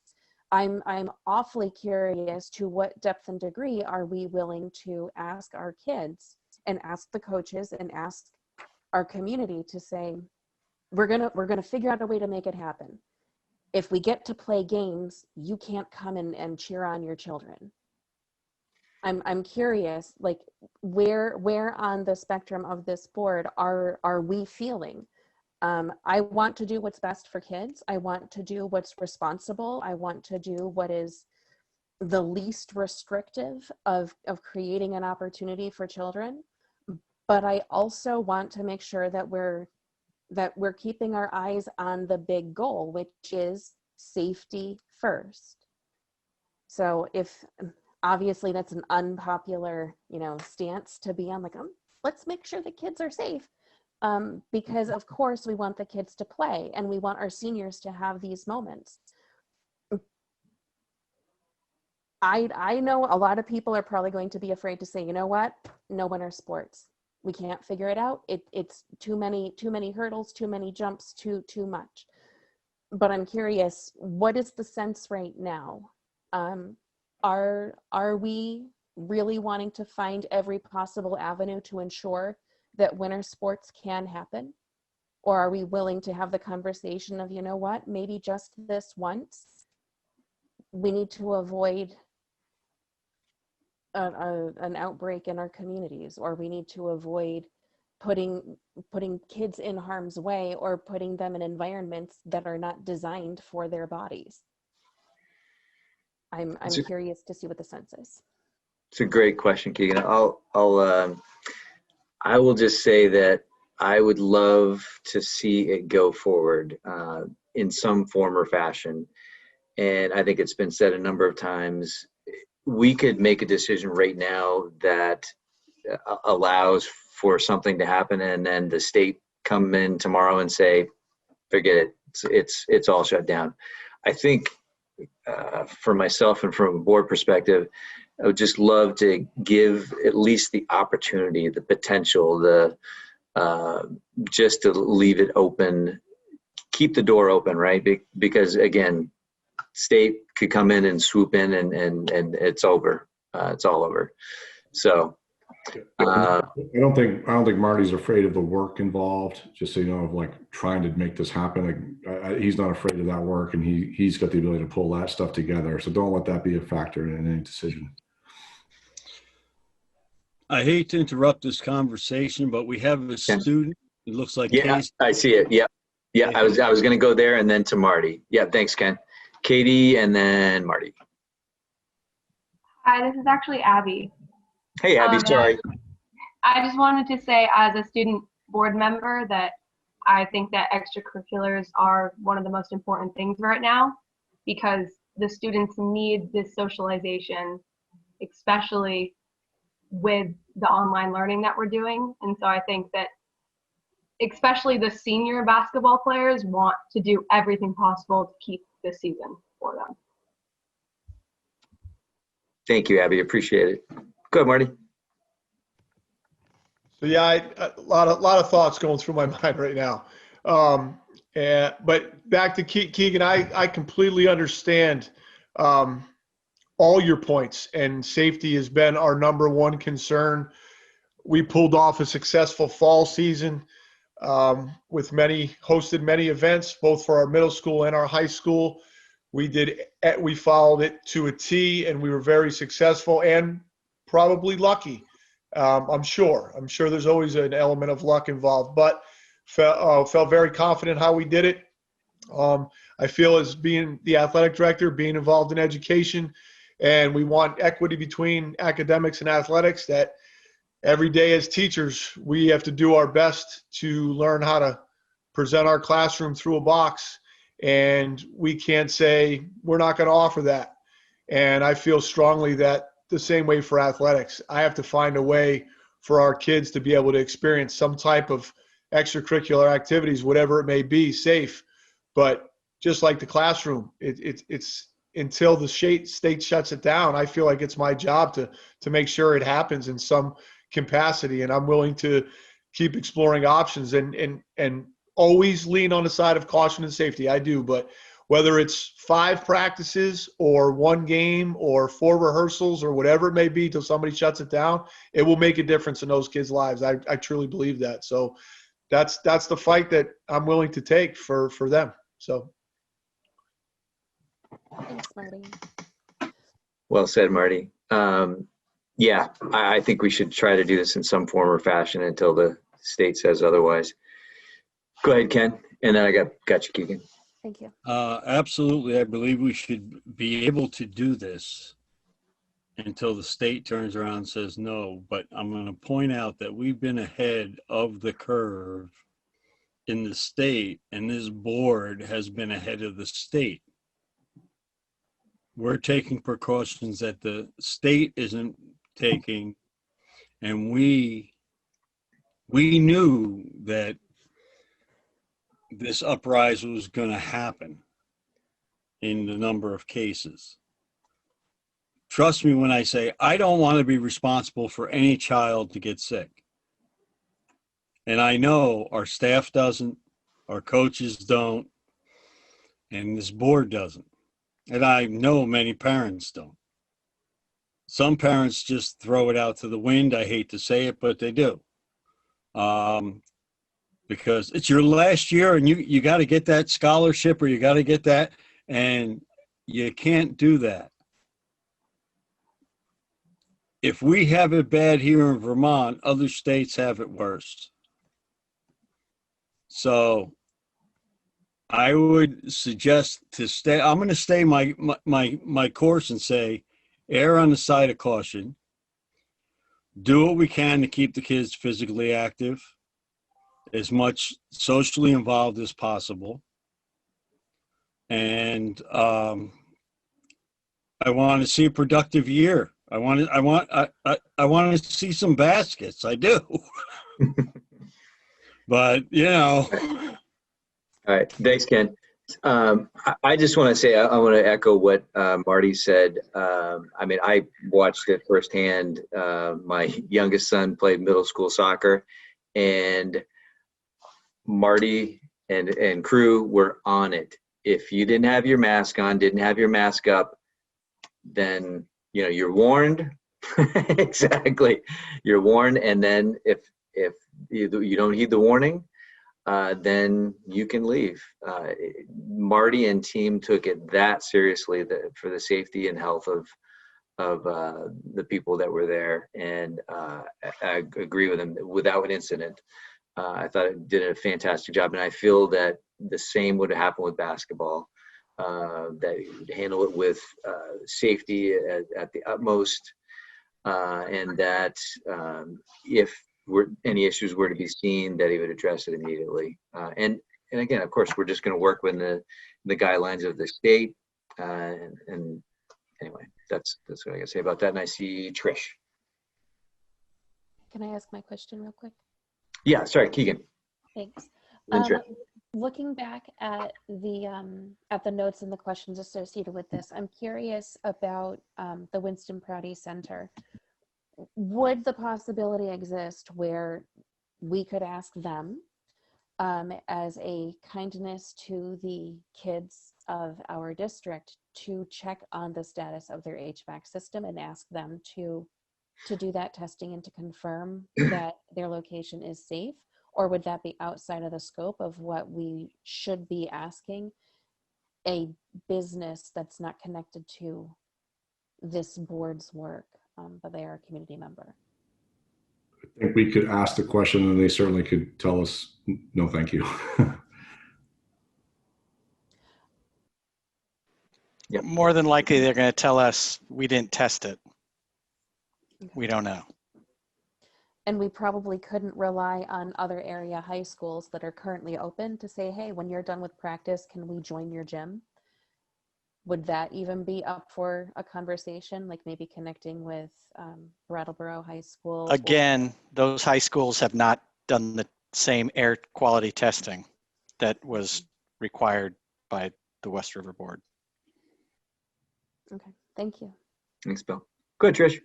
I'm awfully curious to what depth and degree are we willing to ask our kids and ask the coaches and ask our community to say, we're gonna figure out a way to make it happen. If we get to play games, you can't come in and cheer on your children. I'm curious, like where on the spectrum of this board are we feeling? I want to do what's best for kids. I want to do what's responsible. I want to do what is the least restrictive of creating an opportunity for children. But I also want to make sure that we're keeping our eyes on the big goal, which is safety first. So if obviously that's an unpopular, stance to be on, like, let's make sure the kids are safe. Because of course we want the kids to play and we want our seniors to have these moments. I know a lot of people are probably going to be afraid to say, you know what, no winter sports. We can't figure it out. It's too many hurdles, too many jumps, too much. But I'm curious, what is the sense right now? are we really wanting to find every possible avenue to ensure that winter sports can happen? Or are we willing to have the conversation of, you know what, maybe just this once, we need to avoid an outbreak in our communities, or we need to avoid putting kids in harm's way or putting them in environments that are not designed for their bodies. I'm curious to see what the sense is. It's a great question, Keegan. I will just say that I would love to see it go forward in some form or fashion. And I think it's been said a number of times, we could make a decision right now that allows for something to happen, and then the state come in tomorrow and say, forget it, it's all shut down. I think for myself and from a board perspective, I would just love to give at least the opportunity, the potential, just to leave it open, keep the door open, right? Because again, state could come in and swoop in and it's over. It's all over. So I don't think Marty's afraid of the work involved, just so you know, of like trying to make this happen. Like he's not afraid of that work, and he's got the ability to pull that stuff together. So don't let that be a factor in any decision. I hate to interrupt this conversation, but we have a student. It looks like yeah, Casey. I see it. Yeah. I was going to go there and then to Marty. Yeah, thanks, Ken. Katie and then Marty. Hi, this is actually Abby. Hey, Abby. Sorry. I just wanted to say, as a student board member, that I think that extracurriculars are one of the most important things right now, because the students need this socialization, especially with the online learning that we're doing. And so I think that especially the senior basketball players want to do everything possible to keep this season for them. Thank you, Abby. Appreciate it. Go ahead, Marty. So yeah, a lot of thoughts going through my mind right now. But back to Keegan, I completely understand all your points, and safety has been our number one concern. We pulled off a successful fall season with hosted many events, both for our middle school and our high school. We followed it to a T, and we were very successful and probably lucky. I'm sure there's always an element of luck involved, but felt very confident how we did it. I feel, as being the athletic director, being involved in education, and we want equity between academics and athletics, that every day as teachers, we have to do our best to learn how to present our classroom through a box, and we can't say we're not going to offer that. And I feel strongly that the same way for athletics. I have to find a way for our kids to be able to experience some type of extracurricular activities, whatever it may be, safe. But just like the classroom, it's until the state shuts it down, I feel like it's my job to make sure it happens in some capacity. And I'm willing to keep exploring options and always lean on the side of caution and safety. I do, but whether it's 5 practices or 1 game or 4 rehearsals or whatever it may be till somebody shuts it down, it will make a difference in those kids' lives. I truly believe that. So that's the fight that I'm willing to take for them. So. Thanks, Marty. Well said, Marty. Yeah, I think we should try to do this in some form or fashion until the state says otherwise. Go ahead, Ken, and then I got you, Keegan. Thank you. Absolutely. I believe we should be able to do this until the state turns around and says no. But I'm going to point out that we've been ahead of the curve in the state, and this board has been ahead of the state. We're taking precautions that the state isn't taking, and we knew that this uprise was going to happen in the number of cases. Trust me when I say I don't want to be responsible for any child to get sick. And I know our staff doesn't, our coaches don't, and this board doesn't. And I know many parents don't. Some parents just throw it out to the wind. I hate to say it, but they do. Because it's your last year and you got to get that scholarship or you got to get that, and you can't do that. If we have it bad here in Vermont, other states have it worse. So I would suggest to stay. I'm going to stay my course and say, err on the side of caution. Do what we can to keep the kids physically active, as much socially involved as possible. And I want to see a productive year. I want to see some baskets. I do. But, you know. All right. Thanks, Ken. I just want to say, I want to echo what Marty said. I mean, I watched it firsthand. My youngest son played middle school soccer, and Marty and crew were on it. If you didn't have your mask on, didn't have your mask up, then, you know, you're warned. Exactly. You're warned. And then if you don't heed the warning, then you can leave. Marty and team took it that seriously for the safety and health of the people that were there. And I agree with him without an incident. I thought it did a fantastic job. And I feel that the same would happen with basketball, that you would handle it with safety at the utmost. And that if any issues were to be seen, that he would address it immediately. And again, of course, we're just going to work within the guidelines of the state. And anyway, that's what I got to say about that. And I see Trish. Can I ask my question real quick? Yeah, sorry, Keegan. Thanks. Then Trish. Looking back at the notes and the questions associated with this, I'm curious about the Winston Prouty Center. Would the possibility exist where we could ask them as a kindness to the kids of our district to check on the status of their HVAC system and ask them to do that testing and to confirm that their location is safe? Or would that be outside of the scope of what we should be asking a business that's not connected to this board's work, but they are a community member? I think we could ask the question and they certainly could tell us, no, thank you. Yep. More than likely, they're going to tell us we didn't test it. We don't know. And we probably couldn't rely on other area high schools that are currently open to say, hey, when you're done with practice, can we join your gym? Would that even be up for a conversation, like maybe connecting with Brattleboro High School? Again, those high schools have not done the same air quality testing that was required by the West River Board. Okay, thank you. Thanks, Bill. Go ahead, Trish.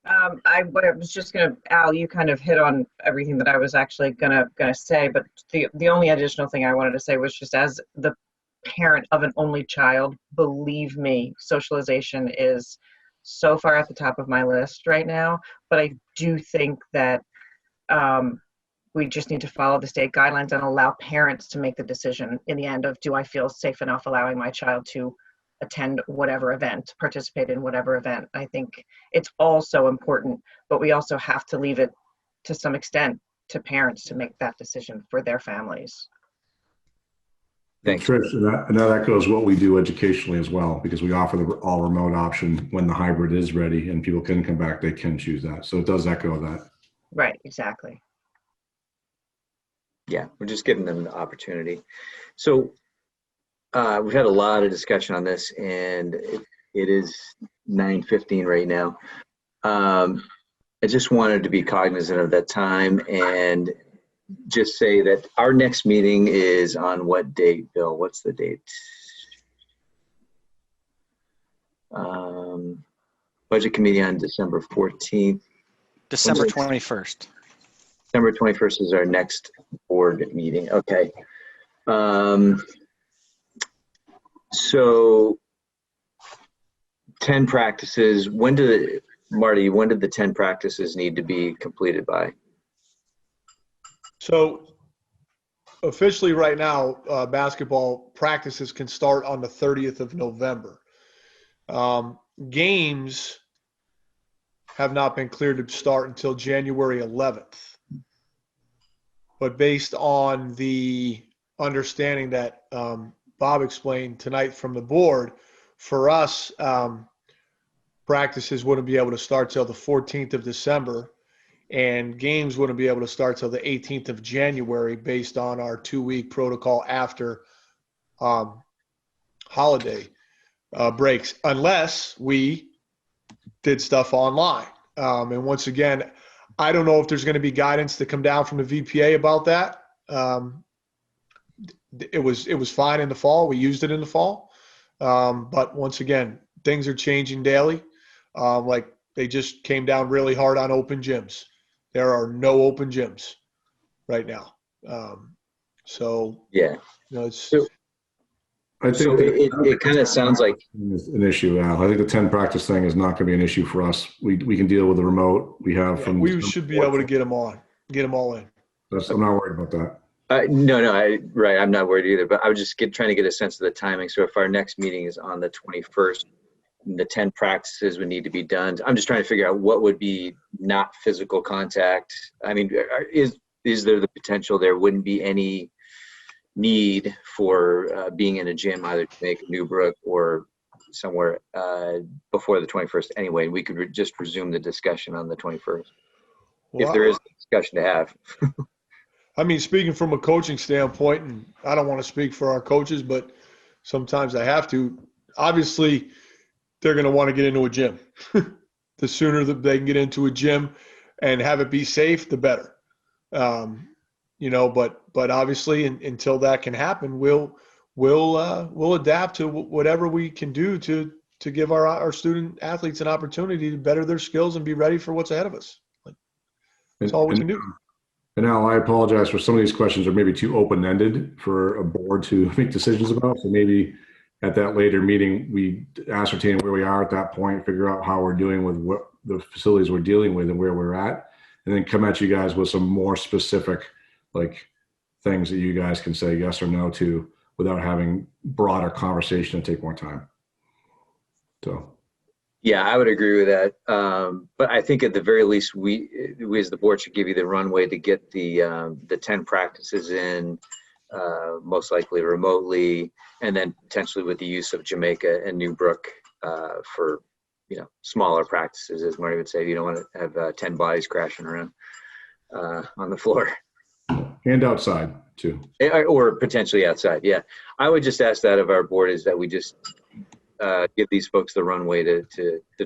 I was just gonna, Al, you kind of hit on everything that I was actually gonna say, but the only additional thing I wanted to say was just as the parent of an only child, believe me, socialization is so far at the top of my list right now. But I do think that we just need to follow the state guidelines and allow parents to make the decision in the end of, do I feel safe enough allowing my child to attend whatever event, participate in whatever event. I think it's also important, but we also have to leave it to some extent to parents to make that decision for their families. Thanks, Trish. And that echoes what we do educationally as well, because we offer the all remote option when the hybrid is ready and people can come back, they can choose that. So it does echo that. Right, exactly. Yeah, we're just giving them the opportunity. So we've had a lot of discussion on this, and it is 9:15 right now. I just wanted to be cognizant of that time and just say that our next meeting is on what date, Bill? What's the date? Budget committee on December 14th. December 21st. December 21st is our next board meeting. Okay. So 10 practices, Marty, when did the 10 practices need to be completed by? So officially right now, basketball practices can start on the 30th of November. Games have not been cleared to start until January 11th. But based on the understanding that Bob explained tonight from the board, for us, practices wouldn't be able to start till the 14th of December, and games wouldn't be able to start till the 18th of January based on our 2-week protocol after holiday breaks, unless we did stuff online. And once again, I don't know if there's going to be guidance to come down from the VPA about that. It was fine in the fall. We used it in the fall. But once again, things are changing daily. Like they just came down really hard on open gyms. There are no open gyms right now. So yeah, it's. I think it kind of sounds like an issue, Al. I think the 10 practice thing is not going to be an issue for us. We can deal with the remote. We have from. We should be able to get them all in. I'm not worried about that. Right. I'm not worried either, but I was just trying to get a sense of the timing. So if our next meeting is on the 21st, the 10 practices would need to be done. I'm just trying to figure out what would be not physical contact. I mean, is there the potential there wouldn't be any need for being in a gym, either to make Newbrook or somewhere before the 21st anyway? We could just resume the discussion on the 21st if there is a discussion to have. I mean, speaking from a coaching standpoint, and I don't want to speak for our coaches, but sometimes I have to. Obviously, they're going to want to get into a gym. The sooner that they can get into a gym and have it be safe, the better. But obviously, until that can happen, we'll adapt to whatever we can do to give our student athletes an opportunity to better their skills and be ready for what's ahead of us. That's all we can do. And Al, I apologize for some of these questions are maybe too open-ended for a board to make decisions about. So maybe at that later meeting, we ascertain where we are at that point, figure out how we're doing with what the facilities we're dealing with and where we're at, and then come at you guys with some more specific things that you guys can say yes or no to without having broader conversation and take more time. So. Yeah, I would agree with that. But I think at the very least, we as the board should give you the runway to get the 10 practices in, most likely remotely, and then potentially with the use of Jamaica and Newbrook for smaller practices, as Marty would say. You don't want to have 10 bodies crashing around on the floor. And outside too. Or potentially outside. Yeah, I would just ask that of our board, is that we just give these folks the runway to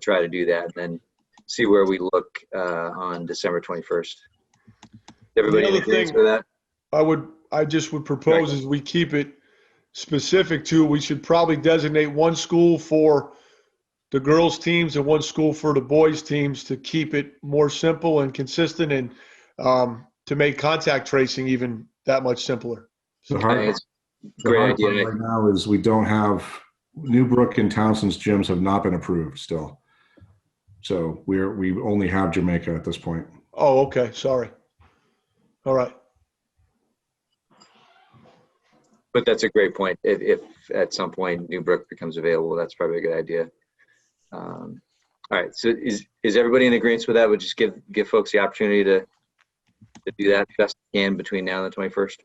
try to do that, and then see where we look on December 21st. Everybody in agreement with that? I just would propose is we keep it specific to, we should probably designate one school for the girls teams and one school for the boys teams to keep it more simple and consistent, and to make contact tracing even that much simpler. So great idea. Right now is we don't have Newbrook and Townsend's gyms have not been approved still. So we only have Jamaica at this point. Oh, okay. Sorry. All right. But that's a great point. If at some point Newbrook becomes available, that's probably a good idea. All right. So is everybody in agreement with that? Would just give folks the opportunity to do that best they can between now and the 21st?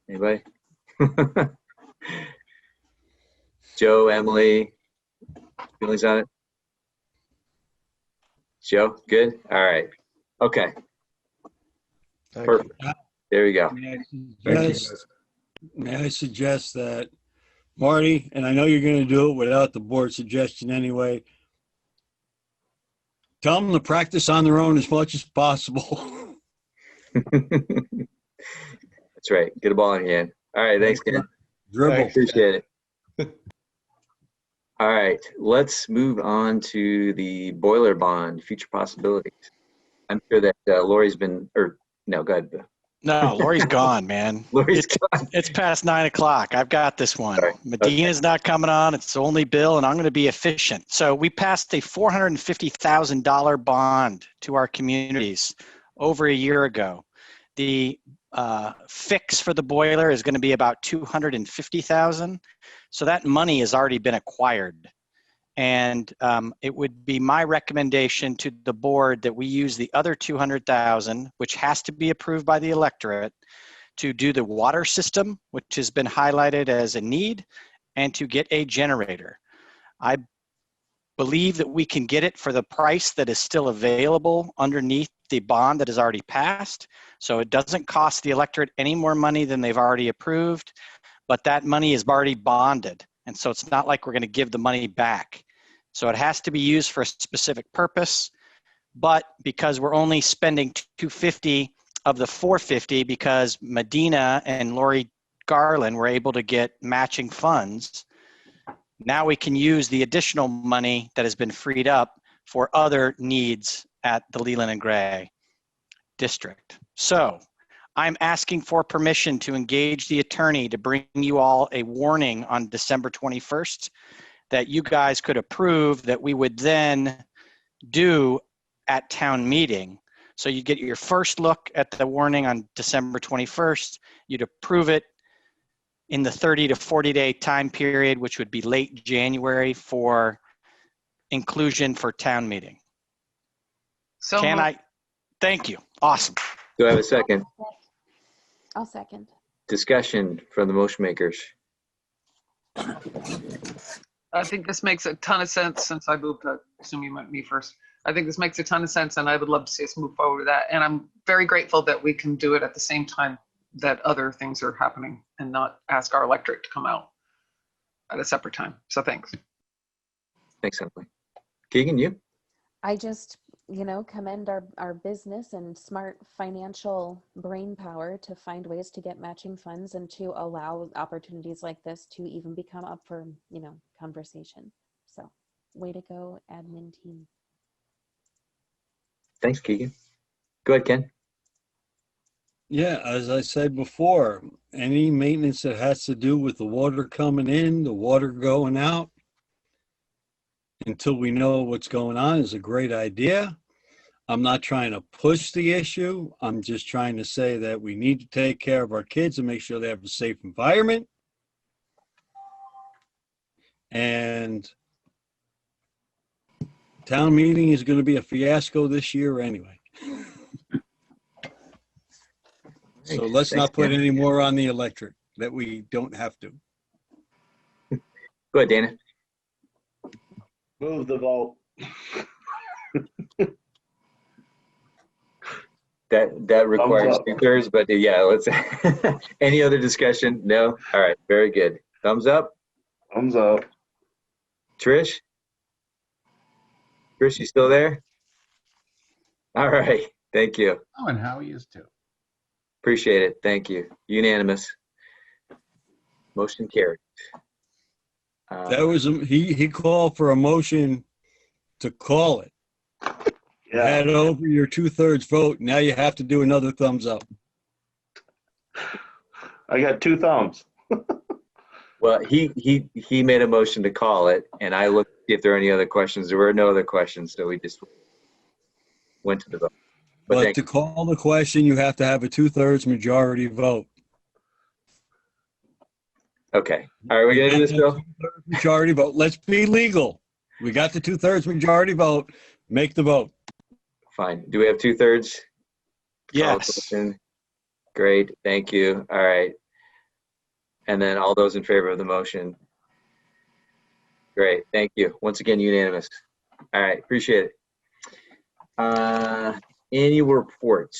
Anybody? Joe, Emily, feelings on it? Joe, good? All right. Okay. Perfect. There we go. May I suggest that, Marty, and I know you're going to do it without the board suggestion anyway, tell them to practice on their own as much as possible. That's right. Get a ball in your hand. All right. Thanks, Ken. Dribble. Appreciate it. All right. Let's move on to the boiler bond, future possibilities. I'm sure that Lori's been, no, go ahead. No, Lori's gone, man. Lori's gone. It's past 9 o'clock. I've got this one. Sorry. Medina's not coming on. It's only Bill, and I'm going to be efficient. So we passed a $450,000 bond to our communities over a year ago. The fix for the boiler is going to be about $250,000. So that money has already been acquired. And it would be my recommendation to the board that we use the other $200,000, which has to be approved by the electorate, to do the water system, which has been highlighted as a need, and to get a generator. I believe that we can get it for the price that is still available underneath the bond that is already passed. So it doesn't cost the electorate any more money than they've already approved, but that money is already bonded. And so it's not like we're going to give the money back. So it has to be used for a specific purpose, but because we're only spending $250 of the $450 because Medina and Lori Garland were able to get matching funds, now we can use the additional money that has been freed up for other needs at the Leland and Gray district. So I'm asking for permission to engage the attorney to bring you all a warning on December 21st that you guys could approve that we would then do at town meeting. So you get your first look at the warning on December 21st. You'd approve it in the 30 to 40 day time period, which would be late January for inclusion for town meeting. So Can I? Thank you. Awesome. Do I have a second? I'll second. Discussion from the motion makers. I think this makes a ton of sense since I moved to, assume you meant me first. I think this makes a ton of sense and I would love to see us move forward with that. And I'm very grateful that we can do it at the same time that other things are happening and not ask our electorate to come out at a separate time. So thanks. Thanks, Emily. Keegan, you? I just, commend our business and smart financial brain power to find ways to get matching funds and to allow opportunities like this to even become up for, conversation. So way to go, admin team. Thanks, Keegan. Go ahead, Ken. Yeah, as I said before, any maintenance that has to do with the water coming in, the water going out, until we know what's going on is a great idea. I'm not trying to push the issue. I'm just trying to say that we need to take care of our kids and make sure they have a safe environment. And town meeting is going to be a fiasco this year anyway. So let's not put any more on the electric that we don't have to. Go ahead, Dana. Move the vote. That requires 2/3, but yeah, let's. Any other discussion? No? All right, very good. Thumbs up? Thumbs up. Trish? Trish, you still there? All right, thank you. Oh, and Howie is too. Appreciate it, thank you. Unanimous. Motion carried. That was, he called for a motion to call it. Yeah. Had over your 2/3 vote. Now you have to do another thumbs up. I got 2 thumbs. Well, he made a motion to call it, and I looked to see if there are any other questions. There were no other questions, so we just went to the vote. But to call the question, you have to have a 2/3 majority vote. Okay. All right, we gonna do this, Bill? Majority vote. Let's be legal. We got the 2/3 majority vote. Make the vote. Fine. Do we have 2/3? Yes. Great. Thank you. All right. And then all those in favor of the motion. Great. Thank you. Once again, unanimous. All right. Appreciate it. Annual reports.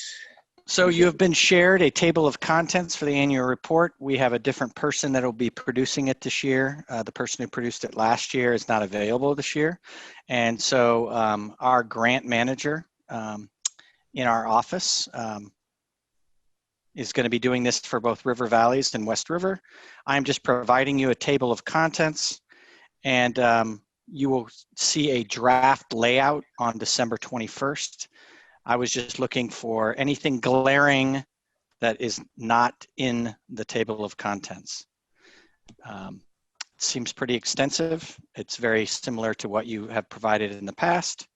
So you have been shared a table of contents for the annual report. We have a different person that will be producing it this year. The person who produced it last year is not available this year. And so our grant manager in our office is going to be doing this for both River Valleys and West River. I'm just providing you a table of contents, and you will see a draft layout on December 21st. I was just looking for anything glaring that is not in the table of contents. It seems pretty extensive. It's very similar to what you have provided in the past.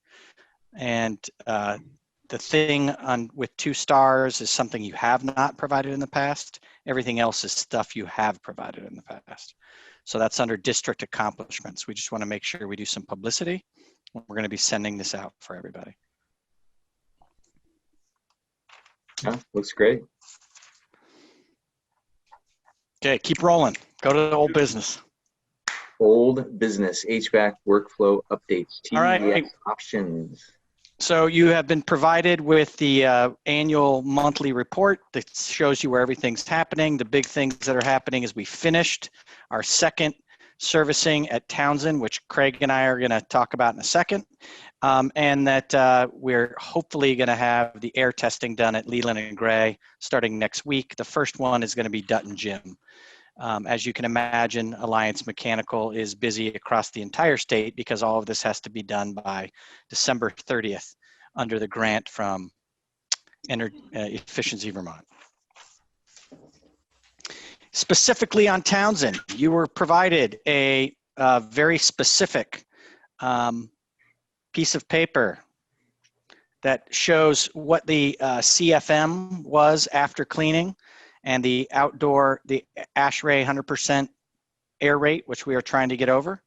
And the thing with 2 stars is something you have not provided in the past. Everything else is stuff you have provided in the past. So that's under district accomplishments. We just want to make sure we do some publicity. We're going to be sending this out for everybody. Yeah, looks great. Okay, keep rolling. Go to the old business. Old business, HVAC workflow updates, TES All right. options. So you have been provided with the annual monthly report that shows you where everything's happening. The big things that are happening is we finished our second servicing at Townsend, which Craig and I are going to talk about in a second, and that we're hopefully going to have the air testing done at Leland and Gray starting next week. The first one is going to be Dutton Gym. As you can imagine, Alliance Mechanical is busy across the entire state because all of this has to be done by December 30th under the grant from Efficiency Vermont. Specifically on Townsend, you were provided a very specific piece of paper that shows what the CFM was after cleaning and the ASHRAE 100% air rate, which we are trying to get over.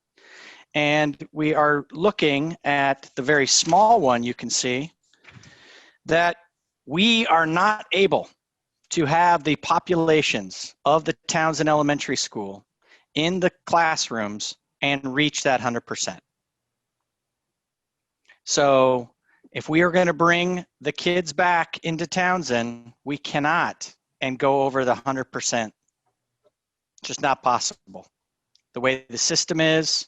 And we are looking at the very small one, you can see, that we are not able to have the populations of the Townsend Elementary School in the classrooms and reach that 100%. So if we are going to bring the kids back into Townsend, we cannot and go over the 100%. Just not possible. The way the system is,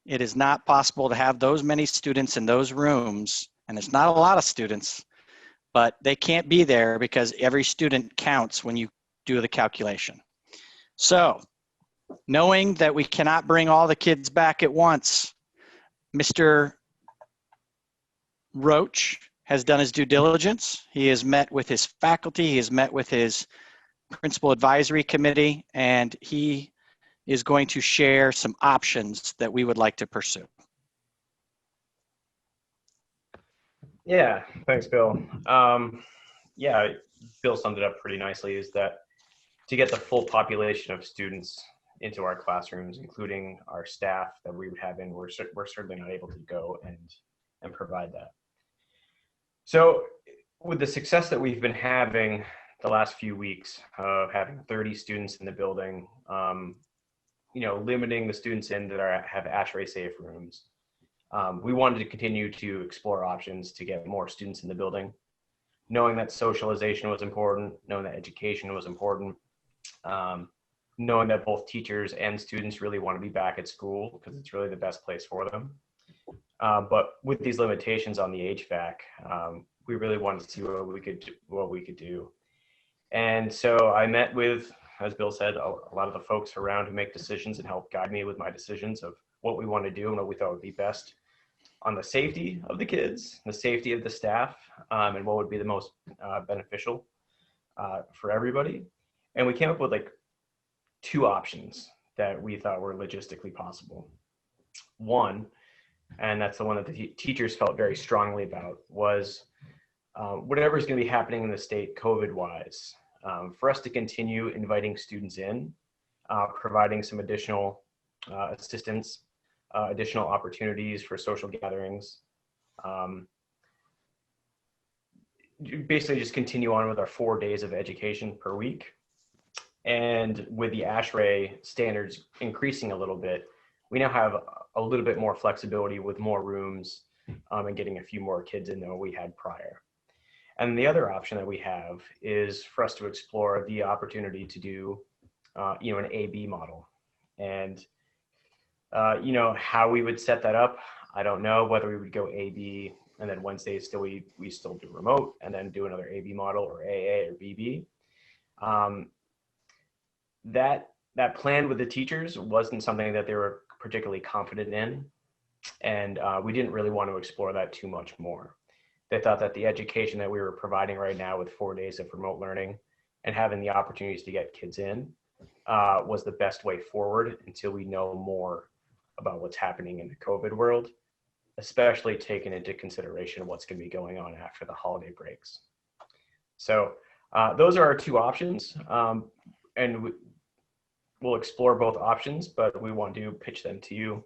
it is not possible to have those many students in those rooms, and it's not a lot of students, but they can't be there because every student counts when you do the calculation. So, knowing that we cannot bring all the kids back at once, Mr. Roach has done his due diligence. He has met with his faculty, he has met with his principal advisory committee, and he is going to share some options that we would like to pursue. Yeah, thanks, Bill. Yeah, Bill summed it up pretty nicely, is that to get the full population of students into our classrooms, including our staff that we would have in, we're certainly not able to go and provide that. So with the success that we've been having the last few weeks of having 30 students in the building, limiting the students in that have ASHRAE safe rooms, we wanted to continue to explore options to get more students in the building, knowing that socialization was important, knowing that education was important, knowing that both teachers and students really want to be back at school because it's really the best place for them. But with these limitations on the HVAC, we really wanted to see what we could do. And so I met with, as Bill said, a lot of the folks around who make decisions and help guide me with my decisions of what we want to do and what we thought would be best on the safety of the kids, the safety of the staff, and what would be the most beneficial for everybody. And we came up with like 2 options that we thought were logistically possible. One, and that's the one that the teachers felt very strongly about, was whatever is going to be happening in the state COVID-wise, for us to continue inviting students in, providing some additional assistance, additional opportunities for social gatherings, basically just continue on with our 4 days of education per week. And with the ASHRAE standards increasing a little bit, we now have a little bit more flexibility with more rooms and getting a few more kids in than we had prior. And the other option that we have is for us to explore the opportunity to do, an A/B model. And, how we would set that up, I don't know whether we would go A/B and then Wednesdays we still do remote and then do another A/B model or AA or BB. That plan with the teachers wasn't something that they were particularly confident in. And we didn't really want to explore that too much more. They thought that the education that we were providing right now with 4 days of remote learning and having the opportunities to get kids in was the best way forward until we know more about what's happening in the COVID world, especially taking into consideration what's going to be going on after the holiday breaks. So those are our two options, and we'll explore both options, but we want to pitch them to you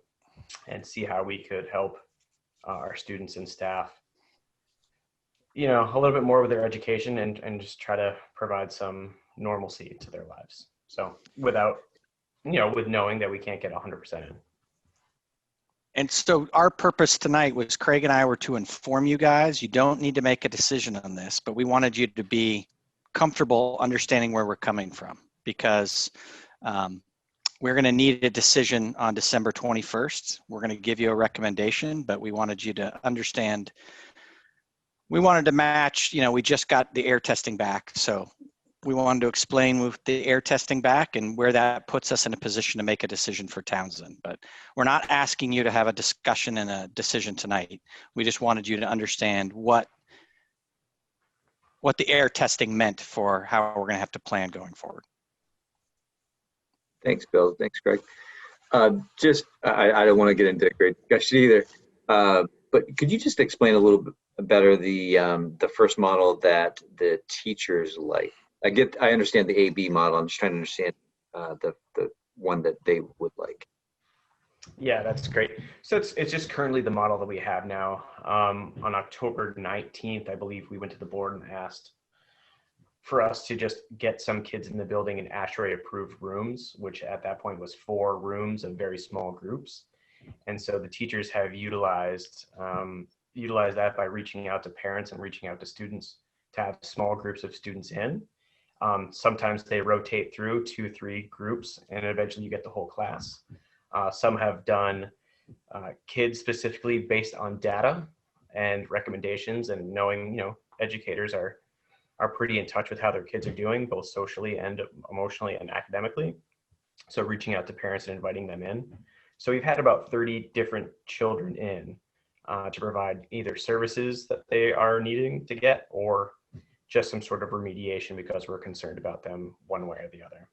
and see how we could help our students and staff, you know, a little bit more with their education and just try to provide some normalcy to their lives. So without, you know, with knowing that we can't get 100% in. And so our purpose tonight was Craig and I were to inform you guys. You don't need to make a decision on this, but we wanted you to be comfortable understanding where we're coming from, because we're going to need a decision on December 21st. We're going to give you a recommendation, but we wanted you to understand. We wanted to match, you know, we just got the air testing back. So we wanted to explain with the air testing back and where that puts us in a position to make a decision for Townsend. But we're not asking you to have a discussion and a decision tonight. We just wanted you to understand what the air testing meant for how we're going to have to plan going forward. Thanks, Bill. Thanks, Greg. I don't want to get into a great discussion either, but could you just explain a little bit better the first model that the teachers like? I understand the AB model. I'm just trying to understand the one that they would like. Yeah, that's great. So it's just currently the model that we have now. On October 19th, I believe we went to the board and asked for us to just get some kids in the building in ASHRAE approved rooms, which at that point was 4 rooms of very small groups. And so the teachers have utilized that by reaching out to parents and reaching out to students to have small groups of students in. Sometimes they rotate through 2-3 groups and eventually you get the whole class. Some have done kids specifically based on data and recommendations, and knowing, you know, educators are pretty in touch with how their kids are doing, both socially and emotionally and academically. So reaching out to parents and inviting them in. So we've had about 30 different children in to provide either services that they are needing to get or just some sort of remediation because we're concerned about them one way or the other.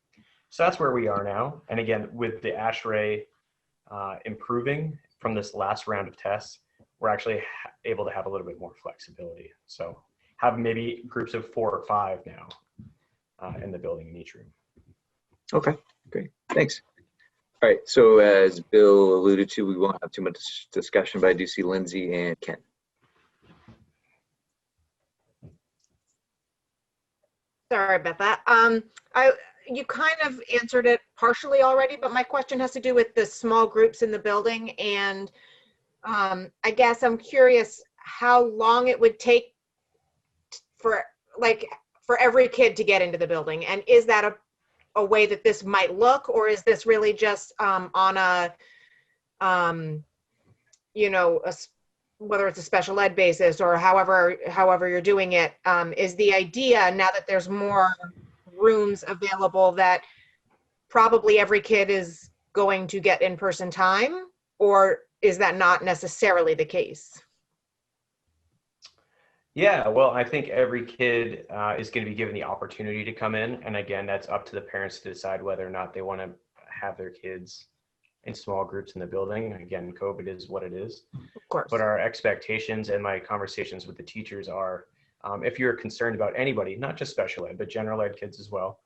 So that's where we are now. And again, with the ASHRAE improving from this last round of tests, we're actually able to have a little bit more flexibility. So have maybe groups of 4 or 5 now in the building in each room. Okay, great, thanks. All right, so as Bill alluded to, we won't have too much discussion, but I do see Lindsay and Ken. Sorry about that. You kind of answered it partially already, but my question has to do with the small groups in the building. And I guess I'm curious how long it would take for every kid to get into the building. And is that a way that this might look, or is this really just on a, you know, whether it's a special ed basis or however you're doing it, is the idea now that there's more rooms available that probably every kid is going to get in-person time, or is that not necessarily the case? Yeah, well, I think every kid is going to be given the opportunity to come in. And again, that's up to the parents to decide whether or not they want to have their kids in small groups in the building. Again, COVID is what it is. Of course. But our expectations and my conversations with the teachers are, if you're concerned about anybody, not just special ed, but general ed kids as well,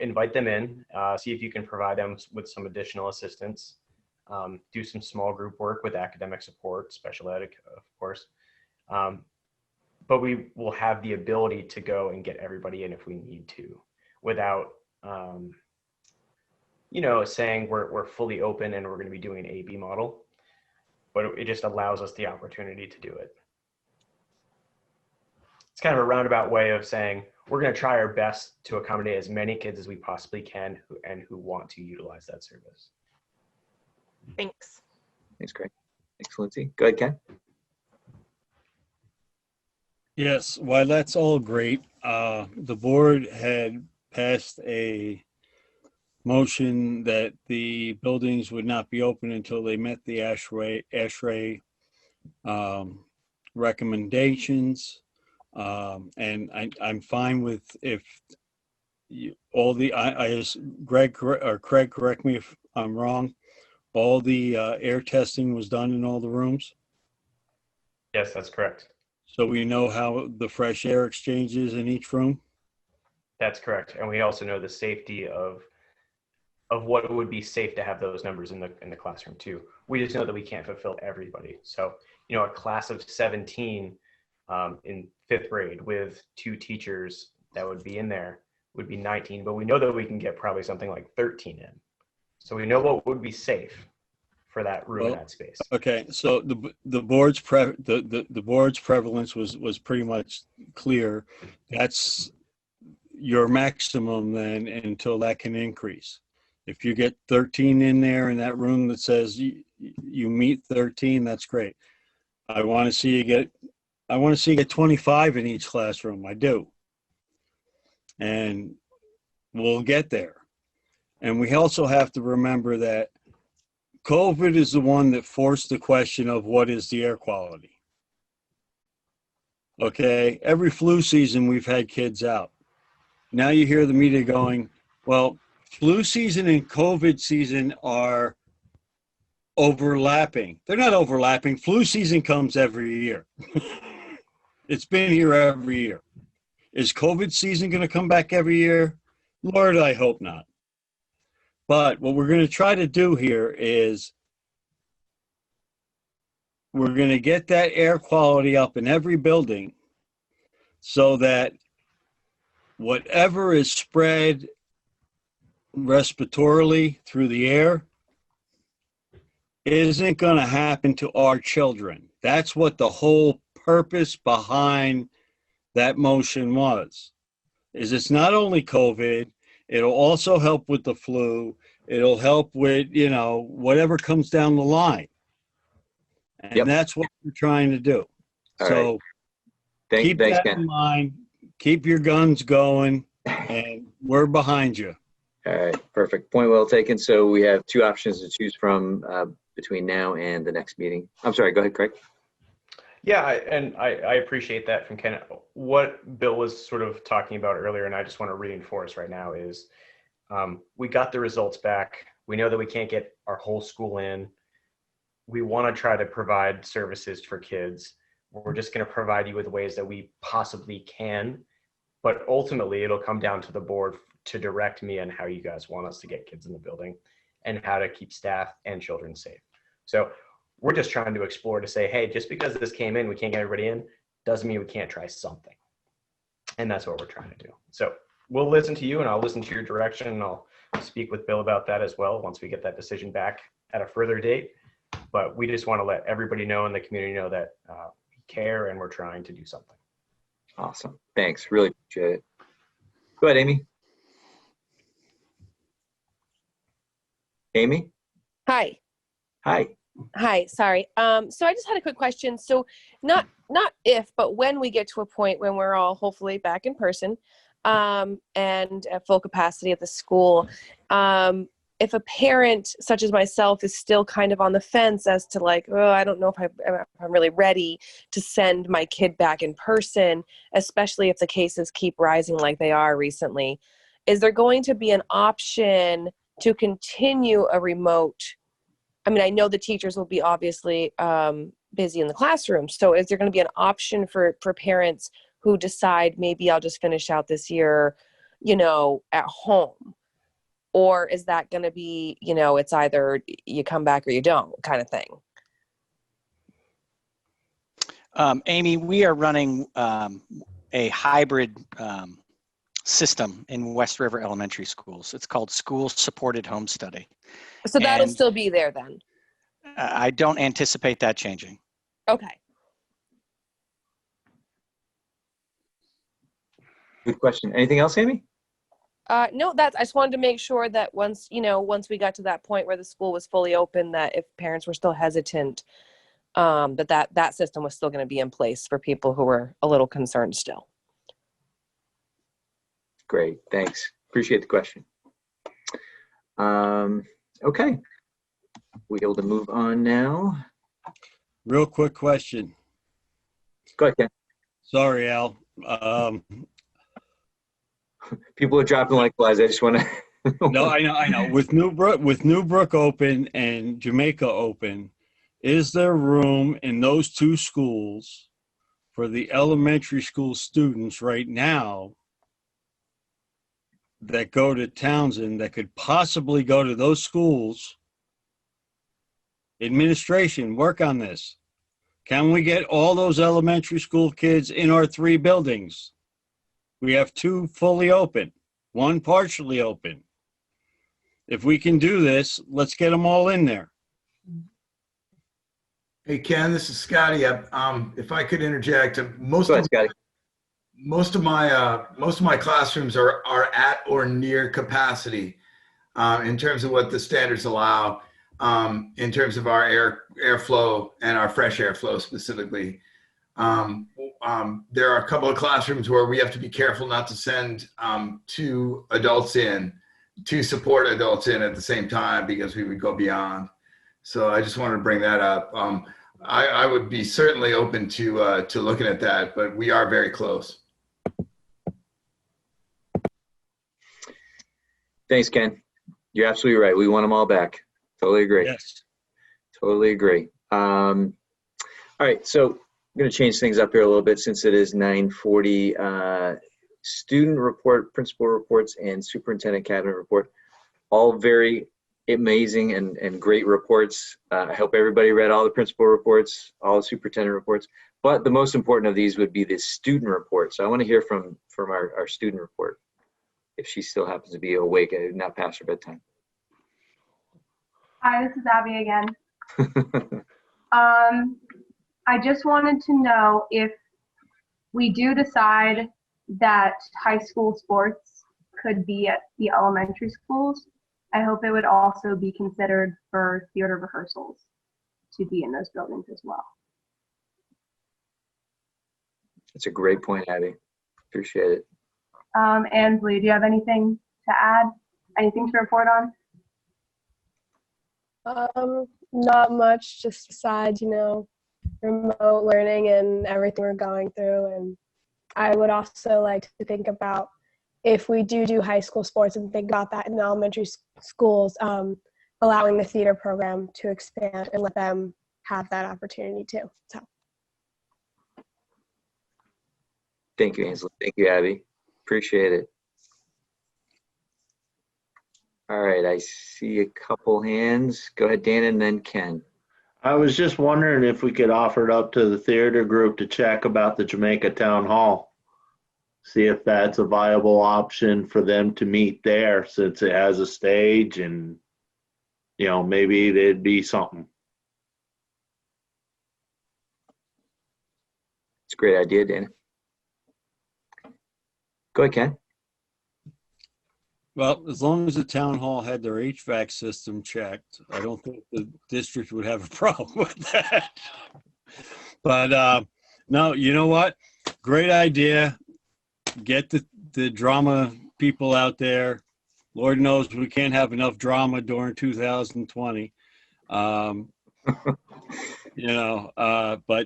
invite them in, see if you can provide them with some additional assistance, do some small group work with academic support, special ed, of course. But we will have the ability to go and get everybody in if we need to, without, you know, saying we're fully open and we're going to be doing an AB model, but it just allows us the opportunity to do it. It's kind of a roundabout way of saying we're going to try our best to accommodate as many kids as we possibly can and who want to utilize that service. Thanks. Thanks, Craig. Thanks, Lindsay. Go ahead, Ken. Yes, while that's all great, the board had passed a motion that the buildings would not be open until they met the ASHRAE recommendations. And I'm fine with if all the, Greg, or Craig, correct me if I'm wrong, all the air testing was done in all the rooms? Yes, that's correct. So we know how the fresh air exchange is in each room? That's correct. And we also know the safety of what would be safe to have those numbers in the classroom too. We just know that we can't fulfill everybody. So, you know, a class of 17 in 5th grade with 2 teachers that would be in there would be 19, but we know that we can get probably something like 13 in. So we know what would be safe for that room in that space. Okay, so the board's the board's prevalence was pretty much clear. That's your maximum then until that can increase. If you get 13 in there in that room that says you meet 13, that's great. I want to see you get 25 in each classroom. I do. And we'll get there. And we also have to remember that COVID is the one that forced the question of what is the air quality. Okay, every flu season we've had kids out. Now you hear the media going, well, flu season and COVID season are overlapping. They're not overlapping. Flu season comes every year. It's been here every year. Is COVID season going to come back every year? Lord, I hope not. But what we're going to try to do here is we're going to get that air quality up in every building so that whatever is spread respiratorily through the air isn't going to happen to our children. That's what the whole purpose behind that motion was, is it's not only COVID, it'll also help with the flu. It'll help with, you know, whatever comes down the line. And that's what we're trying to do. All so right. keep Thanks, that Ken. in mind. Keep your guns going, and we're behind you. All right, perfect. Point well taken. So we have 2 options to choose from between now and the next meeting. I'm sorry, go ahead, Craig. Yeah, I appreciate that from Ken. What Bill was sort of talking about earlier, and I just want to reinforce right now, is we got the results back. We know that we can't get our whole school in. We want to try to provide services for kids. We're just going to provide you with ways that we possibly can, but ultimately it'll come down to the board to direct me on how you guys want us to get kids in the building and how to keep staff and children safe. So we're just trying to explore to say, hey, just because this came in, we can't get everybody in, doesn't mean we can't try something. And that's what we're trying to do. So we'll listen to you, and I'll listen to your direction, and I'll speak with Bill about that as well once we get that decision back at a further date. But we just want to let everybody know in the community know that we care and we're trying to do something. Awesome. Thanks. Really appreciate it. Go ahead, Amy. Amy? Hi. Hi. Hi, sorry. So I just had a quick question. So not if, but when we get to a point when we're all hopefully back in person and at full capacity at the school, if a parent such as myself is still kind of on the fence as to like, oh, I don't know if I'm really ready to send my kid back in person, especially if the cases keep rising like they are recently, is there going to be an option to continue a remote? I mean, I know the teachers will be obviously busy in the classroom. So is there going to be an option for parents who decide maybe I'll just finish out this year, you know, at home? Or is that going to be, you know, it's either you come back or you don't kind of thing? Amy, we are running a hybrid system in West River Elementary Schools. It's called School Supported Home Study. So that'll And still be there then? I don't anticipate that changing. Okay. Good question. Anything else, Amy? No, I just wanted to make sure that once we got to that point where the school was fully open, that if parents were still hesitant, that system was still going to be in place for people who were a little concerned still. Great, thanks. Appreciate the question. Okay, we able to move on now? Real quick question. Go ahead, Ken. Sorry, Al. People are dropping like flies. I just want to. No, I know. With Newbrook open and Jamaica open, is there room in those two schools for the elementary school students right now that go to Townsend that could possibly go to those schools? Administration, work on this. Can we get all those elementary school kids in our 3 buildings? We have 2 fully open, 1 partially open. If we can do this, let's get them all in there. Hey, Ken, this is Scotty. If I could interject, most of my classrooms are at or near capacity in terms of what the standards allow, in terms of our airflow and our fresh airflow specifically. There are a couple of classrooms where we have to be careful not to send 2 adults in, 2 support adults in at the same time, because we would go beyond. So I just wanted to bring that up. I would be certainly open to looking at that, but we are very close. Thanks, Ken. You're absolutely right. We want them all back. Totally agree. Yes. Totally agree. All right, so I'm going to change things up here a little bit since it is 9:40. Student report, principal reports, and superintendent cabinet report. All very amazing and great reports. I hope everybody read all the principal reports, all the superintendent reports. But the most important of these would be the student report. So I want to hear from our student report, if she still happens to be awake and not past her bedtime. Hi, this is Abby again. I just wanted to know if we do decide that high school sports could be at the elementary schools, I hope it would also be considered for theater rehearsals to be in those buildings as well. That's a great point, Abby. Appreciate it. Ansley, do you have anything to add? Anything to report on? Not much, just besides, remote learning and everything we're going through. And I would also like to think about if we do high school sports and think about that in the elementary schools, allowing the theater program to expand and let them have that opportunity too. So. Thank you, Ainsley. Thank you, Abby. Appreciate it. All right, I see a couple hands. Go ahead, Dan, and then Ken. I was just wondering if we could offer it up to the theater group to check about the Jamaica Town Hall. See if that's a viable option for them to meet there, since it has a stage and, maybe there'd be something. It's a great idea, Dan. Go ahead, Ken. Well, as long as the town hall had their HVAC system checked, I don't think the district would have a problem with that. But no, you know what? Great idea. Get the drama people out there. Lord knows we can't have enough drama during 2020. But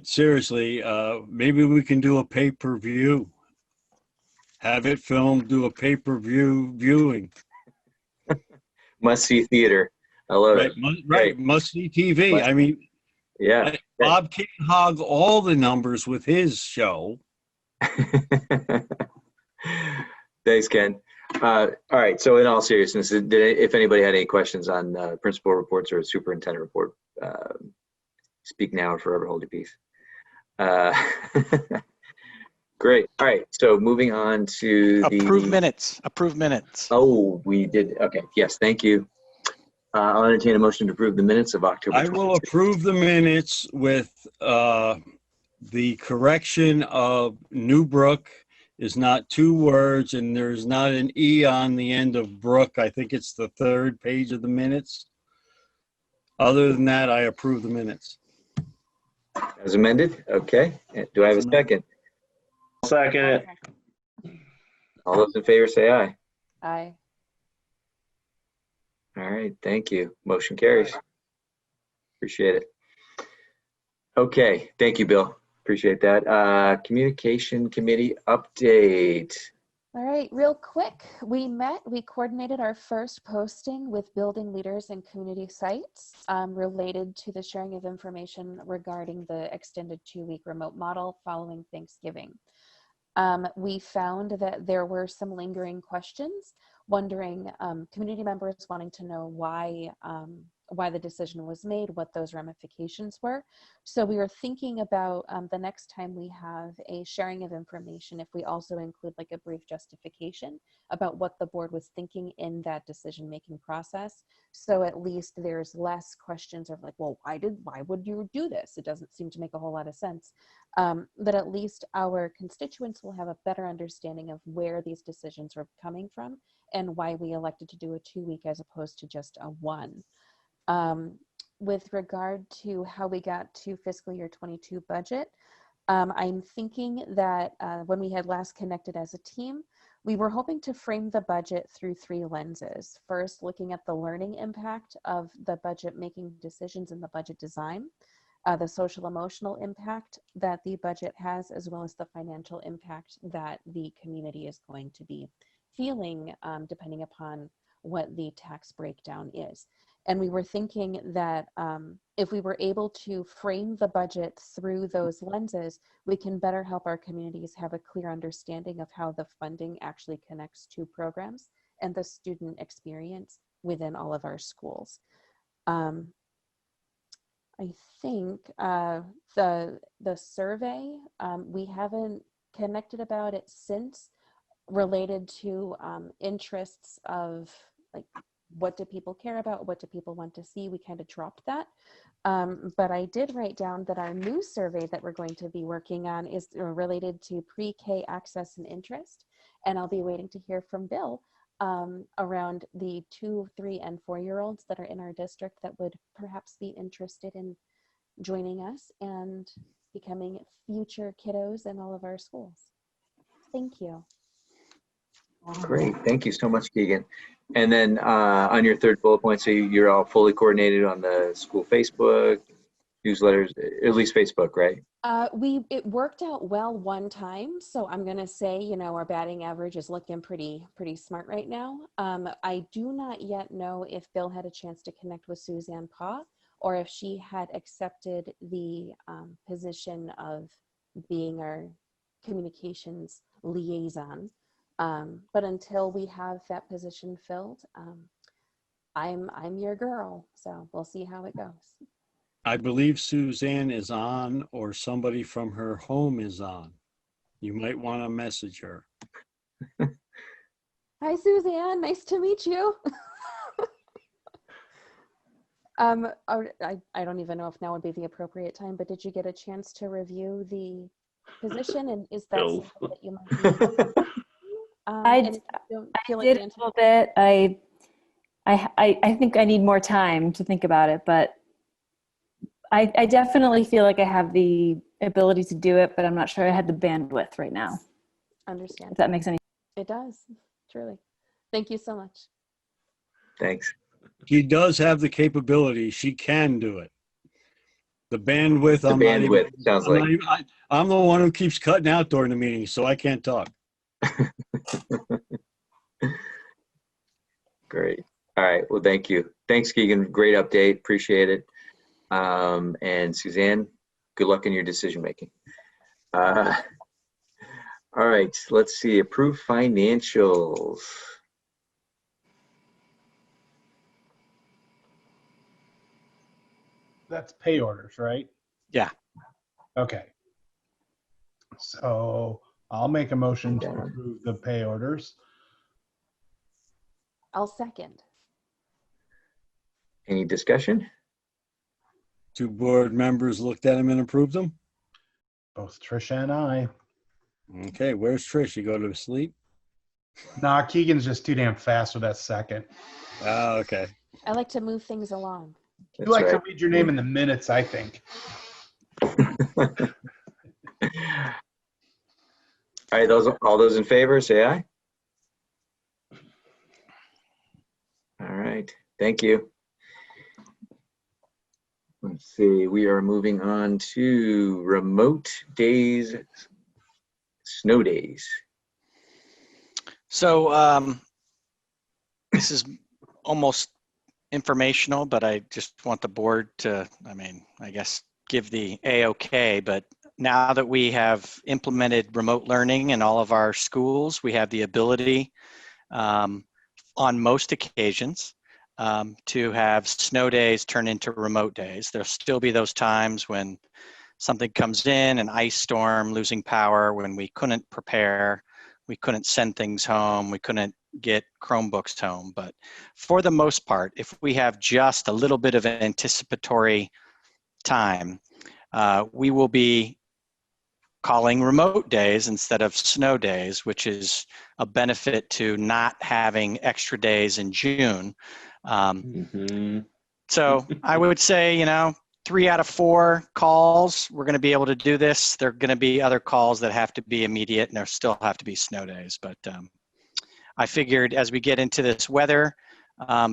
seriously, maybe we can do a pay-per-view. Have it filmed, do a pay-per-view viewing. Must-see theater. I love it. Right, must-see TV. I mean, yeah. Bob can't hog all the numbers with his show. Thanks, Ken. All right, so in all seriousness, if anybody had any questions on principal reports or superintendent report, speak now or forever hold your peace. Great. All right. So moving on to the approved minutes. Approved minutes. Oh, we did. Okay. Yes. Thank you. I'll entertain a motion to approve the minutes of October. I will approve the minutes with the correction of Newbrook is not 2 words and there's not an E on the end of Brook. I think it's the 3rd page of the minutes. Other than that, I approve the minutes. As amended. Okay. Do I have a second? Second it. All those in favor say aye. Aye. All right, thank you. Motion carries. Appreciate it. Okay, thank you, Bill. Appreciate that. Communication committee update. All right, real quick, we coordinated our first posting with building leaders and community sites related to the sharing of information regarding the extended 2-week remote model following Thanksgiving. We found that there were some lingering questions, wondering, community members wanting to know why the decision was made, what those ramifications were. So we were thinking about the next time we have a sharing of information, if we also include like a brief justification about what the board was thinking in that decision-making process. So at least there's less questions of like, well, why would you do this? It doesn't seem to make a whole lot of sense. But at least our constituents will have a better understanding of where these decisions are coming from and why we elected to do a 2-week as opposed to just a 1. With regard to how we got to fiscal year 22 budget, I'm thinking that when we had last connected as a team, we were hoping to frame the budget through 3 lenses. First, looking at the learning impact of the budget making decisions and the budget design, the social emotional impact that the budget has, as well as the financial impact that the community is going to be feeling depending upon what the tax breakdown is. And we were thinking that if we were able to frame the budget through those lenses, we can better help our communities have a clear understanding of how the funding actually connects to programs and the student experience within all of our schools. I think the survey, we haven't connected about it since, related to interests of like, what do people care about? What do people want to see? We kind of dropped that. But I did write down that our new survey that we're going to be working on is related to pre-K access and interest. And I'll be waiting to hear from Bill around the 2, 3, and 4-year-olds that are in our district that would perhaps be interested in joining us and becoming future kiddos in all of our schools. Thank you. Great, thank you so much, Keegan. And then on your third bullet point, so you're all fully coordinated on the school Facebook, newsletters, at least Facebook, right? It worked out well one time, so I'm gonna say, you know, our batting average is looking pretty smart right now. I do not yet know if Bill had a chance to connect with Suzanne Pa, or if she had accepted the position of being our communications liaison. But until we have that position filled, I'm your girl, so we'll see how it goes. I believe Suzanne is on, or somebody from her home is on. You might want to message her. Hi, Suzanne. Nice to meet you. I don't even know if now would be the appropriate time, but did you get a chance to review the position, and is that something that you might be? I did a little bit. I think I need more time to think about it, but I definitely feel like I have the ability to do it, but I'm not sure I had the bandwidth right now. Understand. If that makes any sense. It does, truly. Thank you so much. Thanks. She does have the capability. She can do it. The bandwidth, I'm the one who keeps cutting out during the meeting, so I can't talk. Great. All right. Well, thank you. Thanks, Keegan. Great update. Appreciate it. And Suzanne, good luck in your decision making. All right. Let's see. Approve financials. That's pay orders, right? Yeah. Okay. So I'll make a motion to approve the pay orders. I'll second. Any discussion? 2 board members looked at them and approved them? Both Trisha and I. Okay, where's Trish? You go to sleep? Nah, Keegan's just too damn fast with that second. Oh, okay. I like to move things along. You like to read your name in the minutes, I think. All right, all those in favor, say aye. All right, thank you. Let's see, we are moving on to remote days, snow days. So this is almost informational, but I just want the board to, I guess, give the A-OK, but now that we have implemented remote learning in all of our schools, we have the ability on most occasions to have snow days turn into remote days. There'll still be those times when something comes in, an ice storm, losing power, when we couldn't prepare, we couldn't send things home, we couldn't get Chromebooks home. But for the most part, if we have just a little bit of anticipatory time, we will be calling remote days instead of snow days, which is a benefit to not having extra days in June. So I would say, 3 out of 4 calls, we're going to be able to do this. There are going to be other calls that have to be immediate, and there still have to be snow days. But I figured as we get into this weather,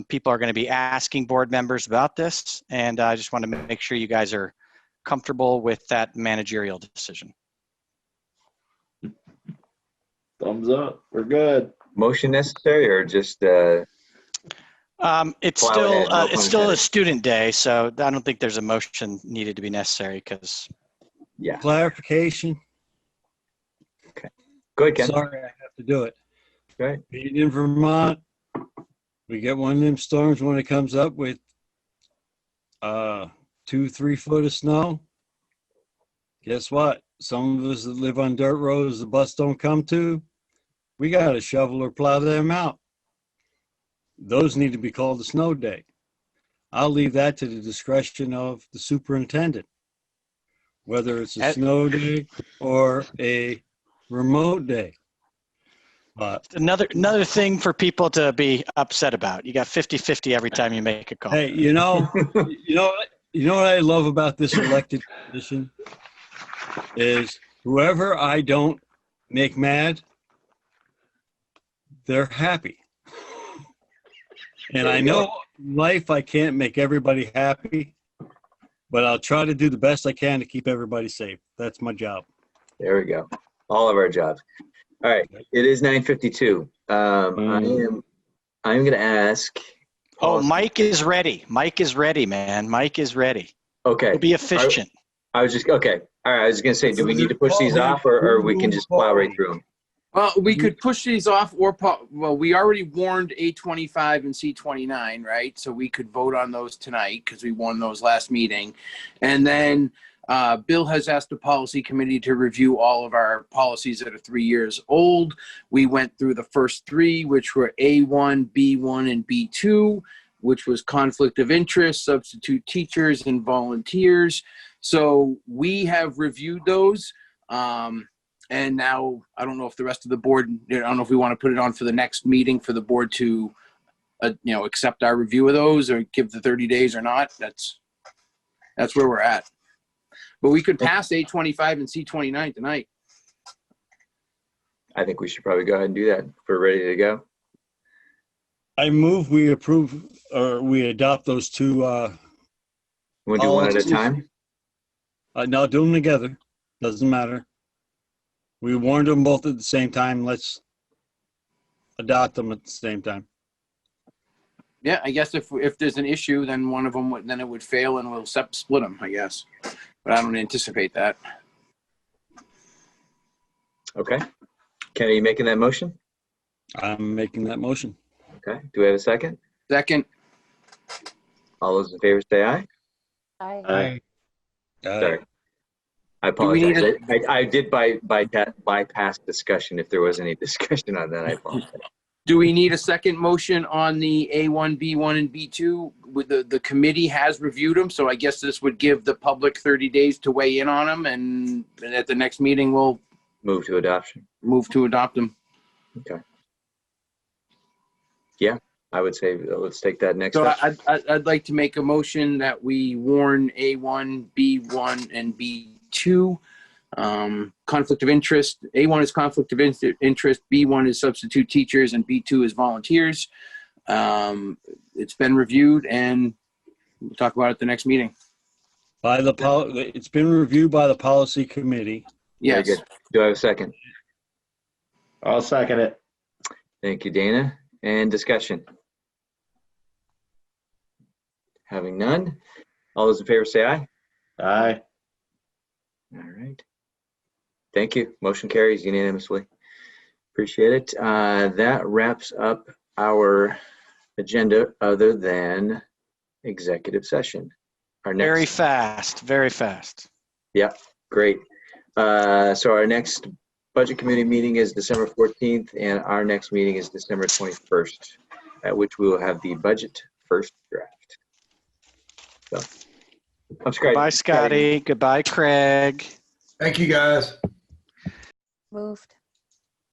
people are going to be asking board members about this, and I just want to make sure you guys are comfortable with that managerial decision. Thumbs up. We're good. Motion necessary or just? It's still a student day, so I don't think there's a motion needed to be necessary because. Yeah. Clarification. Okay. Go ahead, Ken. Sorry, I have to do it. Okay. Being in Vermont, we get one of them storms when it comes up with 2-3 foot of snow. Guess what? Some of us that live on dirt roads the bus don't come to, we got to shovel or plow them out. Those need to be called a snow day. I'll leave that to the discretion of the superintendent, whether it's a snow day or a remote day. But another thing for people to be upset about. You got 50-50 every time you make a call. Hey, you know what I love about this elected position is whoever I don't make mad, they're happy. And I know in life I can't make everybody happy, but I'll try to do the best I can to keep everybody safe. That's my job. There we go. All of our jobs. All right. It is 9:52. I'm going to ask. Oh, Mike is ready. Mike is ready, man. Mike is ready. Okay. We'll be efficient. I was just, okay. All right. I was going to say, do we need to push these off or we can just plow right through them? Well, we could push these off well, we already warned A25 and C29, right? So we could vote on those tonight because we won those last meeting. And then Bill has asked the policy committee to review all of our policies that are 3 years old. We went through the first 3, which were A1, B1, and B2, which was conflict of interest, substitute teachers, and volunteers. So we have reviewed those. And now I don't know if the rest of the board, I don't know if we want to put it on for the next meeting for the board to, accept our review of those or give the 30 days or not. That's where we're at. But we could pass A25 and C29 tonight. I think we should probably go ahead and do that if we're ready to go. I move we approve or we adopt those 2. We'll do one at a time? No, do them together. Doesn't matter. We warned them both at the same time. Let's adopt them at the same time. Yeah, I guess if there's an issue, then one of them then it would fail and we'll split them, I guess. But I don't anticipate that. Okay. Ken, are you making that motion? I'm making that motion. Okay. Do we have a second? Second. All those in favor say aye. Aye. Sorry. I apologize. I did bypass discussion. If there was any discussion on that, I apologize. Do we need a second motion on the A1, B1, and B2? The committee has reviewed them, so I guess this would give the public 30 days to weigh in on them, and at the next meeting we'll move to adoption. Move to adopt them. Okay. Yeah, I would say let's take that next. So I'd like to make a motion that we warn A1, B1, and B2. Conflict of interest. A1 is conflict of interest. B1 is substitute teachers, and B2 is volunteers. It's been reviewed, and we'll talk about it at the next meeting. It's been reviewed by the policy committee. Yes. Very good. Do I have a second? I'll second it. Thank you, Dana. And discussion? Having none, all those in favor say aye. Aye. All right. Thank you. Motion carries unanimously. Appreciate it. That wraps up our agenda other than executive session. Our next, Very fast, very fast. yeah, great. So our next budget committee meeting is December 14th, and our next meeting is December 21st, at which we will have the budget first draft. So, I'm Goodbye, Scotty. Goodbye, Craig. Thank you, guys. Moved.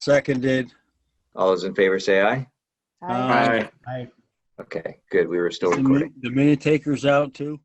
Seconded. All those in favor say aye. Aye. Okay, good. We were still recording. The minute takers out too.